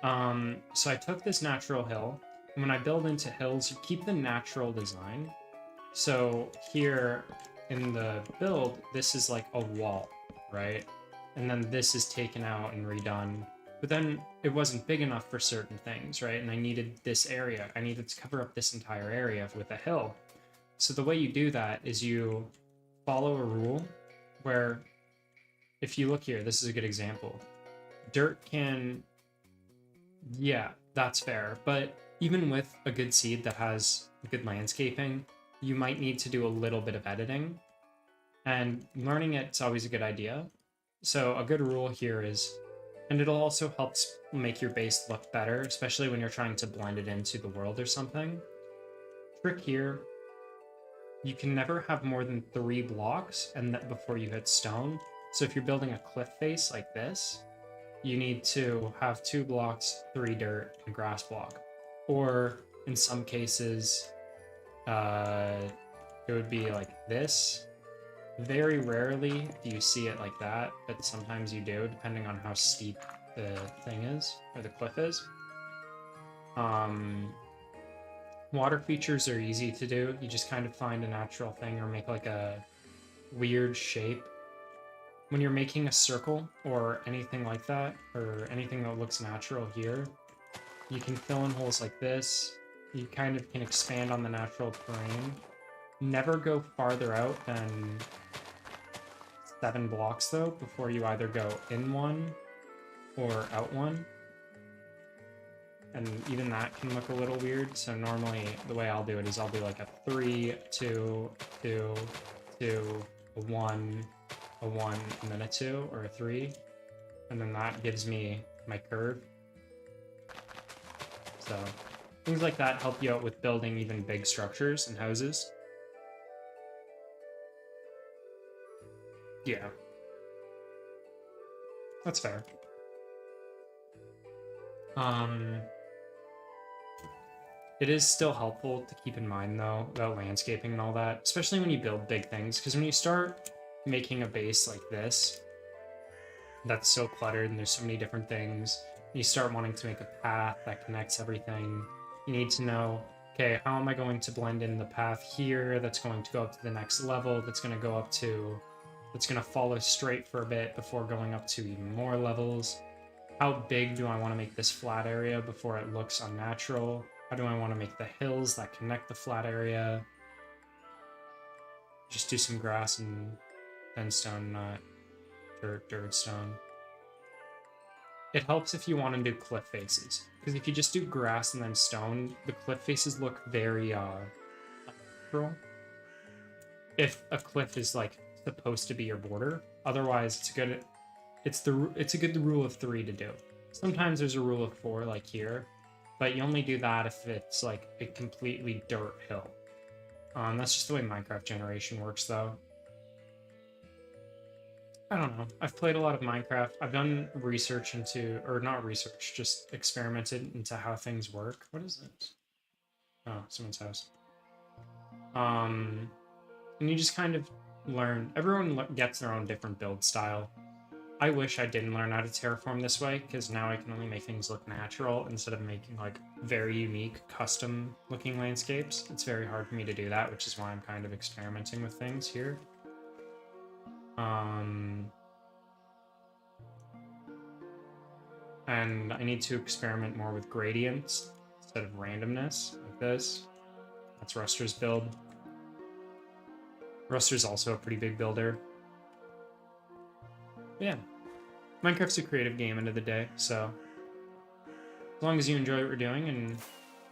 So I took this natural hill, and when I build into hills, you keep the natural design. So here in the build, this is like a wall, right? And then this is taken out and redone. But then it wasn't big enough for certain things, right? And I needed this area. I needed to cover up this entire area with a hill. So the way you do that is you follow a rule where, if you look here, this is a good example. Dirt can, yeah, that's fair. But even with a good seed that has good landscaping, you might need to do a little bit of editing. And learning it's always a good idea. So a good rule here is, and it'll also help make your base look better, especially when you're trying to blend it into the world or something. Trick here, you can never have more than 3 blocks and that before you hit stone. So if you're building a cliff face like this, you need to have 2 blocks, 3 dirt, and grass block. Or in some cases, it would be like this. Very rarely do you see it like that, but sometimes you do, depending on how steep the thing is, or the cliff is. Water features are easy to do. You just kind of find a natural thing or make like a weird shape. When you're making a circle or anything like that, or anything that looks natural here, you can fill in holes like this. You kind of can expand on the natural terrain. Never go farther out than 7 blocks though, before you either go in one or out one. And even that can look a little weird, so normally the way I'll do it is I'll do like a 3, 2, 2, 2, a 1, a 1, and then a 2, or a 3. And then that gives me my curve. So things like that help you out with building even big structures and houses. Yeah. That's fair. It is still helpful to keep in mind, though, about landscaping and all that, especially when you build big things, because when you start making a base like this, that's so cluttered and there's so many different things, you start wanting to make a path that connects everything. You need to know, okay, how am I going to blend in the path here that's going to go up to the next level, that's going to go up to, that's going to follow straight for a bit before going up to even more levels? How big do I want to make this flat area before it looks unnatural? How do I want to make the hills that connect the flat area? Just do some grass and then stone, not dirt, stone. It helps if you want to do cliff faces, because if you just do grass and then stone, the cliff faces look very unnatural. If a cliff is like supposed to be your border, otherwise it's a good rule of 3 to do. Sometimes there's a rule of 4 like here, but you only do that if it's like a completely dirt hill. That's just the way Minecraft generation works though. I don't know. I've played a lot of Minecraft. I've done research into, or not research, just experimented into how things work. What is this? Oh, someone's house. And you just kind of learn. Everyone gets their own different build style. I wish I didn't learn how to terraform this way, because now I can only make things look natural instead of making like very unique, custom looking landscapes. It's very hard for me to do that, which is why I'm kind of experimenting with things here. And I need to experiment more with gradients instead of randomness, like this. That's Ruster's build. Ruster's also a pretty big builder. But yeah. Minecraft's a creative game end of the day, so as long as you enjoy what we're doing and it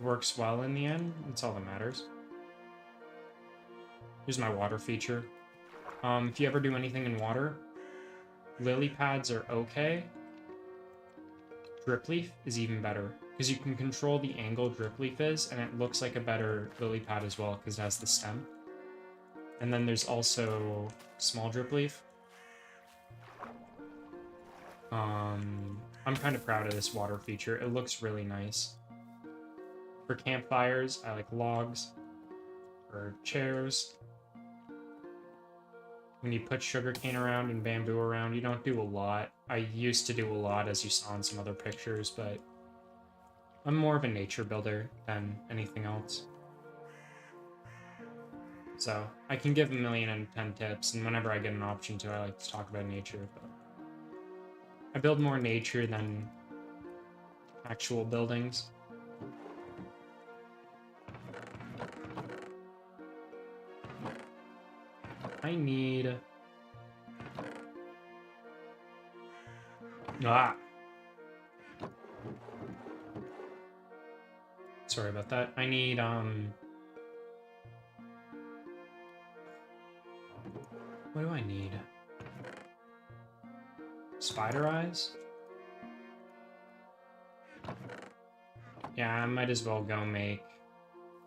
works well in the end, that's all that matters. Here's my water feature. If you ever do anything in water, lily pads are okay. Drip leaf is even better, because you can control the angle drip leaf is, and it looks like a better lily pad as well, because it has the stem. And then there's also small drip leaf. I'm kind of proud of this water feature. It looks really nice. For campfires, I like logs. For chairs, when you put sugarcane around and bamboo around, you don't do a lot. I used to do a lot, as you saw in some other pictures, but I'm more of a nature builder than anything else. So I can give 1,000,010 tips, and whenever I get an option to, I like to talk about nature, but I build more nature than actual buildings. I need... Sorry about that. I need, what do I need? Spider eyes? Yeah, I might as well go make...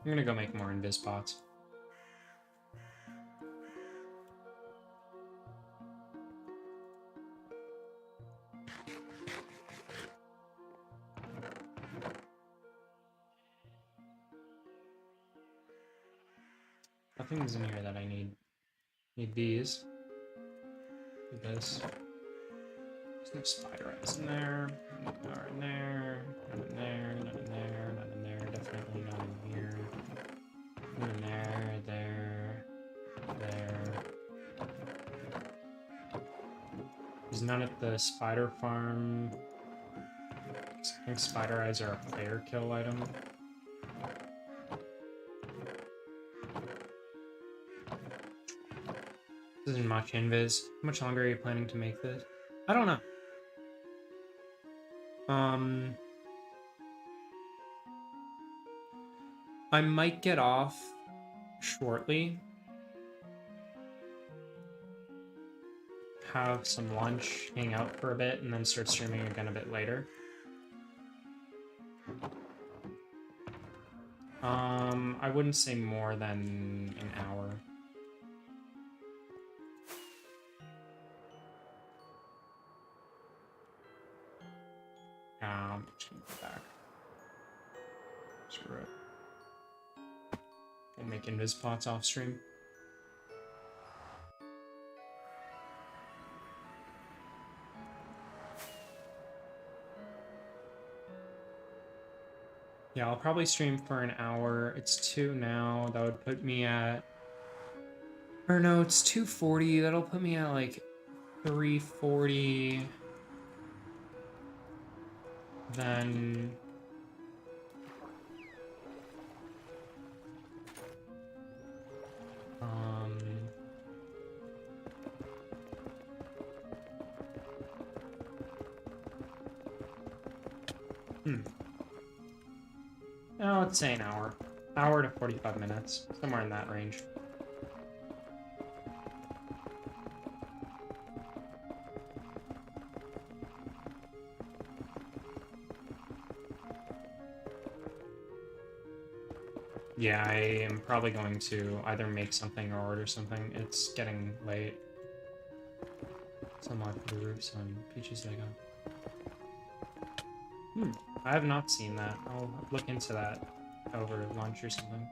I'm gonna go make more invis pots. Nothing's in here that I need. Need these. Need this. There's no spider eyes in there. None in there. None in there. None in there. None in there. Definitely not in here. None in there. There. There. There's none at the spider farm. I think spider eyes are a player kill item. This isn't much invis. How much longer are you planning to make this? I don't know. I might get off shortly. Have some lunch, hang out for a bit, and then start streaming again a bit later. I wouldn't say more than an hour. I'm just gonna go back. Screw it. We'll make invis pots off stream. Yeah, I'll probably stream for an hour. It's 2 now. That would put me at... Or no, it's 2:40. That'll put me at like 3:40. Then... Um... No, let's say an hour. Hour to 45 minutes. Somewhere in that range. Yeah, I am probably going to either make something or order something. It's getting late. It's unlocked the roofs on Peach's Lego. I have not seen that. I'll look into that over lunch or something.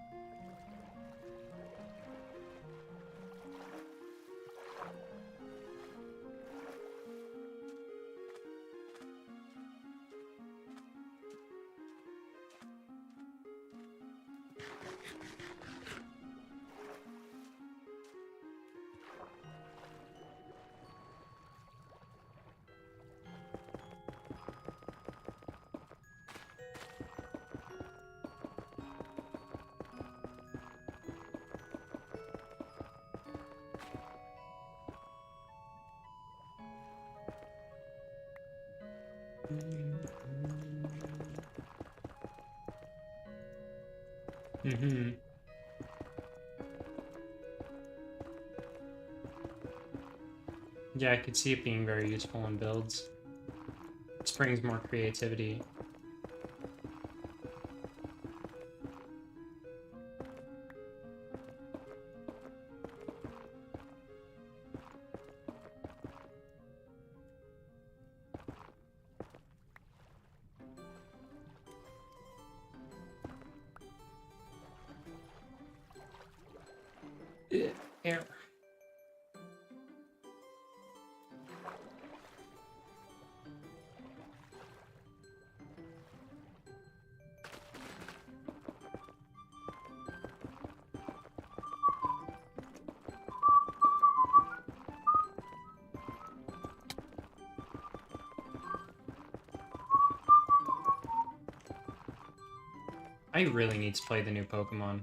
Yeah, I could see it being very useful in builds. It brings more creativity. Air. I really need to play the new Pokemon.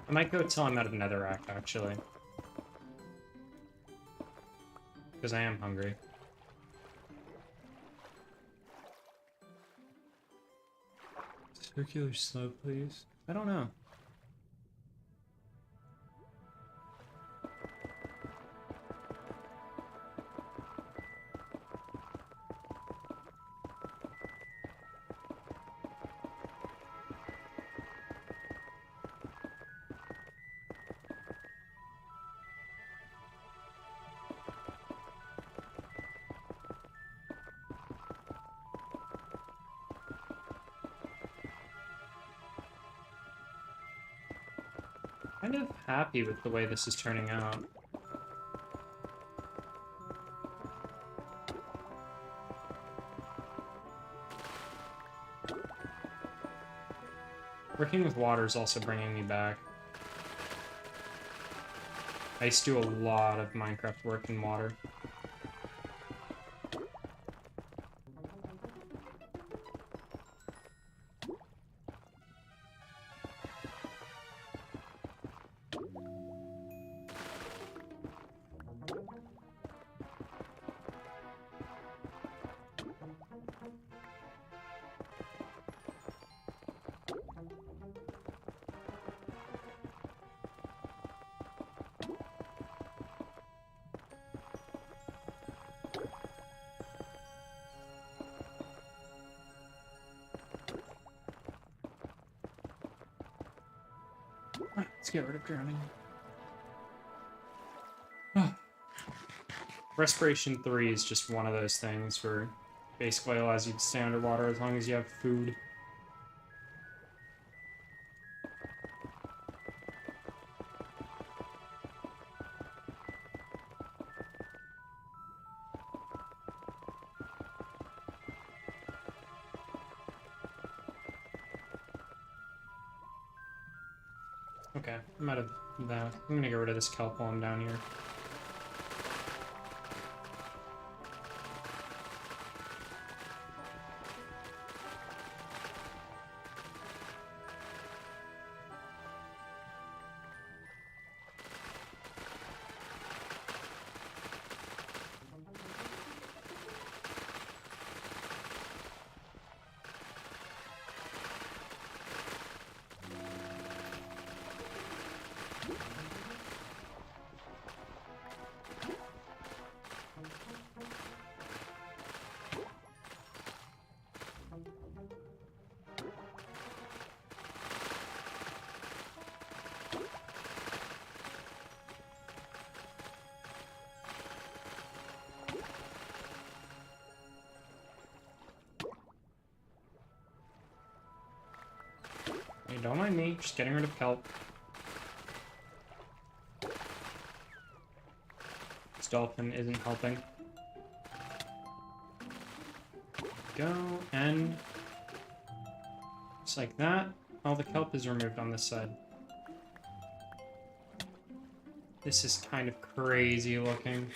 I might go till I'm out of Netherrack, actually. Because I am hungry. Circular slope, please. I don't know. Kind of happy with the way this is turning out. Working with water is also bringing me back. I used to do a lot of Minecraft work in water. Let's get rid of drowning. Respiration 3 is just one of those things where basically allows you to stay underwater as long as you have food. Okay, I'm out of that. I'm gonna get rid of this kelp while I'm down here. Hey, don't mind me, just getting rid of kelp. This dolphin isn't helping. Go, and just like that, all the kelp is removed on this side. This is kind of crazy looking.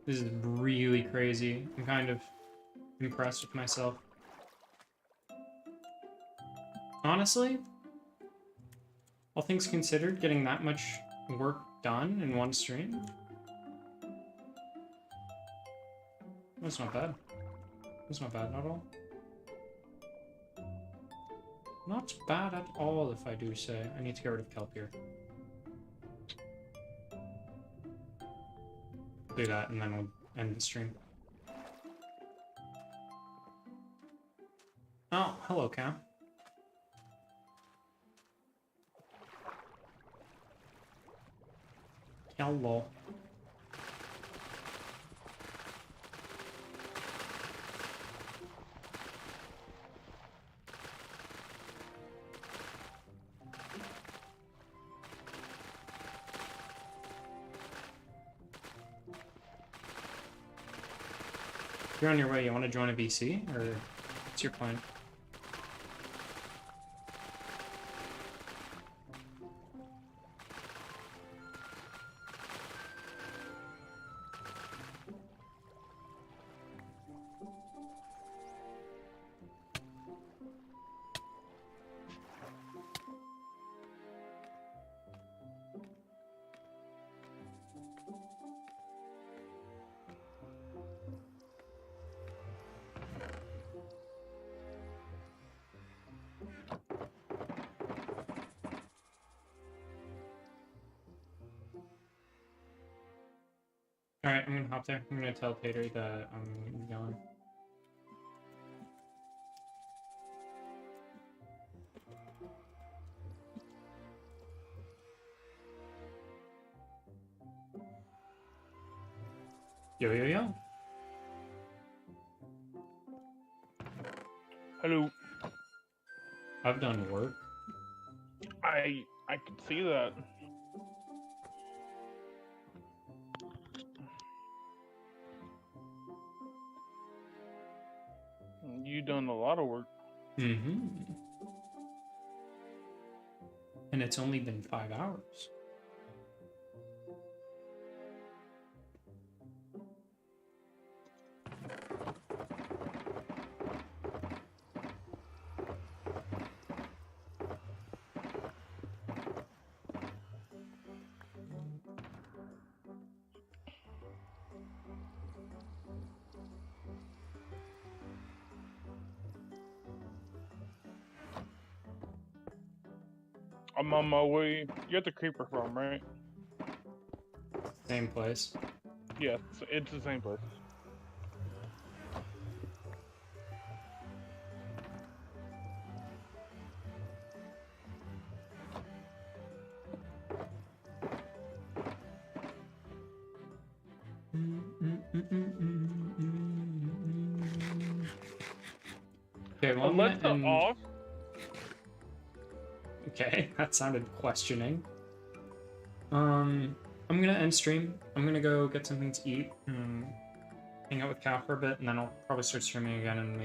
This is really crazy. I'm kind of impressed with myself. Honestly, all things considered, getting that much work done in one stream, that's not bad. That's not bad at all. Not bad at all, if I do say. I need to get rid of kelp here. Do that, and then we'll end the stream. Oh, hello, Cam. Hello. If you're on your way, you want to join a VC, or what's your plan? Alright, I'm gonna hop there. I'm gonna tell Tater that I'm going. Yo, yo, yo. Hello. I've done work. I can see that. You done a lot of work. Mm-hmm. And it's only been 5 hours. I'm on my way. You're at the creeper farm, right? Same place. Yeah, it's the same place. Okay, well, I'm gonna Alexa end... off. Okay, that sounded questioning. I'm gonna end stream. I'm gonna go get something to eat and hang out with Cal for a bit, and then I'll probably start streaming again in maybe